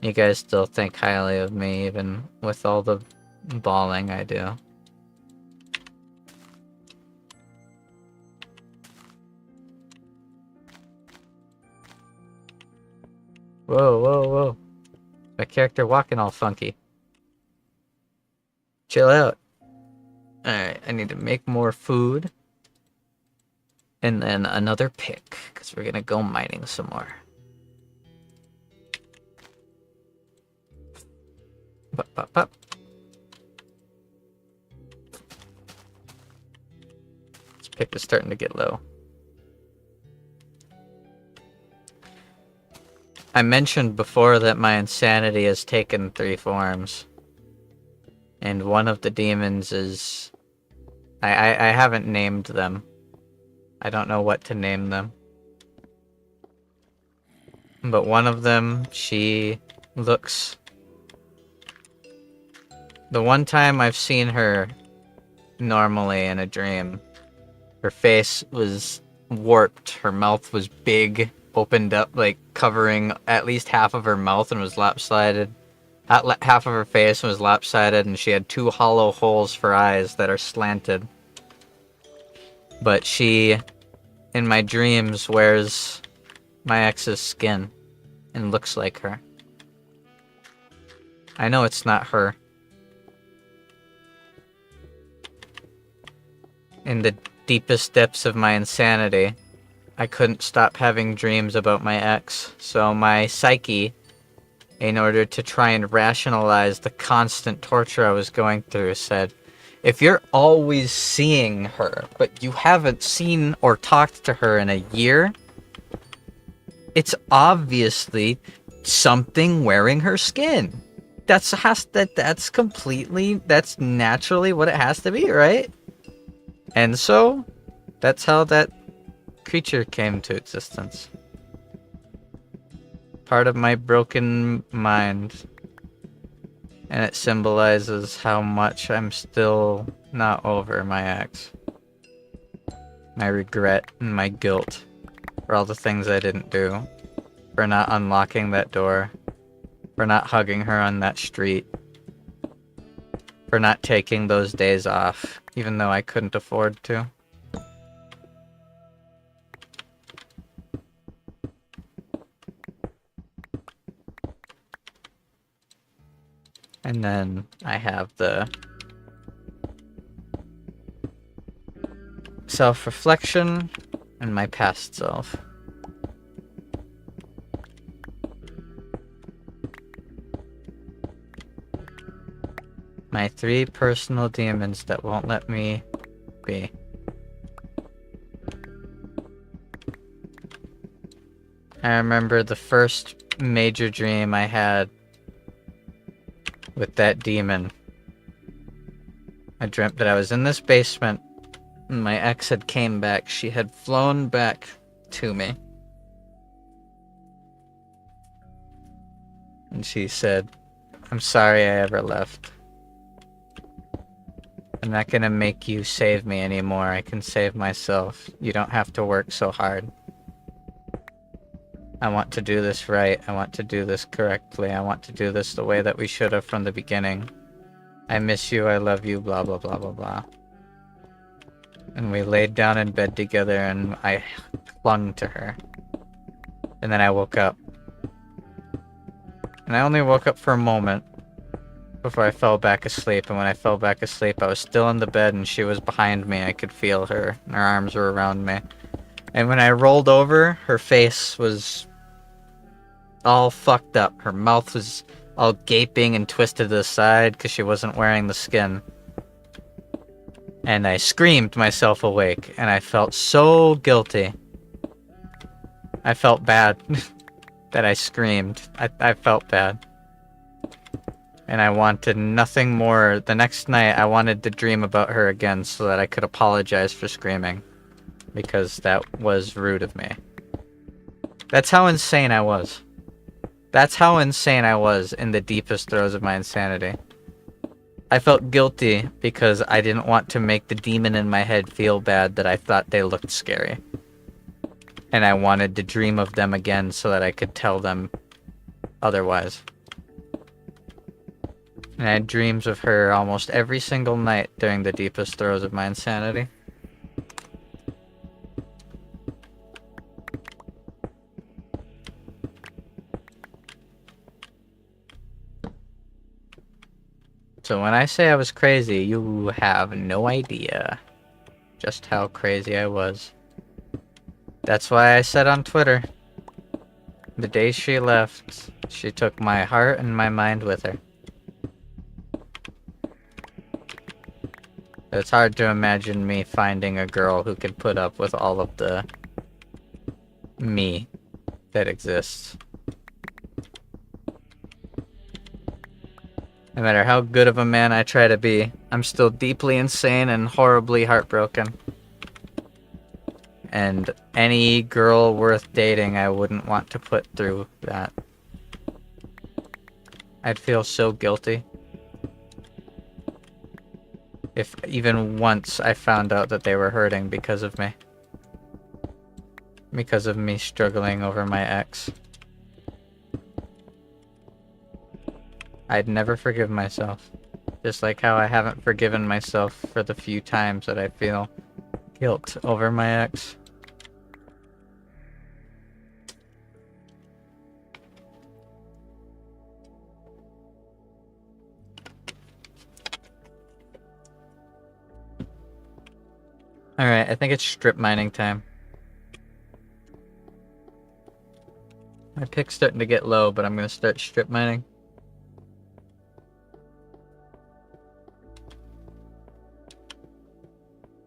you guys still think highly of me, even with all the bawling I do. Whoa, whoa, whoa. My character walking all funky. Chill out. Alright, I need to make more food. And then another pick, because we're gonna go mining some more. Pop, pop, pop. This pick is starting to get low. I mentioned before that my insanity has taken 3 forms. And one of the demons is... I haven't named them. I don't know what to name them. But one of them, she looks... The one time I've seen her normally in a dream, her face was warped, her mouth was big, opened up, like covering at least half of her mouth and was lopsided. Half of her face was lopsided, and she had 2 hollow holes for eyes that are slanted. But she, in my dreams, wears my ex's skin and looks like her. I know it's not her. In the deepest depths of my insanity, I couldn't stop having dreams about my ex, so my psyche, in order to try and rationalize the constant torture I was going through, said, if you're always seeing her, but you haven't seen or talked to her in a year, it's obviously something wearing her skin. That's naturally what it has to be, right? And so, that's how that creature came to existence. Part of my broken mind. And it symbolizes how much I'm still not over my ex. My regret and my guilt for all the things I didn't do. For not unlocking that door. For not hugging her on that street. For not taking those days off, even though I couldn't afford to. And then I have the self-reflection and my past self. My 3 personal demons that won't let me be. I remember the first major dream I had with that demon. I dreamt that I was in this basement and my ex had came back. She had flown back to me. And she said, "I'm sorry I ever left. I'm not gonna make you save me anymore. I can save myself. You don't have to work so hard. I want to do this right. I want to do this correctly. I want to do this the way that we should have from the beginning. I miss you. I love you. Blah, blah, blah, blah, blah." And we laid down in bed together and I clung to her. And then I woke up. And I only woke up for a moment before I fell back asleep. And when I fell back asleep, I was still in the bed and she was behind me. I could feel her. And her arms were around me. And when I rolled over, her face was all fucked up. Her mouth was all gaping and twisted to the side because she wasn't wearing the skin. And I screamed myself awake, and I felt so guilty. I felt bad that I screamed. I felt bad. And I wanted nothing more. The next night, I wanted to dream about her again so that I could apologize for screaming. Because that was rude of me. That's how insane I was. That's how insane I was in the deepest throes of my insanity. I felt guilty because I didn't want to make the demon in my head feel bad that I thought they looked scary. And I wanted to dream of them again so that I could tell them otherwise. And I had dreams of her almost every single night during the deepest throes of my insanity. So when I say I was crazy, you have no idea just how crazy I was. That's why I said on Twitter, the day she left, she took my heart and my mind with her. It's hard to imagine me finding a girl who could put up with all of the me that exists. No matter how good of a man I try to be, I'm still deeply insane and horribly heartbroken. And any girl worth dating, I wouldn't want to put through that. I'd feel so guilty if even once I found out that they were hurting because of me. Because of me struggling over my ex. I'd never forgive myself. Just like how I haven't forgiven myself for the few times that I feel guilt over my ex. Alright, I think it's strip mining time. My pick's starting to get low, but I'm gonna start strip mining.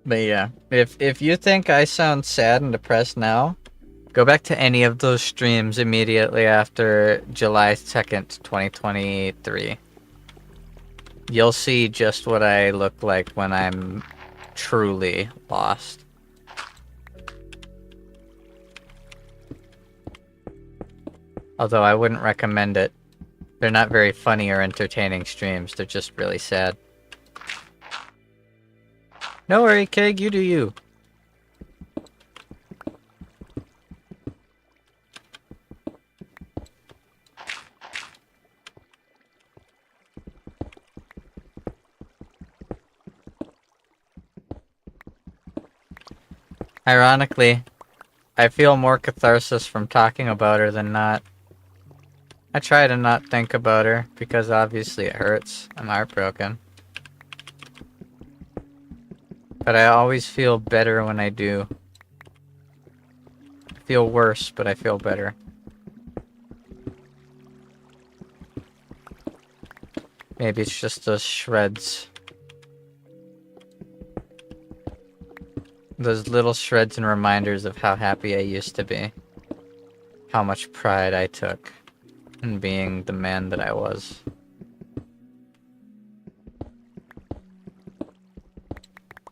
But yeah, if you think I sound sad and depressed now, go back to any of those streams immediately after July 2nd, 2023. You'll see just what I look like when I'm truly lost. Although I wouldn't recommend it. They're not very funny or entertaining streams, they're just really sad. No worry, Keg, you do you. Ironically, I feel more catharsis from talking about her than not. I try to not think about her, because obviously it hurts. I'm heartbroken. But I always feel better when I do. I feel worse, but I feel better. Maybe it's just those shreds. Those little shreds and reminders of how happy I used to be. How much pride I took in being the man that I was.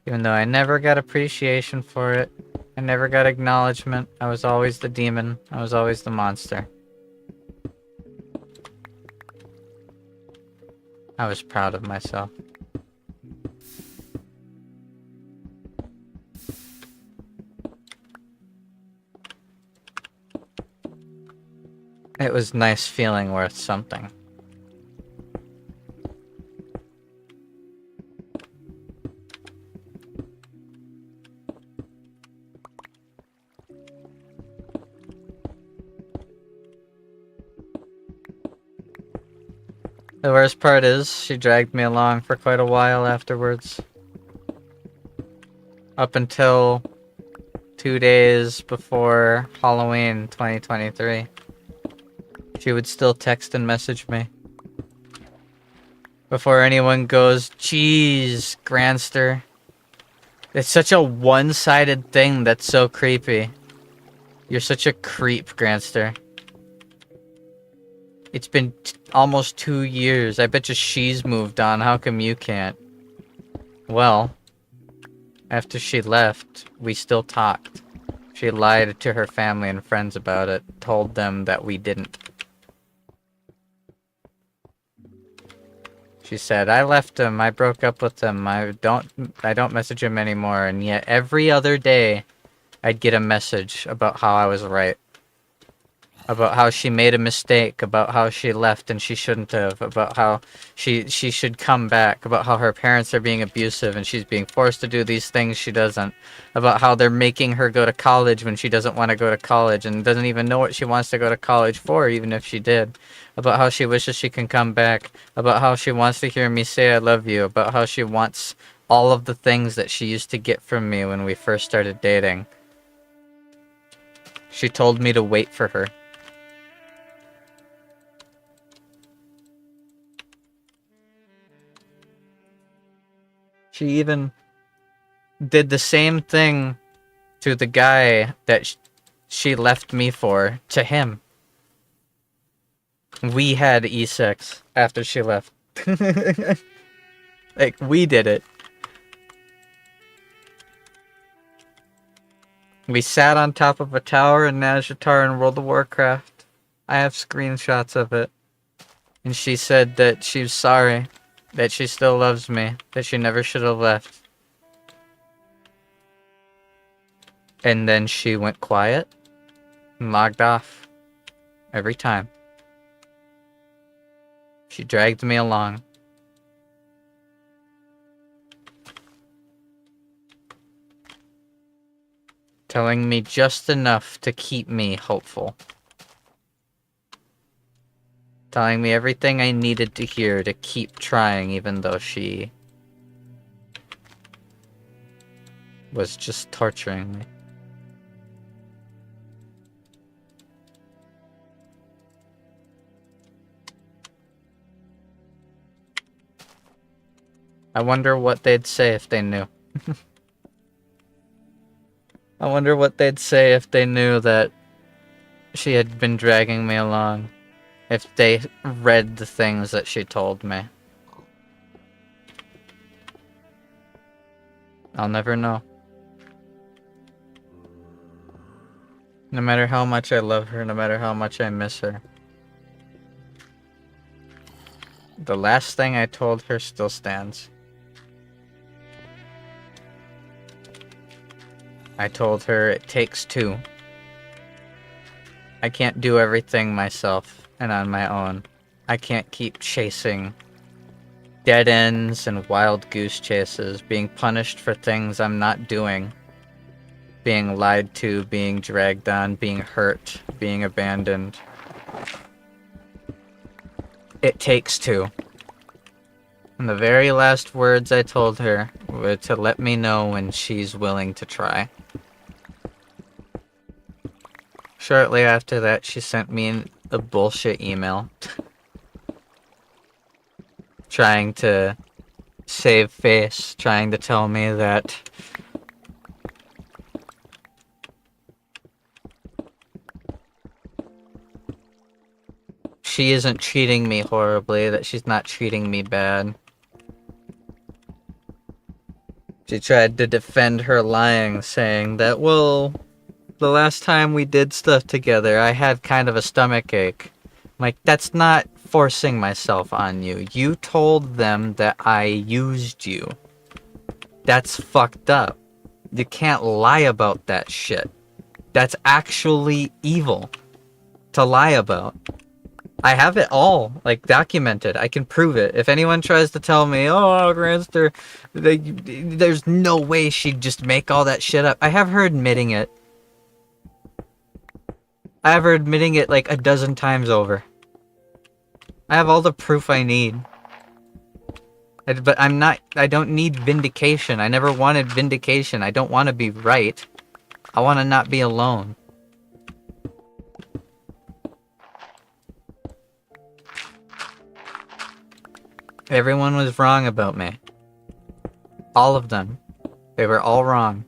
Even though I never got appreciation for it, I never got acknowledgement, I was always the demon, I was always the monster. I was proud of myself. It was nice feeling worth something. The worst part is, she dragged me along for quite a while afterwards. Up until 2 days before Halloween 2023. She would still text and message me. Before anyone goes, "Jeez, Granster." It's such a one-sided thing that's so creepy. You're such a creep, Granster. It's been almost 2 years. I bet you she's moved on. How come you can't? Well, after she left, we still talked. She lied to her family and friends about it, told them that we didn't. She said, "I left him, I broke up with him, I don't message him anymore," and yet every other day, I'd get a message about how I was right. About how she made a mistake, about how she left and she shouldn't have, about how she should come back, about how her parents are being abusive and she's being forced to do these things she doesn't, about how they're making her go to college when she doesn't want to go to college and doesn't even know what she wants to go to college for, even if she did, about how she wishes she can come back, about how she wants to hear me say I love you, about how she wants all of the things that she used to get from me when we first started dating. She told me to wait for her. She even did the same thing to the guy that she left me for, to him. We had e-sex after she left. Like, we did it. We sat on top of a tower in Nazjatar in World of Warcraft. I have screenshots of it. And she said that she was sorry. That she still loves me. That she never should have left. And then she went quiet. And logged off. Every time. She dragged me along. Telling me just enough to keep me hopeful. Telling me everything I needed to hear to keep trying, even though she was just torturing me. I wonder what they'd say if they knew. I wonder what they'd say if they knew that she had been dragging me along. If they read the things that she told me. I'll never know. No matter how much I love her, no matter how much I miss her. The last thing I told her still stands. I told her it takes two. I can't do everything myself and on my own. I can't keep chasing dead ends and wild goose chases, being punished for things I'm not doing, being lied to, being dragged on, being hurt, being abandoned. It takes two. And the very last words I told her were to let me know when she's willing to try. Shortly after that, she sent me a bullshit email. Trying to save face, trying to tell me that she isn't treating me horribly, that she's not treating me bad. She tried to defend her lying, saying that, well, the last time we did stuff together, I had kind of a stomach ache. Like, that's not forcing myself on you. You told them that I used you. That's fucked up. You can't lie about that shit. That's actually evil to lie about. I have it all, like, documented. I can prove it. If anyone tries to tell me, oh, Granster, there's no way she'd just make all that shit up. I have her admitting it. I have her admitting it like a dozen times over. I have all the proof I need. But I don't need vindication. I never wanted vindication. I don't want to be right. I want to not be alone. Everyone was wrong about me. All of them. They were all wrong.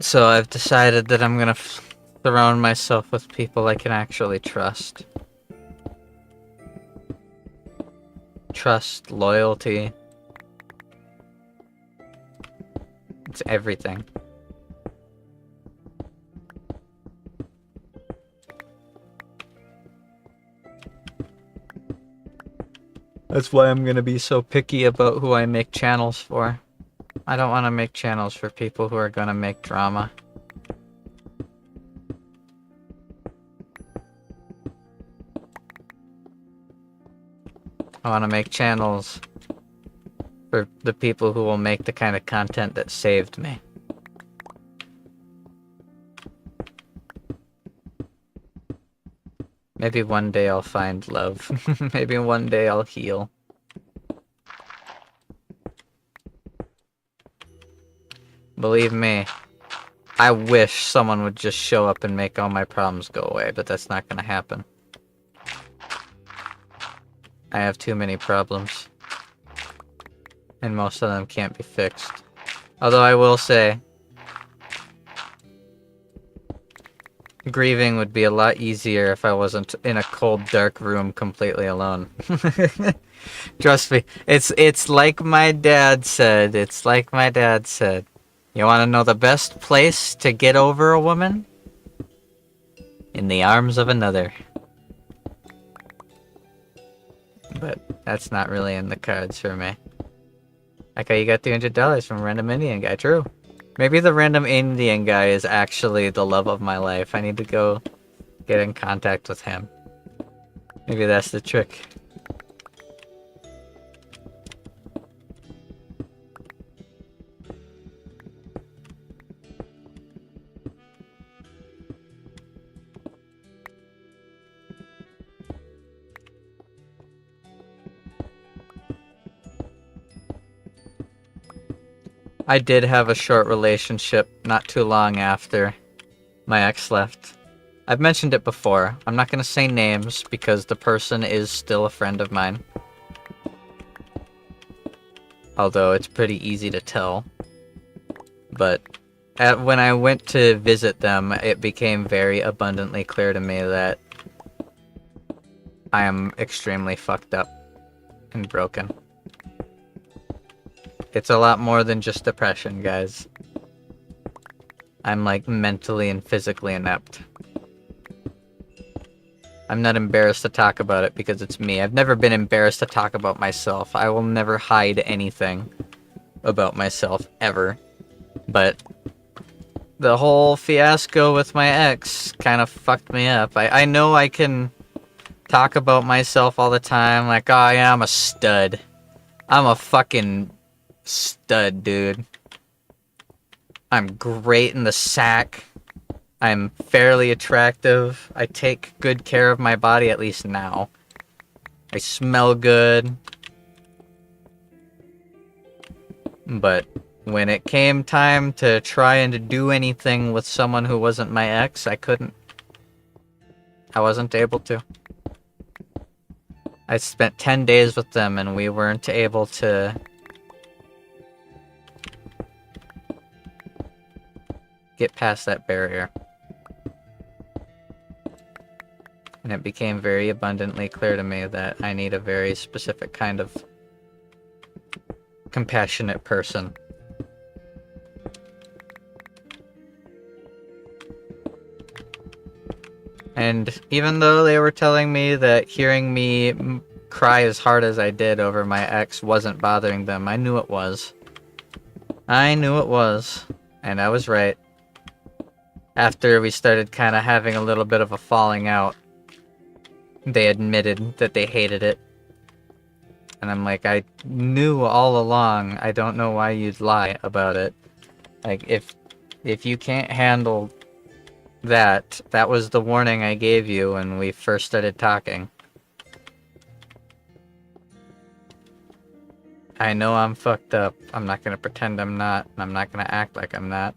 So I've decided that I'm gonna surround myself with people I can actually trust. Trust, loyalty. It's everything. That's why I'm gonna be so picky about who I make channels for. I don't want to make channels for people who are gonna make drama. I want to make channels for the people who will make the kind of content that saved me. Maybe one day I'll find love. Maybe one day I'll heal. Believe me, I wish someone would just show up and make all my problems go away, but that's not gonna happen. I have too many problems. And most of them can't be fixed. Although I will say, grieving would be a lot easier if I wasn't in a cold, dark room completely alone. Trust me, it's like my dad said. It's like my dad said. You want to know the best place to get over a woman? In the arms of another. But that's not really in the cards for me. Okay, you got $300 from random Indian guy. True. Maybe the random Indian guy is actually the love of my life. I need to go get in contact with him. Maybe that's the trick. I did have a short relationship not too long after my ex left. I've mentioned it before. I'm not going to say names because the person is still a friend of mine. Although it's pretty easy to tell. But when I went to visit them, it became very abundantly clear to me that I am extremely fucked up and broken. It's a lot more than just depression, guys. I'm like mentally and physically inept. I'm not embarrassed to talk about it because it's me. I've never been embarrassed to talk about myself. I will never hide anything about myself, ever. But the whole fiasco with my ex kind of fucked me up. I know I can talk about myself all the time, like, oh yeah, I'm a stud. I'm a fucking stud, dude. I'm great in the sack. I'm fairly attractive. I take good care of my body, at least now. I smell good. But when it came time to try and to do anything with someone who wasn't my ex, I couldn't. I wasn't able to. I spent 10 days with them and we weren't able to get past that barrier. And it became very abundantly clear to me that I need a very specific kind of compassionate person. And even though they were telling me that hearing me cry as hard as I did over my ex wasn't bothering them, I knew it was. I knew it was. And I was right. After we started kind of having a little bit of a falling out, they admitted that they hated it. And I'm like, I knew all along. I don't know why you'd lie about it. Like, if you can't handle that, that was the warning I gave you when we first started talking. I know I'm fucked up. I'm not gonna pretend I'm not, and I'm not gonna act like I'm not.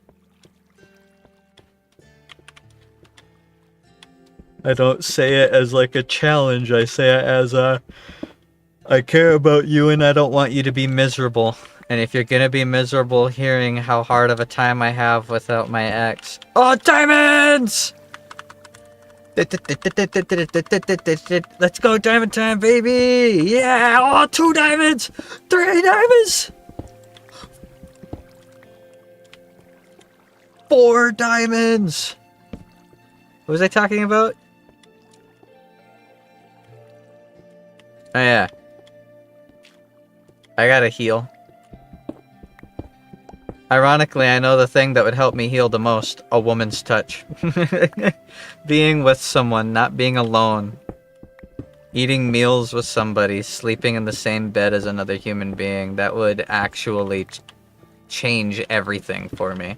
I don't say it as like a challenge. I say it as I care about you and I don't want you to be miserable. And if you're gonna be miserable hearing how hard of a time I have without my ex... Oh, diamonds! Let's go diamond time, baby! Yeah! Oh, 2 diamonds! 3 diamonds! 4 diamonds! What was I talking about? Oh yeah. I gotta heal. Ironically, I know the thing that would help me heal the most. A woman's touch. Being with someone, not being alone. Eating meals with somebody, sleeping in the same bed as another human being. That would actually change everything for me.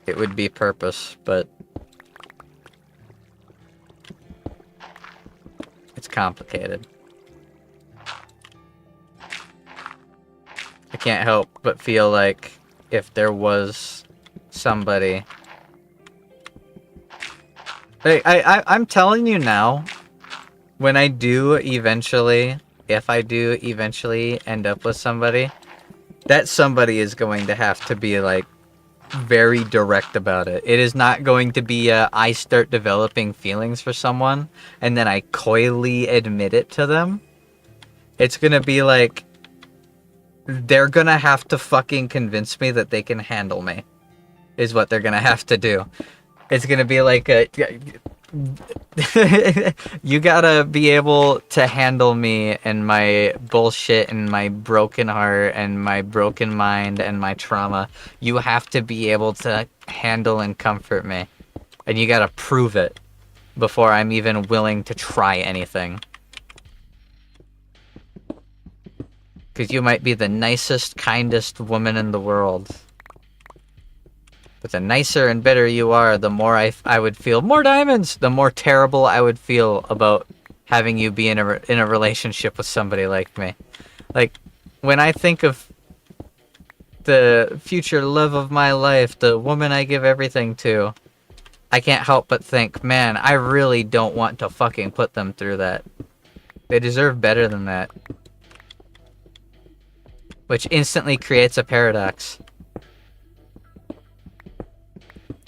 It would be purpose, but... it's complicated. I can't help but feel like if there was somebody... Like, I'm telling you now, when I do eventually, if I do eventually end up with somebody, that somebody is going to have to be, like, very direct about it. It is not going to be I start developing feelings for someone, and then I coyly admit it to them. It's gonna be like, they're gonna have to fucking convince me that they can handle me, is what they're gonna have to do. It's gonna be like you gotta be able to handle me and my bullshit and my broken heart and my broken mind and my trauma. You have to be able to handle and comfort me. And you gotta prove it before I'm even willing to try anything. Because you might be the nicest, kindest woman in the world. But the nicer and better you are, the more I would feel... More diamonds! The more terrible I would feel about having you be in a relationship with somebody like me. Like, when I think of the future love of my life, the woman I give everything to, I can't help but think, man, I really don't want to fucking put them through that. They deserve better than that. Which instantly creates a paradox.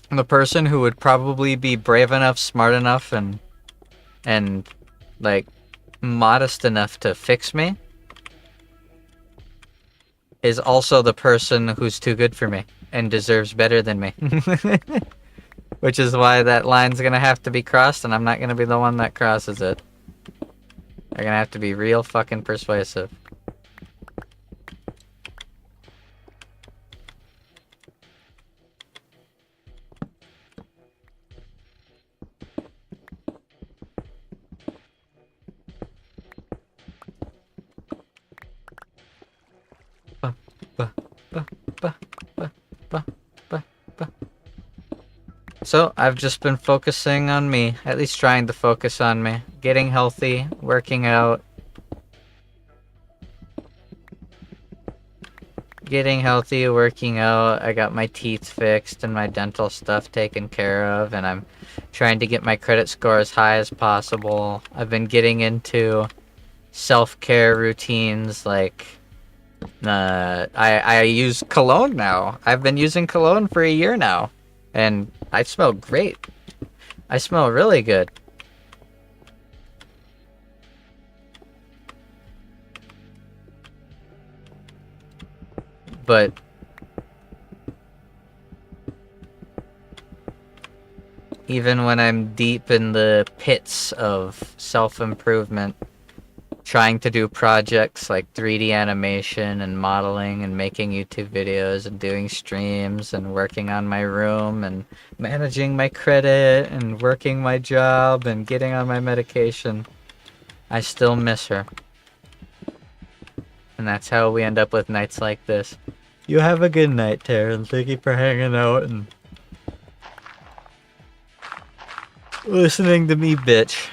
The person who would probably be brave enough, smart enough, and like, modest enough to fix me is also the person who's too good for me and deserves better than me. Which is why that line's gonna have to be crossed, and I'm not gonna be the one that crosses it. They're gonna have to be real fucking persuasive. So, I've just been focusing on me, at least trying to focus on me. Getting healthy, working out. Getting healthy, working out. I got my teeth fixed and my dental stuff taken care of, and I'm trying to get my credit score as high as possible. I've been getting into self-care routines, like, I use cologne now. I've been using cologne for a year now, and I smell great. I smell really good. But even when I'm deep in the pits of self-improvement, trying to do projects like 3D animation and modeling and making YouTube videos and doing streams and working on my room and managing my credit and working my job and getting on my medication, I still miss her. And that's how we end up with nights like this. You have a good night, Taryn. Thank you for hanging out and listening to me, bitch.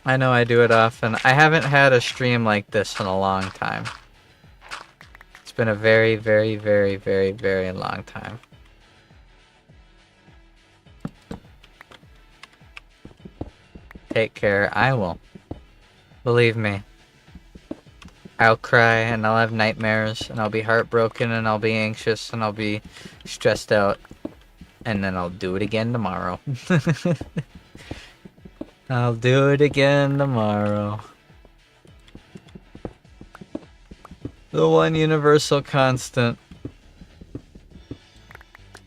I know I do it often. I haven't had a stream like this in a long time. It's been a very, very, very, very, very long time. Take care. I will. Believe me. I'll cry and I'll have nightmares and I'll be heartbroken and I'll be anxious and I'll be stressed out. And then I'll do it again tomorrow. I'll do it again tomorrow. The one universal constant.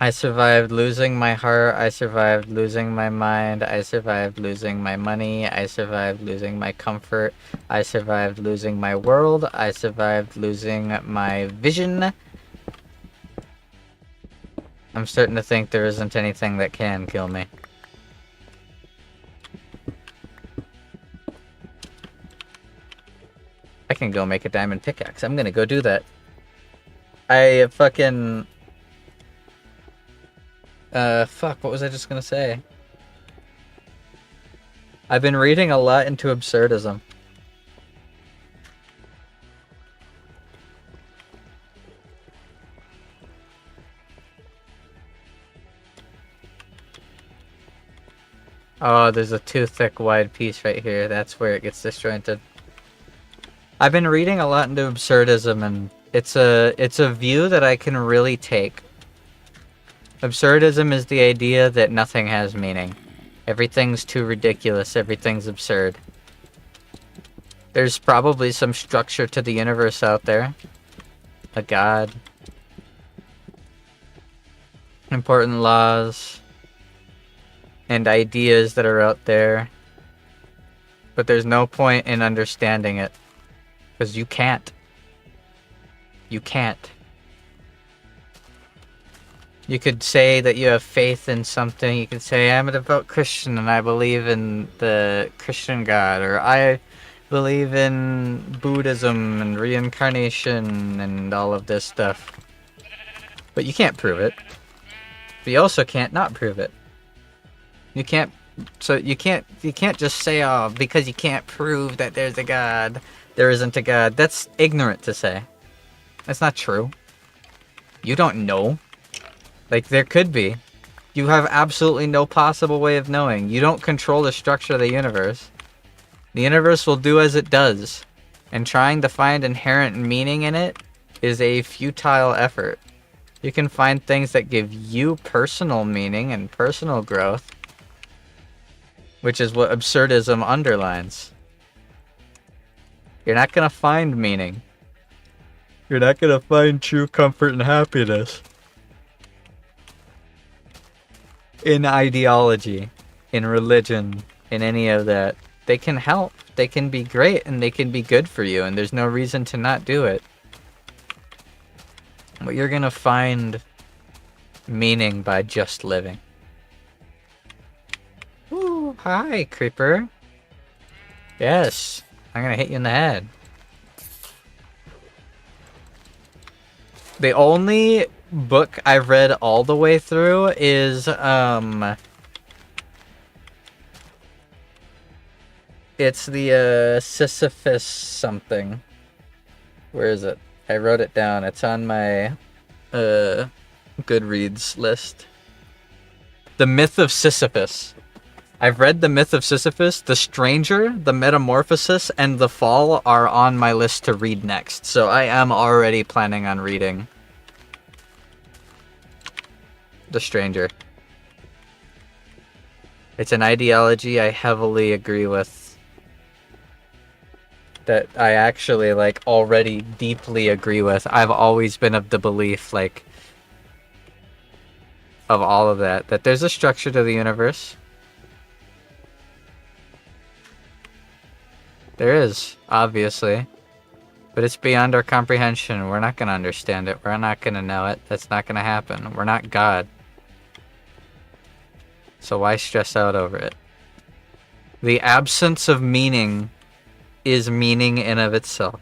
I survived losing my heart, I survived losing my mind, I survived losing my money, I survived losing my comfort, I survived losing my world, I survived losing my vision. I'm starting to think there isn't anything that can kill me. I can go make a diamond pickaxe. I'm gonna go do that. I fucking... fuck, what was I just gonna say? I've been reading a lot into absurdism. Oh, there's a too thick wide piece right here. That's where it gets disjointed. I've been reading a lot into absurdism, and it's a view that I can really take. Absurdism is the idea that nothing has meaning. Everything's too ridiculous, everything's absurd. There's probably some structure to the universe out there. A god. Important laws. And ideas that are out there. But there's no point in understanding it. Because you can't. You can't. You could say that you have faith in something. You could say, I'm a devout Christian and I believe in the Christian God. Or I believe in Buddhism and reincarnation and all of this stuff. But you can't prove it. But you also can't not prove it. You can't... So you can't just say, oh, because you can't prove that there's a God, there isn't a God. That's ignorant to say. That's not true. You don't know. Like, there could be. You have absolutely no possible way of knowing. You don't control the structure of the universe. The universe will do as it does. And trying to find inherent meaning in it is a futile effort. You can find things that give you personal meaning and personal growth, which is what absurdism underlines. You're not going to find meaning. You're not going to find true comfort and happiness in ideology, in religion, in any of that. They can help. They can be great and they can be good for you, and there's no reason to not do it. But you're going to find meaning by just living. Ooh, hi, creeper. Yes, I'm gonna hit you in the head. The only book I've read all the way through is, it's the, Sisyphus something. Where is it? I wrote it down. It's on my, Goodreads list. The Myth of Sisyphus. I've read The Myth of Sisyphus, The Stranger, The Metamorphosis, and The Fall are on my list to read next. So I am already planning on reading The Stranger. It's an ideology I heavily agree with. That I actually, like, already deeply agree with. I've always been of the belief, like, of all of that there's a structure to the universe. There is, obviously. But it's beyond our comprehension. We're not going to understand it. We're not going to know it. That's not going to happen. We're not God. So why stress out over it? The absence of meaning is meaning in of itself.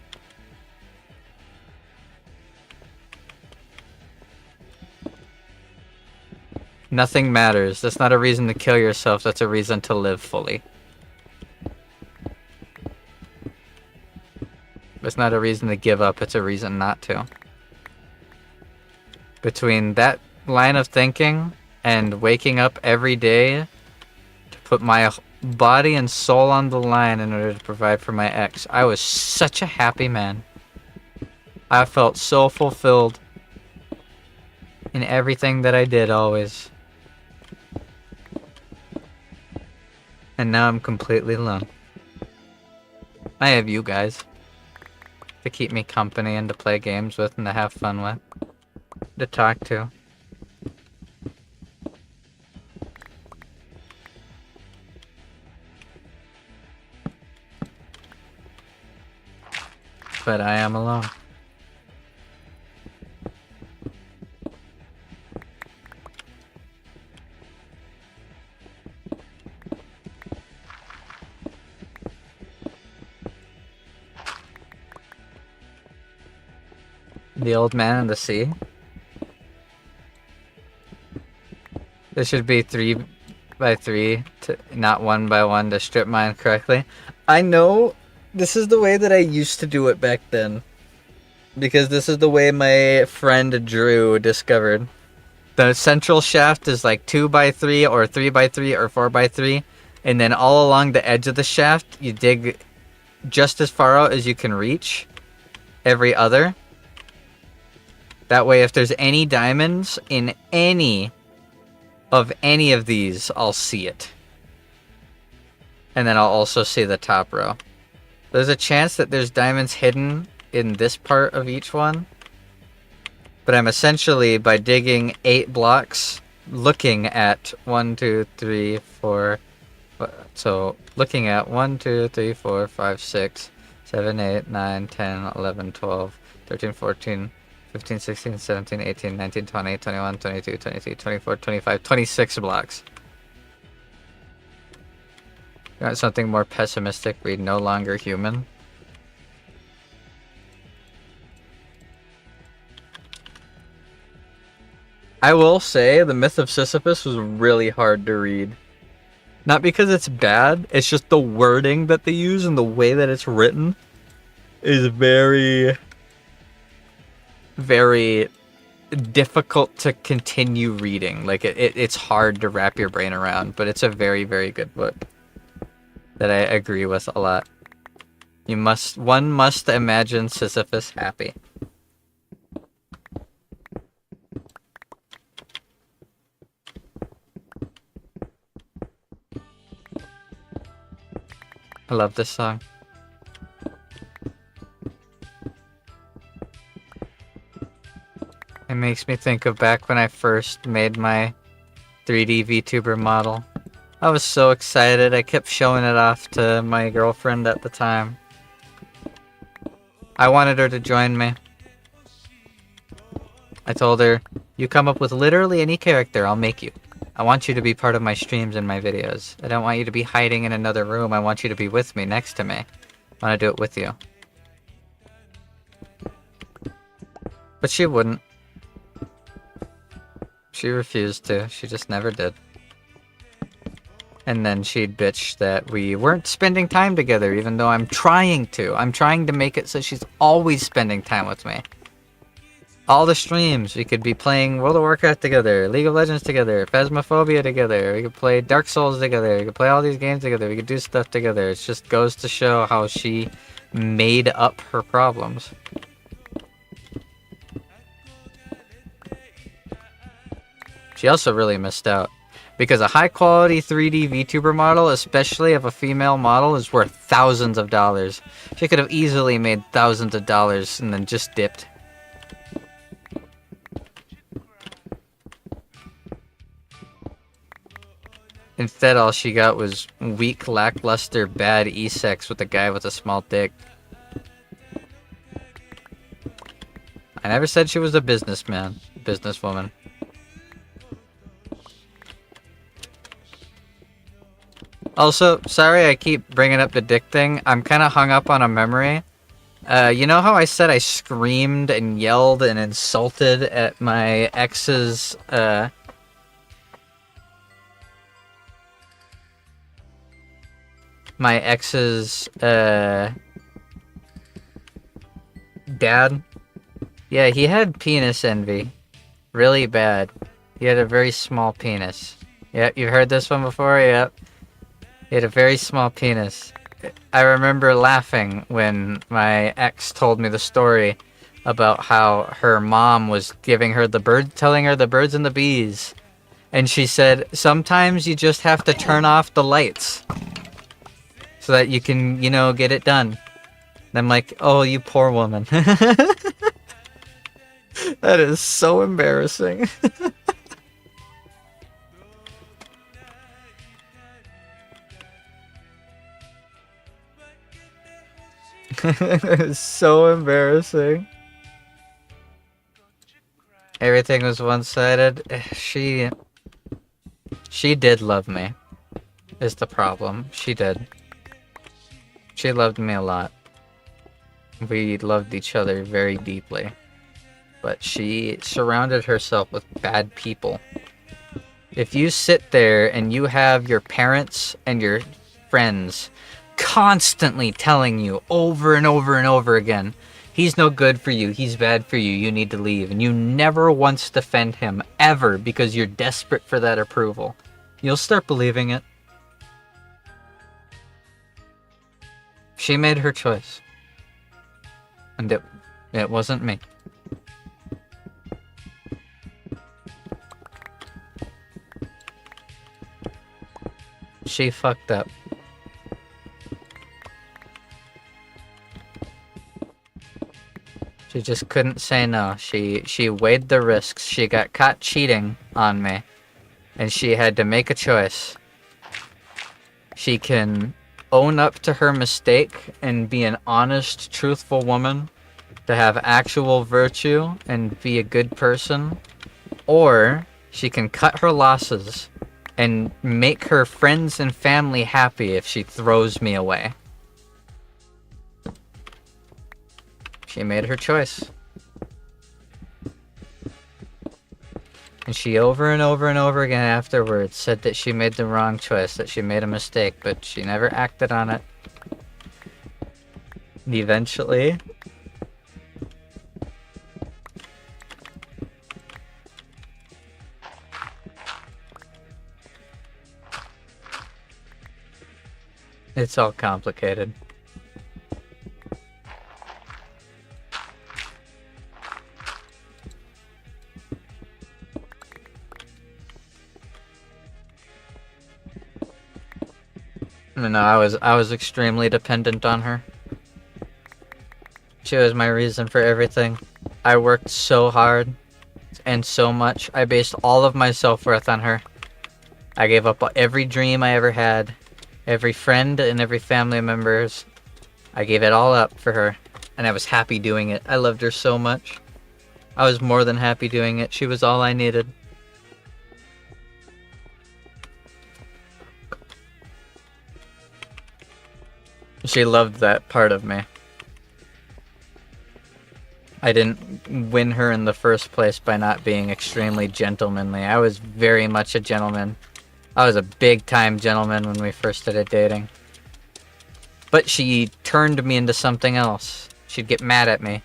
Nothing matters. That's not a reason to kill yourself. That's a reason to live fully. It's not a reason to give up. It's a reason not to. Between that line of thinking and waking up every day to put my body and soul on the line in order to provide for my ex, I was such a happy man. I felt so fulfilled in everything that I did always. And now I'm completely alone. I have you guys to keep me company and to play games with and to have fun with. To talk to. But I am alone. The Old Man and the Sea. This should be 3x3, not 1x1 to strip mine correctly. I know this is the way that I used to do it back then. Because this is the way my friend Drew discovered. The central shaft is like 2x3 or 3x3 or 4x3. And then all along the edge of the shaft, you dig just as far out as you can reach every other. That way, if there's any diamonds in any of these, I'll see it. And then I'll also see the top row. There's a chance that there's diamonds hidden in this part of each one. But I'm essentially, by digging 8 blocks, looking at 1, 2, 3, 4... So, looking at 1, 2, 3, 4, 5, 6, 7, 8, 9, 10, 11, 12, 13, 14... 15, 16, 17, 18, 19, 20, 21, 22, 23, 24, 25, 26 blocks. You want something more pessimistic? Read No Longer Human. I will say the Myth of Sisyphus was really hard to read. Not because it's bad, it's just the wording that they use and the way that it's written is very difficult to continue reading. Like, it's hard to wrap your brain around, but it's a very, very good book that I agree with a lot. One must imagine Sisyphus happy. I love this song. It makes me think of back when I first made my 3D VTuber model. I was so excited, I kept showing it off to my girlfriend at the time. I wanted her to join me. I told her, you come up with literally any character, I'll make you. I want you to be part of my streams and my videos. I don't want you to be hiding in another room, I want you to be with me, next to me. I want to do it with you. But she wouldn't. She refused to. She just never did. And then she'd bitch that we weren't spending time together, even though I'm trying to. I'm trying to make it so she's always spending time with me. All the streams, we could be playing World of Warcraft together, League of Legends together, Phasmophobia together, we could play Dark Souls together, we could play all these games together, we could do stuff together. It just goes to show how she made up her problems. She also really missed out. Because a high-quality 3D VTuber model, especially of a female model, is worth thousands of dollars. She could have easily made thousands of dollars and then just dipped. Instead, all she got was weak, lackluster, bad e-sex with a guy with a small dick. I never said she was a businesswoman. Also, sorry I keep bringing up the dick thing. I'm kind of hung up on a memory. You know how I said I screamed and yelled and insulted at my ex's, dad? Yeah, he had penis envy. Really bad. He had a very small penis. Yep, you heard this one before? Yep. He had a very small penis. I remember laughing when my ex told me the story about how her mom was telling her the birds and the bees. And she said, sometimes you just have to turn off the lights so that you can, get it done. And I'm like, oh, you poor woman. That is so embarrassing. It's so embarrassing. Everything was one-sided. She did love me, is the problem. She did. She loved me a lot. We loved each other very deeply. But she surrounded herself with bad people. If you sit there and you have your parents and your friends constantly telling you over and over and over again, he's no good for you, he's bad for you, you need to leave, and you never once defend him, ever, because you're desperate for that approval, you'll start believing it. She made her choice. And it wasn't me. She fucked up. She just couldn't say no. She weighed the risks. She got caught cheating on me. And she had to make a choice. She can own up to her mistake and be an honest, truthful woman, to have actual virtue and be a good person. Or she can cut her losses and make her friends and family happy if she throws me away. She made her choice. And she over and over and over again afterwards said that she made the wrong choice, that she made a mistake, but she never acted on it. And eventually, it's all complicated. No, I was extremely dependent on her. She was my reason for everything. I worked so hard and so much. I based all of my self-worth on her. I gave up every dream I ever had, every friend and every family members. I gave it all up for her, and I was happy doing it. I loved her so much. I was more than happy doing it. She was all I needed. She loved that part of me. I didn't win her in the first place by not being extremely gentlemanly. I was very much a gentleman. I was a big-time gentleman when we first started dating. But she turned me into something else. She'd get mad at me.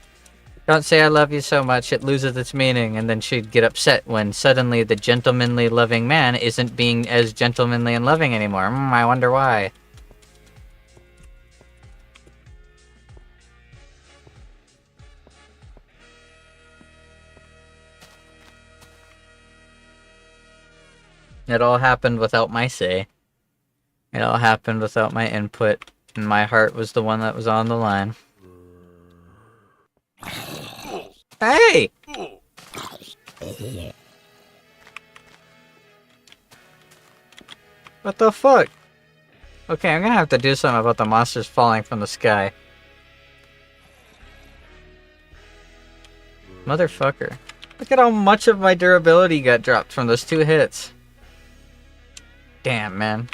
Don't say I love you so much, it loses its meaning. And then she'd get upset when suddenly the gentlemanly loving man isn't being as gentlemanly and loving anymore. I wonder why. It all happened without my say. It all happened without my input, and my heart was the one that was on the line. Hey! What the fuck? Okay, I'm gonna have to do something about the monsters falling from the sky. Motherfucker. Look at how much of my durability got dropped from those 2 hits. Damn, man.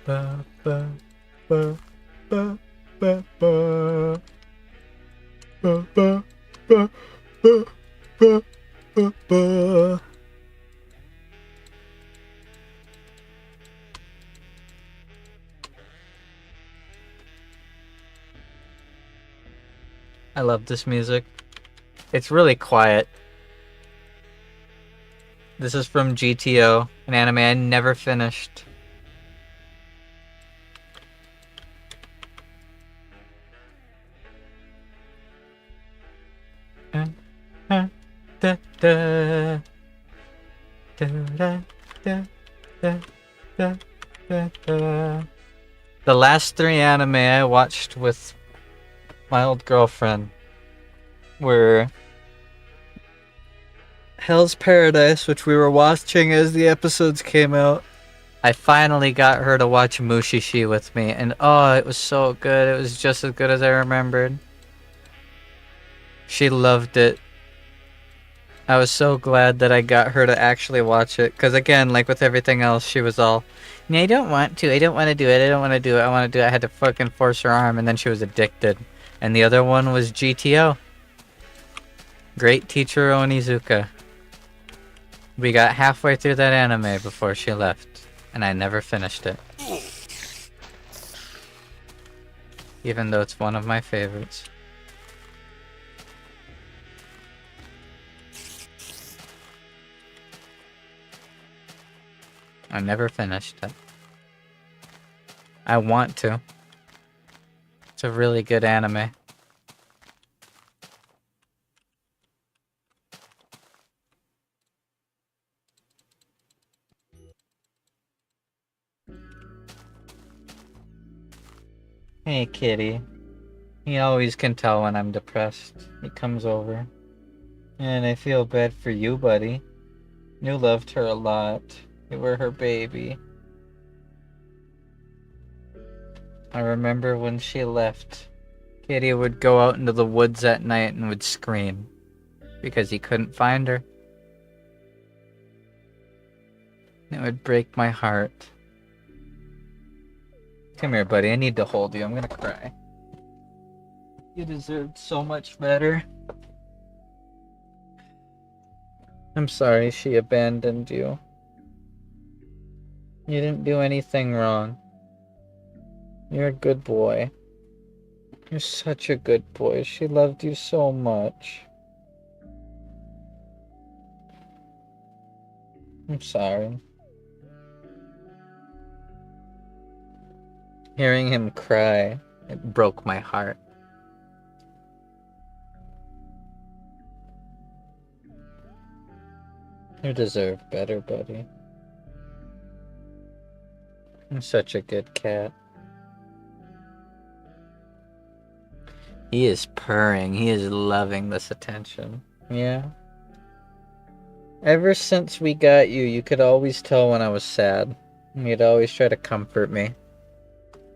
Ba, ba, ba, ba, ba, ba. Ba, ba, ba, ba, ba, ba, ba. I love this music. It's really quiet. This is from GTO, an anime I never finished. Da, da, da, da, da, da, da, da. The last 3 anime I watched with my old girlfriend were Hell's Paradise, which we were watching as the episodes came out. I finally got her to watch Mushishi with me, and oh, it was so good. It was just as good as I remembered. She loved it. I was so glad that I got her to actually watch it, because again, like with everything else, she was all, no, I don't want to, I don't want to do it, I don't want to do it, I want to do it. I had to fucking force her arm, and then she was addicted. And the other one was GTO. Great Teacher Onizuka. We got halfway through that anime before she left, and I never finished it. Even though it's one of my favorites. I never finished it. I want to. It's a really good anime. Hey, kitty. He always can tell when I'm depressed. He comes over. And I feel bad for you, buddy. You loved her a lot. You were her baby. I remember when she left, Kitty would go out into the woods at night and would scream because he couldn't find her. It would break my heart. Come here, buddy. I need to hold you. I'm gonna cry. You deserved so much better. I'm sorry she abandoned you. You didn't do anything wrong. You're a good boy. You're such a good boy. She loved you so much. I'm sorry. Hearing him cry, it broke my heart. You deserve better, buddy. You're such a good cat. He is purring. He is loving this attention. Yeah. Ever since we got you, you could always tell when I was sad. You'd always try to comfort me.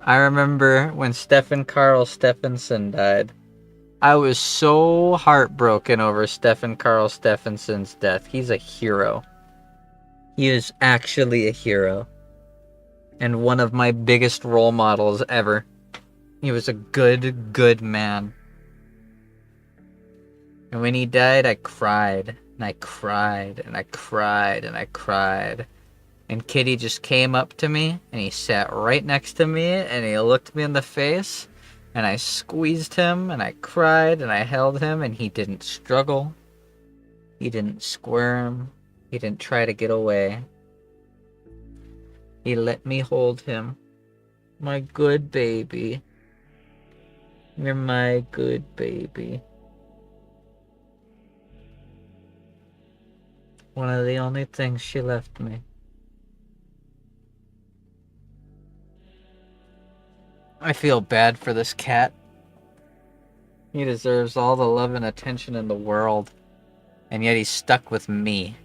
I remember when Stefan Carl Stephenson died. I was so heartbroken over Stefan Carl Stephenson's death. He's a hero. He is actually a hero. And one of my biggest role models ever. He was a good, good man. And when he died, I cried. And I cried, and I cried, and I cried. And Kitty just came up to me, and he sat right next to me, and he looked me in the face, and I squeezed him, and I cried, and I held him, and he didn't struggle. He didn't squirm. He didn't try to get away. He let me hold him. My good baby. You're my good baby. One of the only things she left me. I feel bad for this cat. He deserves all the love and attention in the world. And yet he's stuck with me.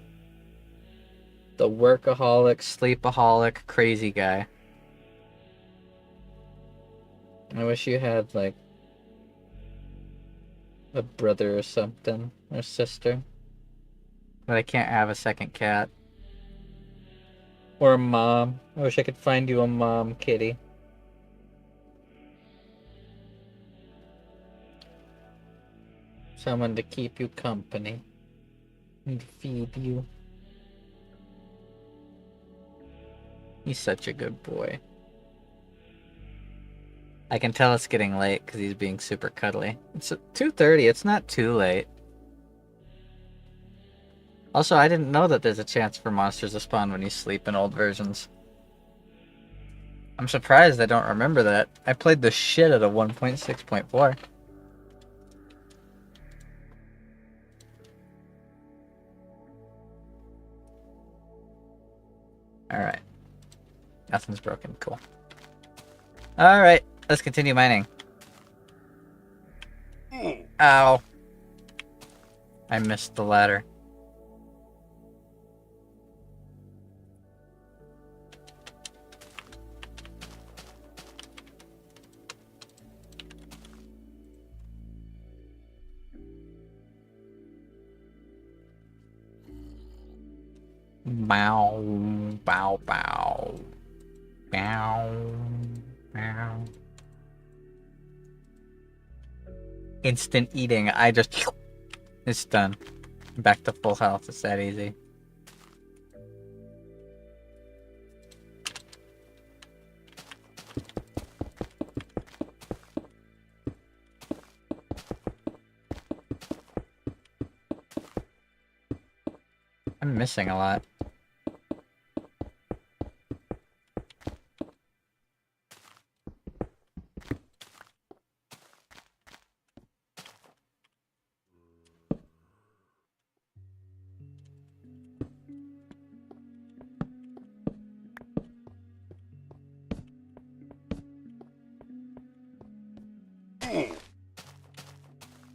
The workaholic, sleepaholic, crazy guy. I wish you had, like, a brother or something. Or sister. But I can't have a second cat. Or a mom. I wish I could find you a mom, Kitty. Someone to keep you company. And feed you. He's such a good boy. I can tell it's getting late because he's being super cuddly. It's 2:30. It's not too late. Also, I didn't know that there's a chance for monsters to spawn when you sleep in old versions. I'm surprised I don't remember that. I played the shit out of 1.6.4. Alright. Nothing's broken. Cool. Alright, let's continue mining. Ow. I missed the ladder. Bow, bow, bow. Bow, bow. Instant eating. I just... It's done. Back to full health. It's that easy. I'm missing a lot.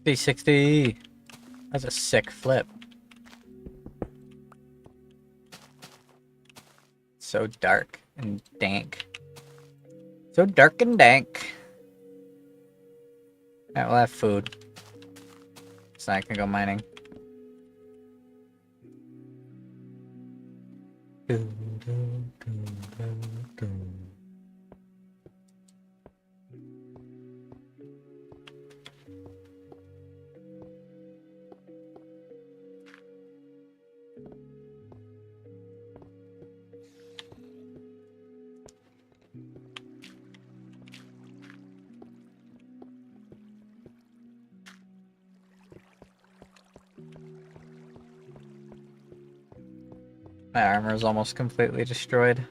D60. That's a sick flip. So dark and dank. So dark and dank. Alright, we'll have food. So I can go mining. My armor is almost completely destroyed.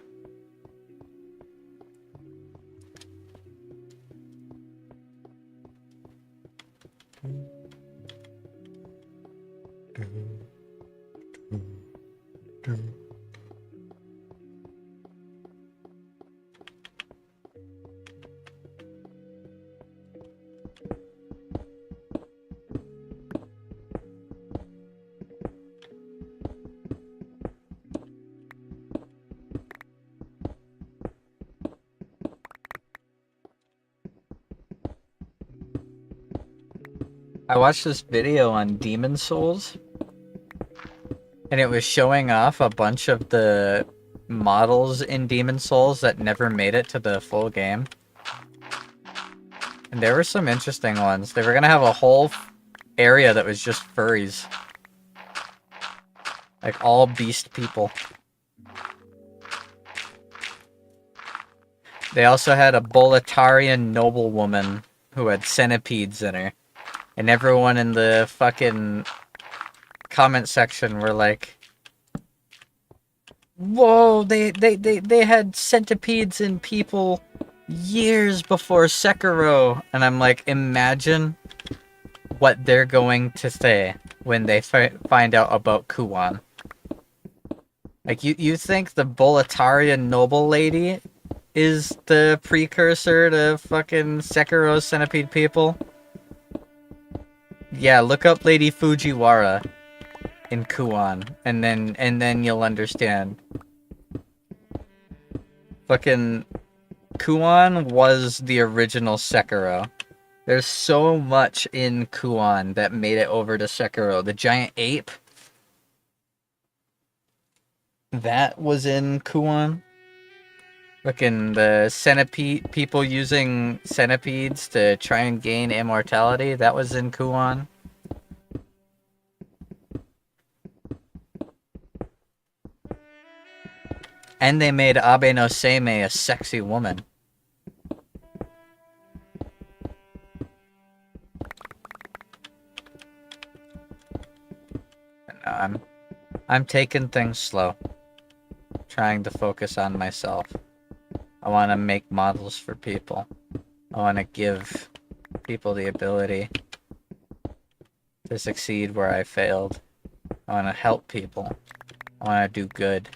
I watched this video on Demon Souls, and it was showing off a bunch of the models in Demon Souls that never made it to the full game. And there were some interesting ones. They were gonna have a whole area that was just furries. Like all beast people. They also had a Boletarian noblewoman who had centipedes in her. And everyone in the fucking comment section were like, whoa, they had centipedes in people years before Sekiro. And I'm like, imagine what they're going to say when they find out about Kuwan. Like, you think the Boletarian noble lady is the precursor to fucking Sekiro's centipede people? Yeah, look up Lady Fujiwara in Kuwan, and then you'll understand. Fucking Kuwan was the original Sekiro. There's so much in Kuwan that made it over to Sekiro. The giant ape, that was in Kuwan. Fucking the centipede, people using centipedes to try and gain immortality, that was in Kuwan. And they made Abe no Seimei a sexy woman. I'm taking things slow. Trying to focus on myself. I want to make models for people. I want to give people the ability to succeed where I failed. I want to help people. I want to do good.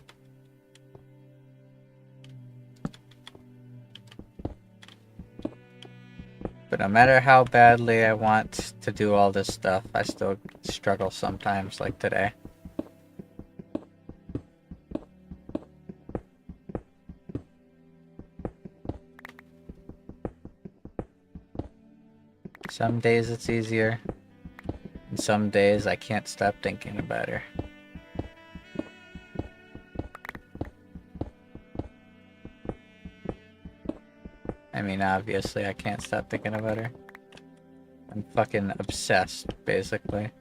But no matter how badly I want to do all this stuff, I still struggle sometimes, like today. Some days it's easier, and some days I can't stop thinking about her. I mean, obviously I can't stop thinking about her. I'm fucking obsessed, basically.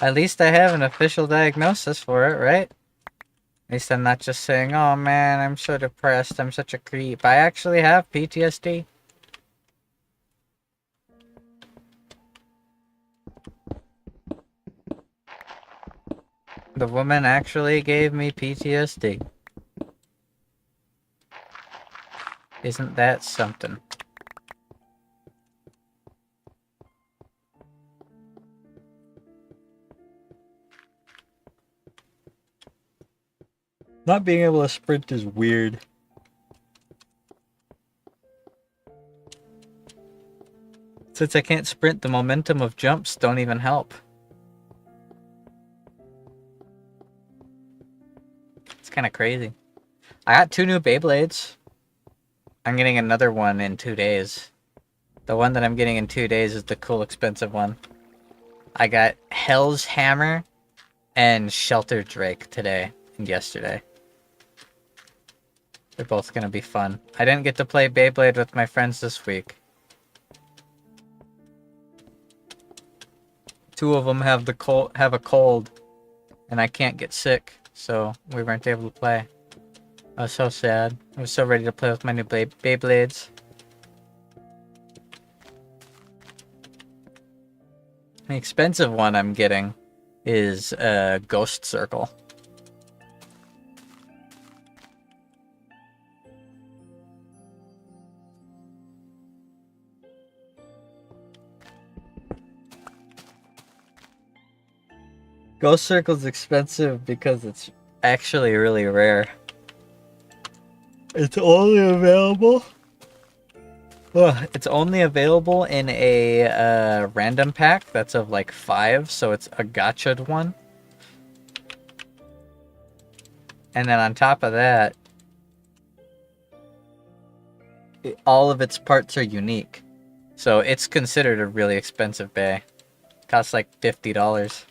At least I have an official diagnosis for it, right? At least I'm not just saying, oh man, I'm so depressed, I'm such a creep. I actually have PTSD. The woman actually gave me PTSD. Isn't that something? Not being able to sprint is weird. Since I can't sprint, the momentum of jumps don't even help. It's kind of crazy. I got 2 new Beyblades. I'm getting another one in 2 days. The one that I'm getting in 2 days is the cool, expensive one. I got Hell's Hammer and Shelter Drake today and yesterday. They're both gonna be fun. I didn't get to play Beyblade with my friends this week. 2 of them have a cold, and I can't get sick, so we weren't able to play. I was so sad. I was so ready to play with my new Beyblades. The expensive one I'm getting is Ghost Circle. Ghost Circle's expensive because it's actually really rare. It's only available. Ugh, it's only available in a random pack that's of like 5, so it's a gotcha'd one. And then on top of that, all of its parts are unique. So it's considered a really expensive bay. It costs like $50.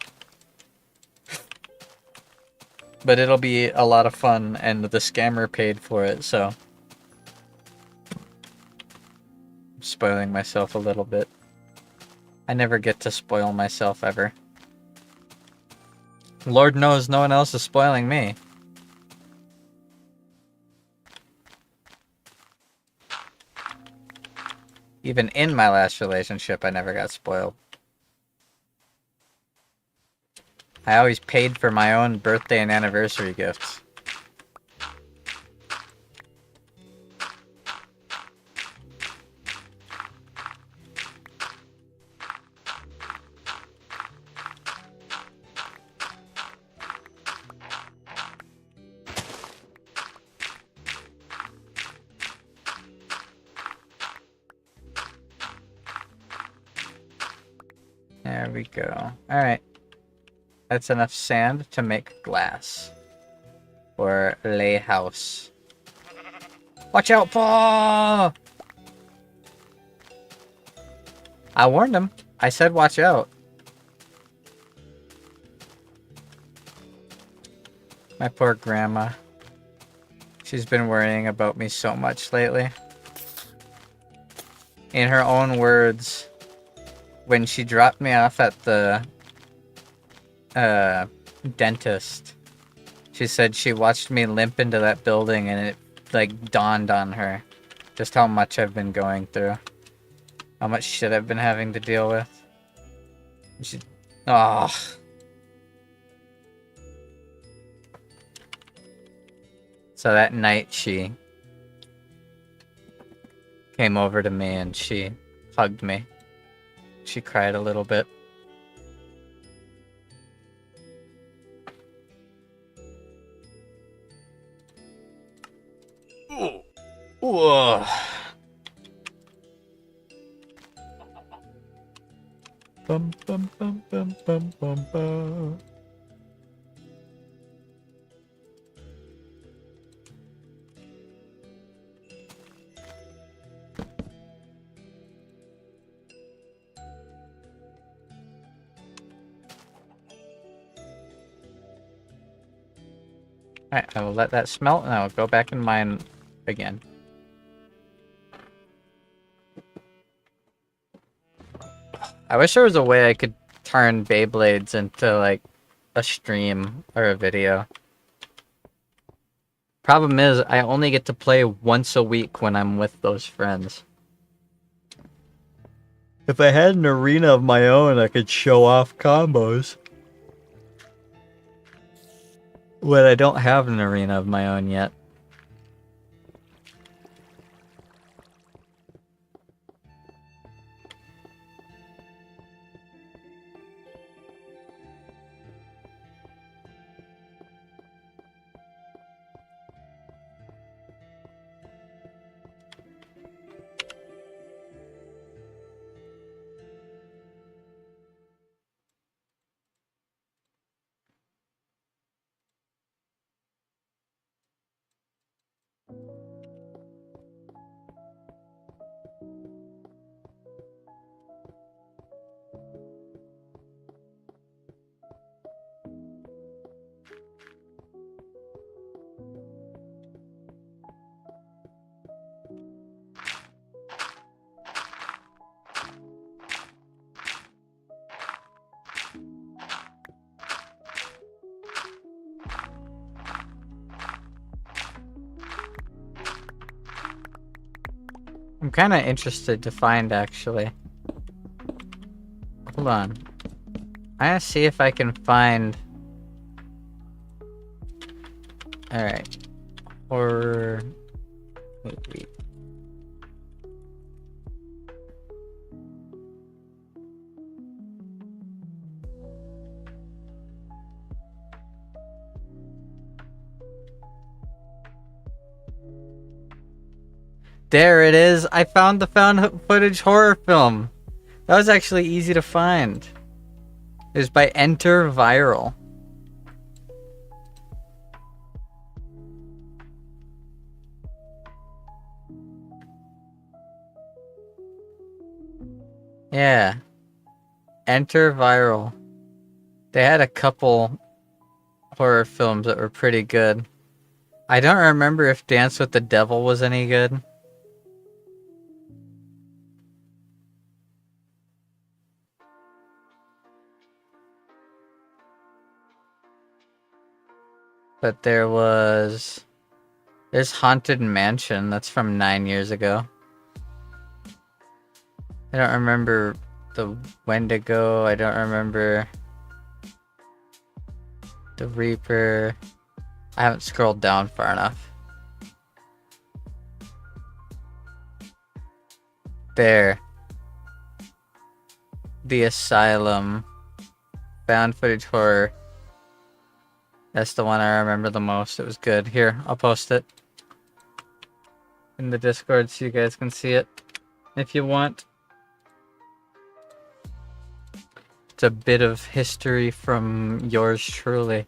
But it'll be a lot of fun, and the scammer paid for it, so... I'm spoiling myself a little bit. I never get to spoil myself, ever. Lord knows no one else is spoiling me. Even in my last relationship, I never got spoiled. I always paid for my own birthday and anniversary gifts. There we go. Alright. That's enough sand to make glass. Or lay house. Watch out, Paul! I warned him. I said watch out. My poor grandma. She's been worrying about me so much lately. In her own words, when she dropped me off at the dentist, she said she watched me limp into that building and it like dawned on her just how much I've been going through. How much shit I've been having to deal with. She... Oh. So that night she came over to me and she hugged me. She cried a little bit. Ooh. Whoa. Bum bum bum bum bum bum bum. Alright, I will let that smelt and I will go back and mine again. I wish there was a way I could turn Beyblades into, like, a stream or a video. Problem is, I only get to play once a week when I'm with those friends. If I had an arena of my own, I could show off combos. But I don't have an arena of my own yet. I'm kind of interested to find, actually. Hold on. I gotta see if I can find... Alright. Or... Wait. There it is. I found the found footage horror film. That was actually easy to find. It was by Enter Viral. Yeah. Enter Viral. They had a couple horror films that were pretty good. I don't remember if Dance with the Devil was any good. But there's Haunted Mansion. That's from 9 years ago. I don't remember the Wendigo. I don't remember the Reaper. I haven't scrolled down far enough. There. The Asylum. Found footage horror. That's the one I remember the most. It was good. Here, I'll post it in the Discord so you guys can see it if you want. It's a bit of history from yours truly.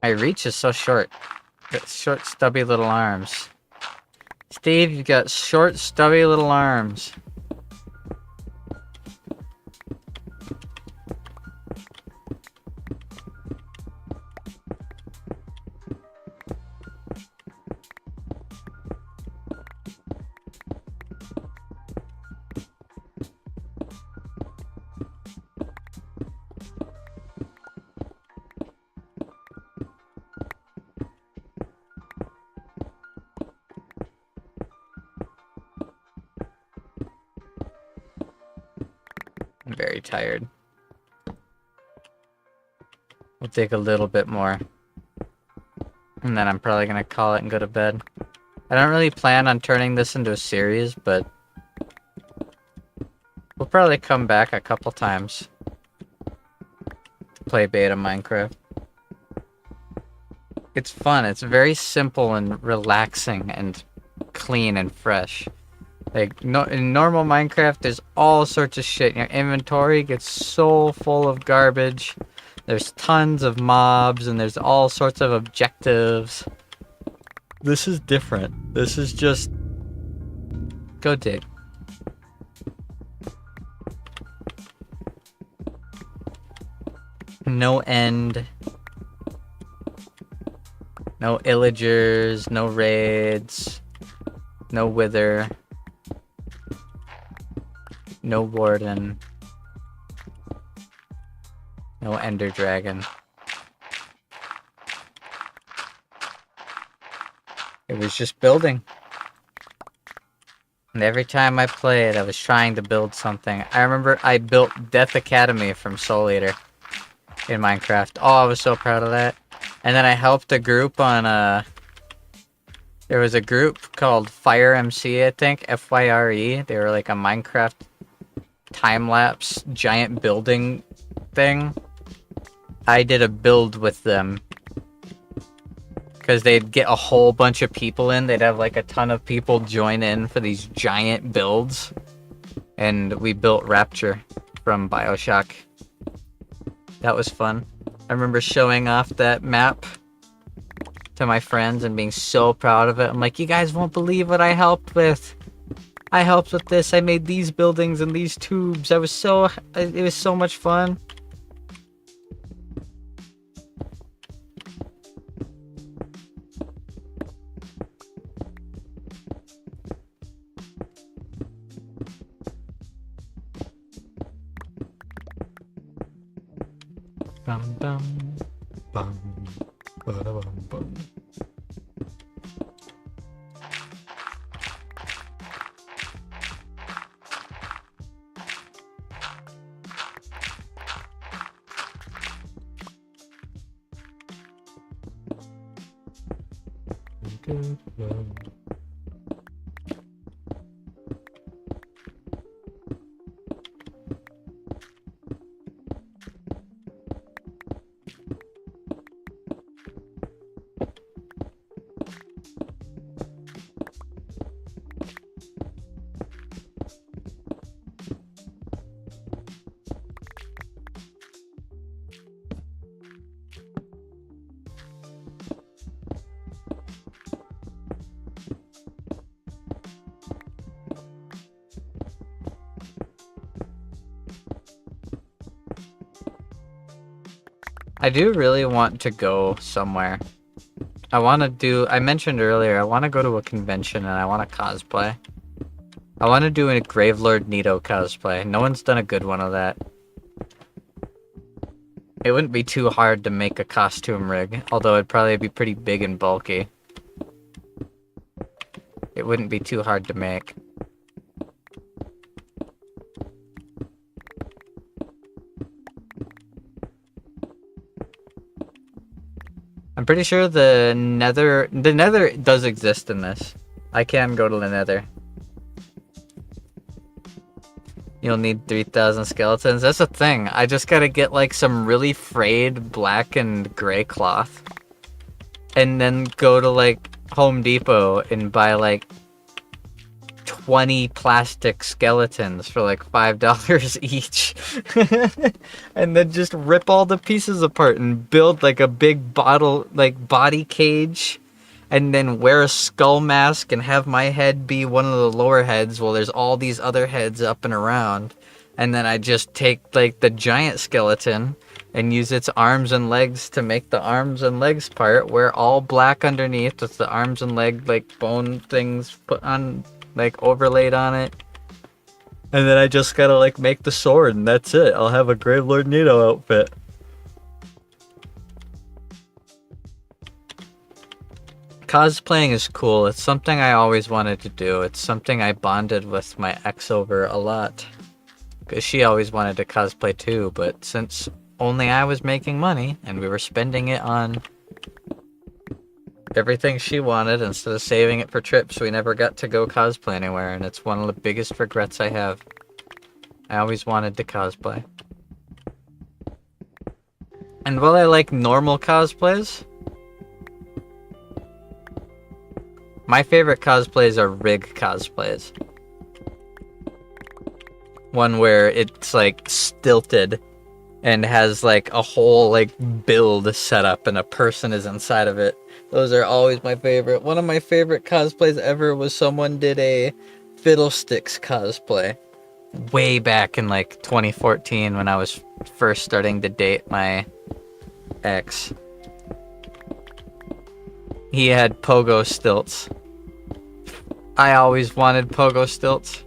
My reach is so short. Got short, stubby little arms. Steve, you've got short, stubby little arms. I'm very tired. We'll dig a little bit more. And then I'm probably gonna call it and go to bed. I don't really plan on turning this into a series, but we'll probably come back a couple times to play beta Minecraft. It's fun. It's very simple and relaxing and clean and fresh. Like, in normal Minecraft, there's all sorts of shit. Your inventory gets so full of garbage. There's tons of mobs, and there's all sorts of objectives. This is different. This is just... go dig. No end. No illagers, no raids, no wither. No warden. No ender dragon. It was just building. And every time I played, I was trying to build something. I remember I built Death Academy from Soul Eater in Minecraft. Oh, I was so proud of that. And then I helped a group on there was a group called Fire MC, I think, FYRE. They were like a Minecraft time-lapse giant building thing. I did a build with them because they'd get a whole bunch of people in. They'd have like a ton of people join in for these giant builds, and we built Rapture from BioShock. That was fun. I remember showing off that map to my friends and being so proud of it. I'm like, you guys won't believe what I helped with. I helped with this. I made these buildings and these tubes. It was so much fun. Bum bum bum I do really want to go somewhere. I mentioned earlier, I want to go to a convention and I want to cosplay. I want to do a Gravelord Nito cosplay. No one's done a good one of that. It wouldn't be too hard to make a costume rig, although it'd probably be pretty big and bulky. It wouldn't be too hard to make. I'm pretty sure the nether does exist in this. I can go to the nether. You'll need 3,000 skeletons. That's a thing. I just gotta get like some really frayed black and gray cloth. And then go to like Home Depot and buy like 20 plastic skeletons for like $5 each. And then just rip all the pieces apart and build like a big body cage. And then wear a skull mask and have my head be one of the lower heads while there's all these other heads up and around. And then I just take like the giant skeleton and use its arms and legs to make the arms and legs part. Wear all black underneath with the arms and leg like bone things put on, like overlaid on it. And then I just gotta like make the sword and that's it. I'll have a Gravelord Nito outfit. Cosplaying is cool. It's something I always wanted to do. It's something I bonded with my ex over a lot. Because she always wanted to cosplay too, but since only I was making money and we were spending it on everything she wanted instead of saving it for trips, we never got to go cosplay anywhere, and it's one of the biggest regrets I have. I always wanted to cosplay. And while I like normal cosplays, my favorite cosplays are rig cosplays. One where it's like stilted and has like a whole like build set up and a person is inside of it. Those are always my favorite. One of my favorite cosplays ever was someone did a Fiddlesticks cosplay. Way back in like 2014 when I was first starting to date my ex. He had pogo stilts. I always wanted pogo stilts.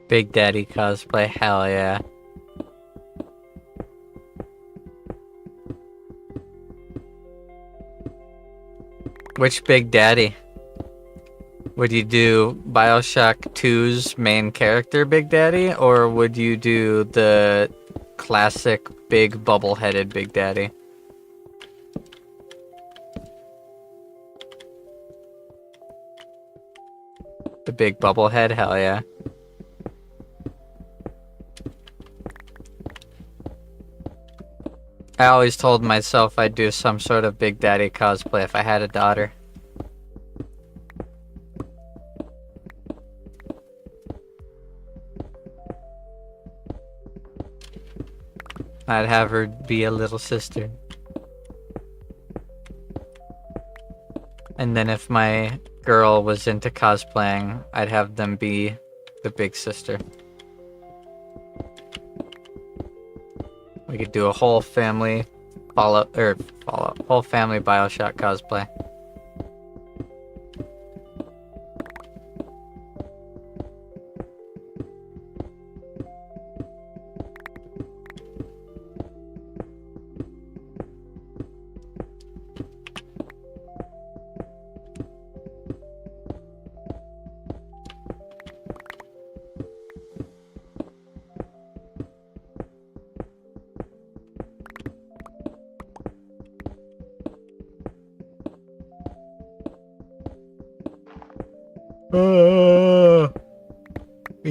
Big Daddy cosplay, hell yeah. Which Big Daddy? Would you do Bioshock 2's main character, Big Daddy? Or would you do the classic big bubble-headed Big Daddy? The big bubble head? Hell yeah. I always told myself I'd do some sort of Big Daddy cosplay if I had a daughter. I'd have her be a little sister. And then if my girl was into cosplaying, I'd have them be the big sister. We could do a whole family Fallout, whole family BioShock cosplay.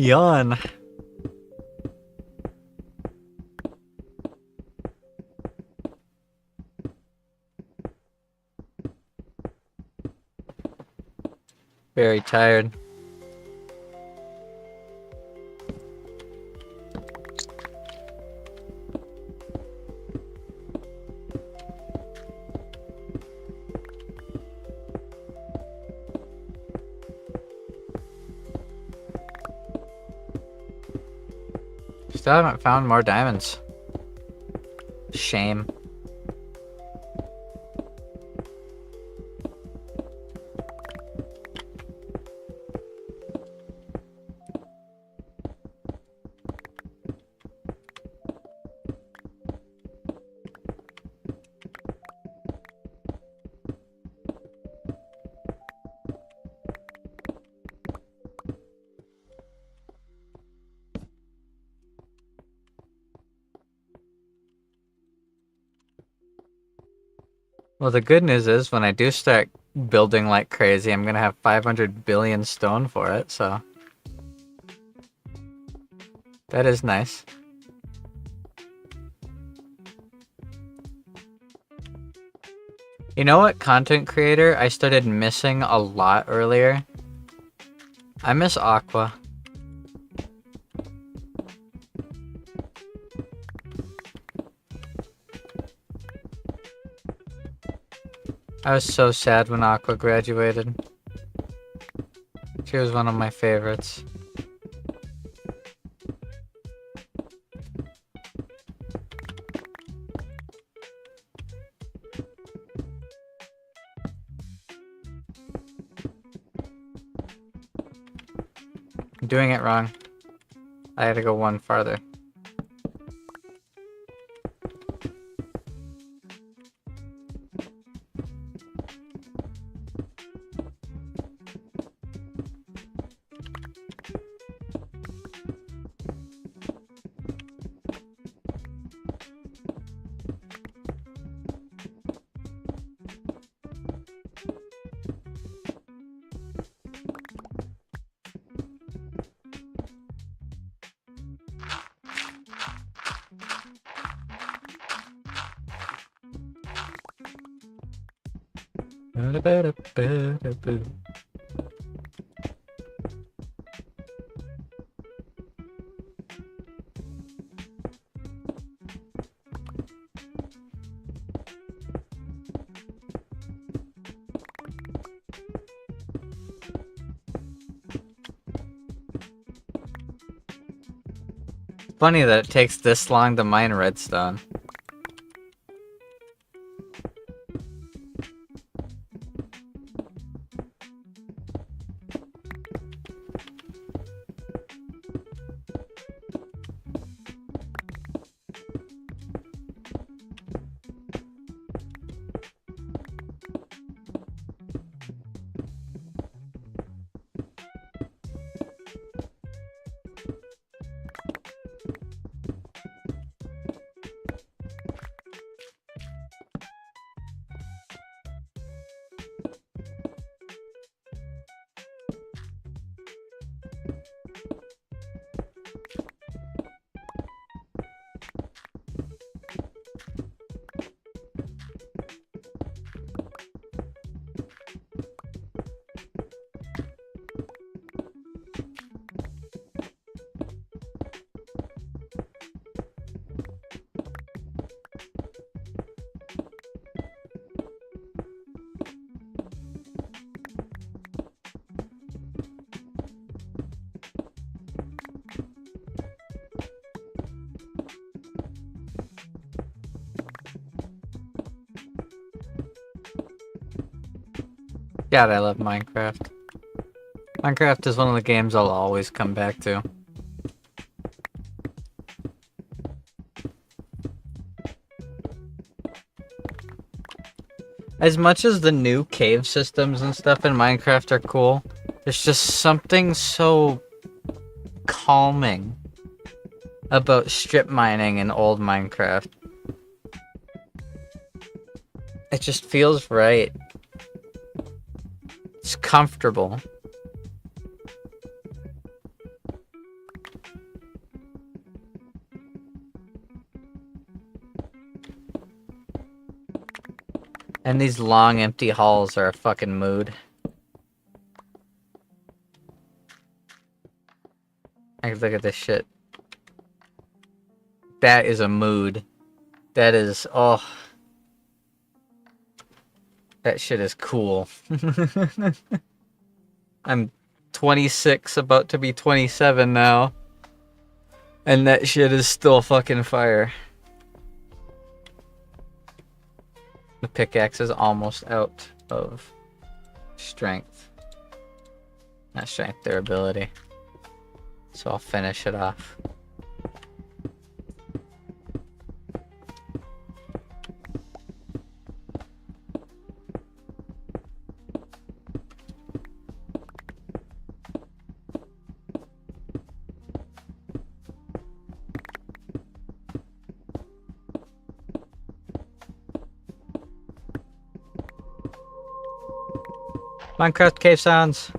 Yawn. Very tired. Still haven't found more diamonds. Shame. Well, the good news is when I do start building like crazy, I'm gonna have 500 billion stone for it, so that is nice. You know what content creator I started missing a lot earlier? I miss Aqua. I was so sad when Aqua graduated. She was one of my favorites. I'm doing it wrong. I had to go one farther. Funny that it takes this long to mine redstone. God, I love Minecraft. Minecraft is one of the games I'll always come back to. As much as the new cave systems and stuff in Minecraft are cool, there's just something so calming about strip mining in old Minecraft. It just feels right. It's comfortable. And these long empty halls are a fucking mood. Like, look at this shit. That is a mood. That is, oh. That shit is cool. I'm 26, about to be 27 now. And that shit is still fucking fire. The pickaxe is almost out of strength. Not strength, durability. So I'll finish it off. Minecraft cave sounds.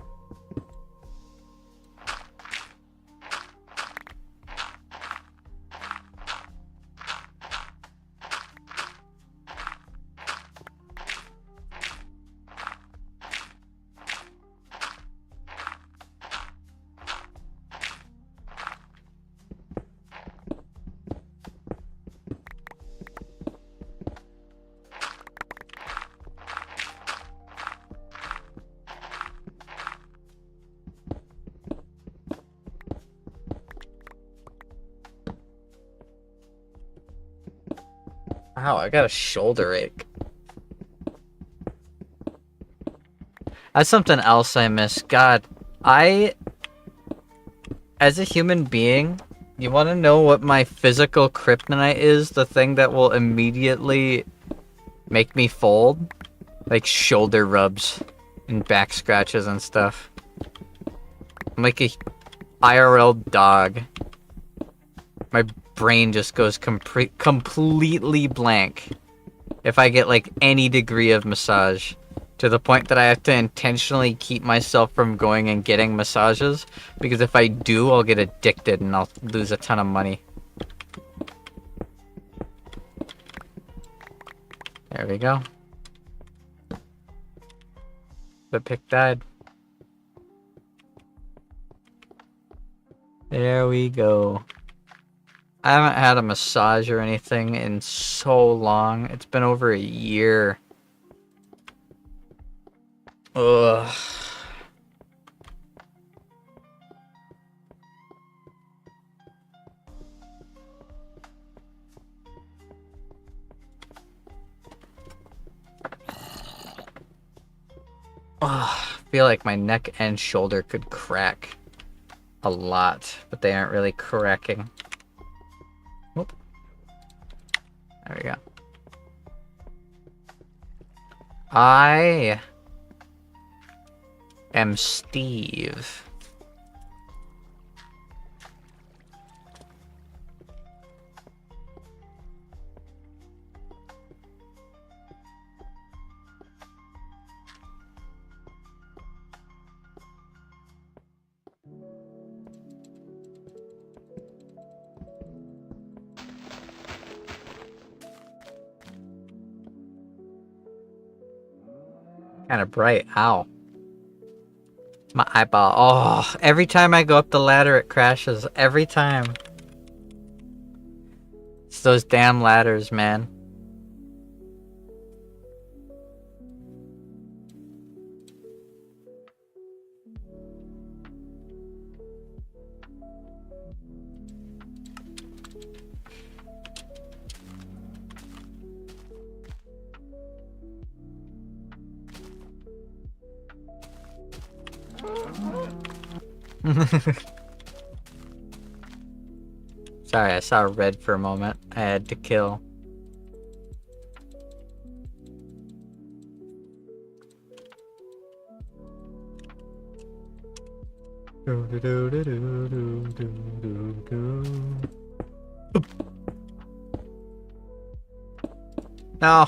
Wow, I got a shoulder ache. That's something else I miss. God, as a human being, you want to know what my physical kryptonite is? The thing that will immediately make me fold? Like shoulder rubs and back scratches and stuff. I'm like a IRL dog. My brain just goes completely blank if I get like any degree of massage, to the point that I have to intentionally keep myself from going and getting massages, because if I do, I'll get addicted and I'll lose a ton of money. There we go. The pick died. There we go. I haven't had a massage or anything in so long. It's been over a year. Ugh. I feel like my neck and shoulder could crack a lot, but they aren't really cracking. Whoop. There we go. I am Steve. Kind of bright. Ow. My eyeball. Oh, every time I go up the ladder, it crashes. Every time. It's those damn ladders, man. Sorry, I saw red for a moment. I had to kill. No.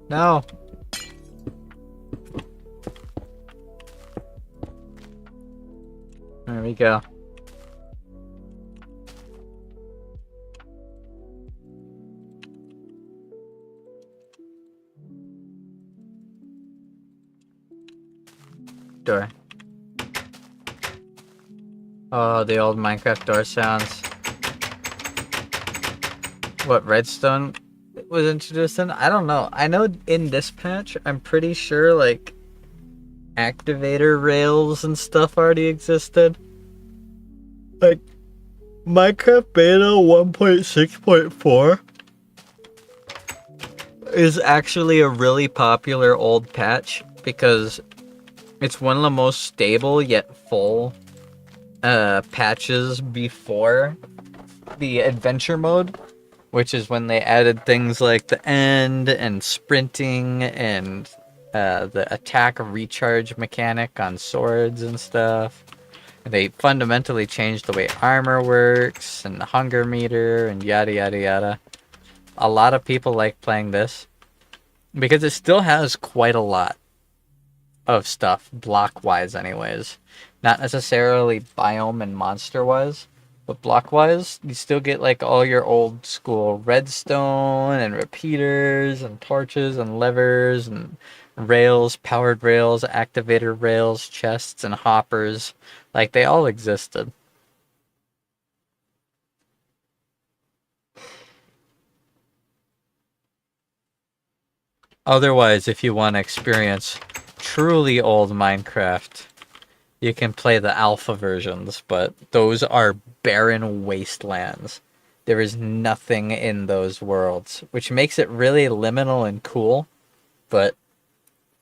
No. There we go. Door. Oh, the old Minecraft door sounds. What, redstone was introduced in? I don't know. I know in this patch, I'm pretty sure, like, activator rails and stuff already existed. Like, Minecraft beta 1.6.4 is actually a really popular old patch because it's one of the most stable yet full patches before the adventure mode, which is when they added things like the end and sprinting and the attack recharge mechanic on swords and stuff. They fundamentally changed the way armor works and the hunger meter and yada yada yada. A lot of people like playing this because it still has quite a lot of stuff, block-wise anyways. Not necessarily biome and monster-wise, but block-wise, you still get like all your old school redstone and repeaters and torches and levers and rails, powered rails, activator rails, chests and hoppers. Like, they all existed. Otherwise, if you want to experience truly old Minecraft, you can play the alpha versions, but those are barren wastelands. There is nothing in those worlds, which makes it really liminal and cool, but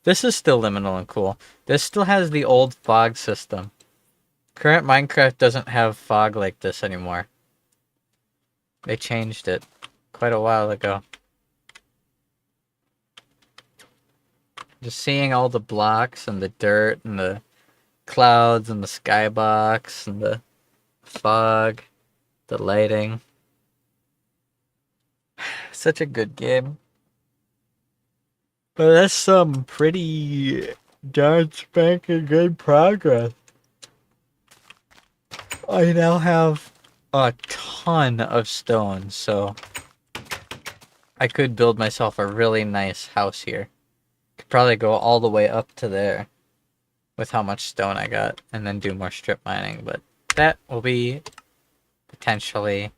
this is still liminal and cool. This still has the old fog system. Current Minecraft doesn't have fog like this anymore. They changed it quite a while ago. Just seeing all the blocks and the dirt and the clouds and the skybox and the fog, the lighting. Such a good game. But that's some pretty darn spanking good progress. I now have a ton of stone, so I could build myself a really nice house here. Could probably go all the way up to there with how much stone I got, and then do more strip mining, but that will be potentially,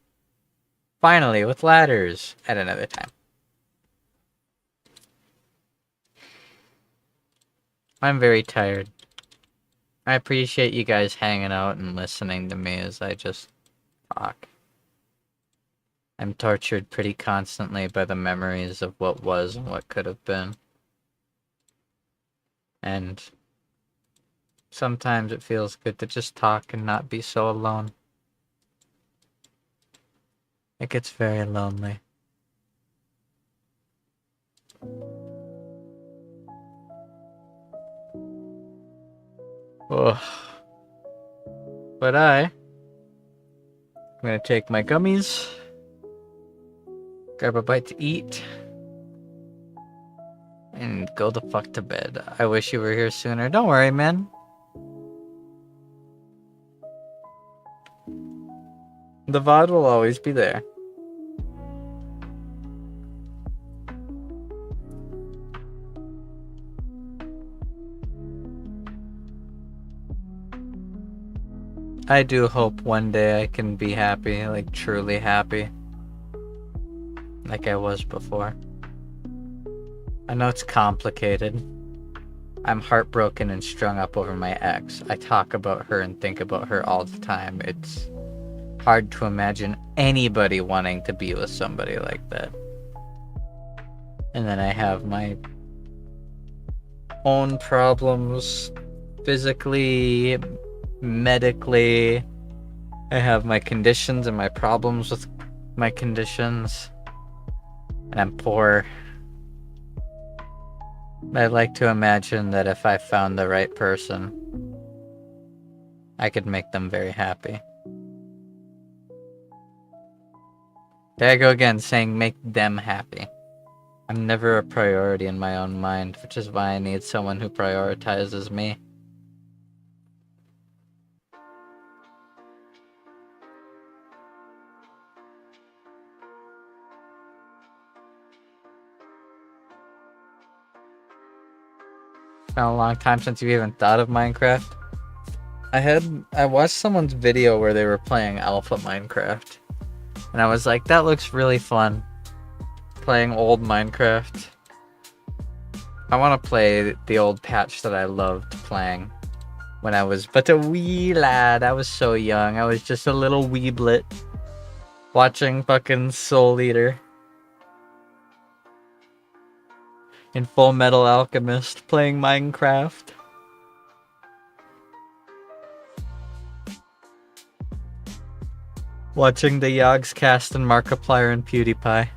finally, with ladders at another time. I'm very tired. I appreciate you guys hanging out and listening to me as I just talk. I'm tortured pretty constantly by the memories of what was and what could have been. And sometimes it feels good to just talk and not be so alone. It gets very lonely. Ugh. But I'm gonna take my gummies, grab a bite to eat, and go the fuck to bed. I wish you were here sooner. Don't worry, man. The VOD will always be there. I do hope one day I can be happy, like truly happy, like I was before. I know it's complicated. I'm heartbroken and strung up over my ex. I talk about her and think about her all the time. It's hard to imagine anybody wanting to be with somebody like that. And then I have my own problems physically, medically. I have my conditions and my problems with my conditions. And I'm poor. I'd like to imagine that if I found the right person, I could make them very happy. There I go again, saying make them happy. I'm never a priority in my own mind, which is why I need someone who prioritizes me. It's been a long time since you've even thought of Minecraft. I watched someone's video where they were playing Alpha Minecraft. And I was like, that looks really fun. Playing old Minecraft. I want to play the old patch that I loved playing when I was but a wee lad. I was so young. I was just a little weeblet watching fucking Soul Eater in Full Metal Alchemist playing Minecraft. Watching the Yogscast and Markiplier and PewDiePie.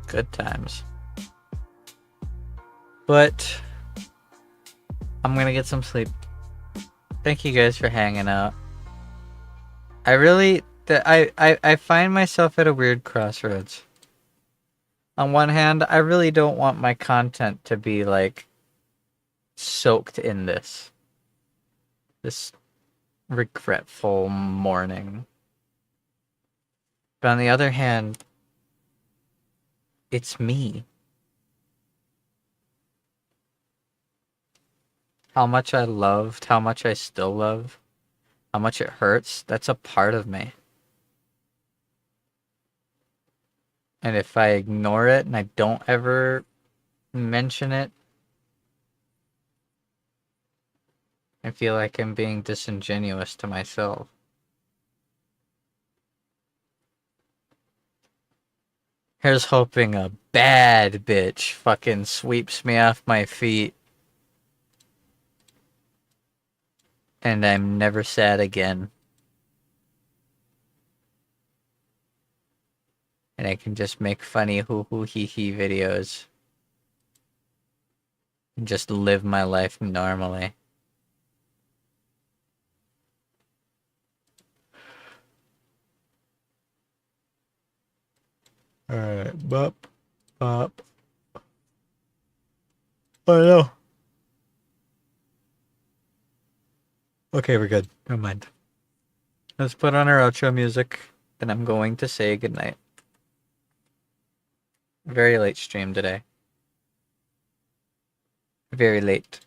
Good times. But I'm gonna get some sleep. Thank you guys for hanging out. I find myself at a weird crossroads. On one hand, I really don't want my content to be like soaked in this regretful morning. But on the other hand, it's me. How much I loved, how much I still love, how much it hurts, that's a part of me. And if I ignore it and I don't ever mention it, I feel like I'm being disingenuous to myself. Here's hoping a bad bitch fucking sweeps me off my feet. And I'm never sad again. And I can just make funny hoo-hoo hee-hee videos. And just live my life normally. Alright, bop, bop. Oh no. Okay, we're good. Never mind. Let's put on our outro music, and I'm going to say goodnight. Very late stream today. Very late.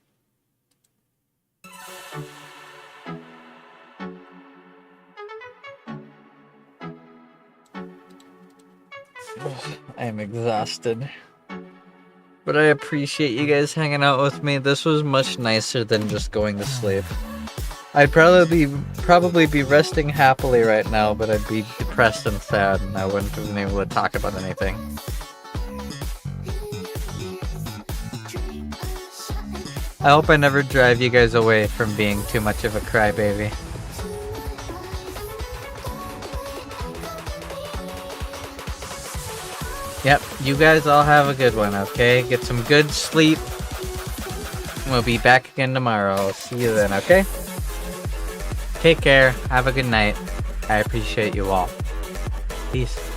I am exhausted. But I appreciate you guys hanging out with me. This was much nicer than just going to sleep. I'd probably be resting happily right now, but I'd be depressed and sad, and I wouldn't have been able to talk about anything. I hope I never drive you guys away from being too much of a crybaby. Yep, you guys all have a good one, okay? Get some good sleep. We'll be back again tomorrow. I'll see you then, okay? Take care. Have a good night. I appreciate you all. Peace.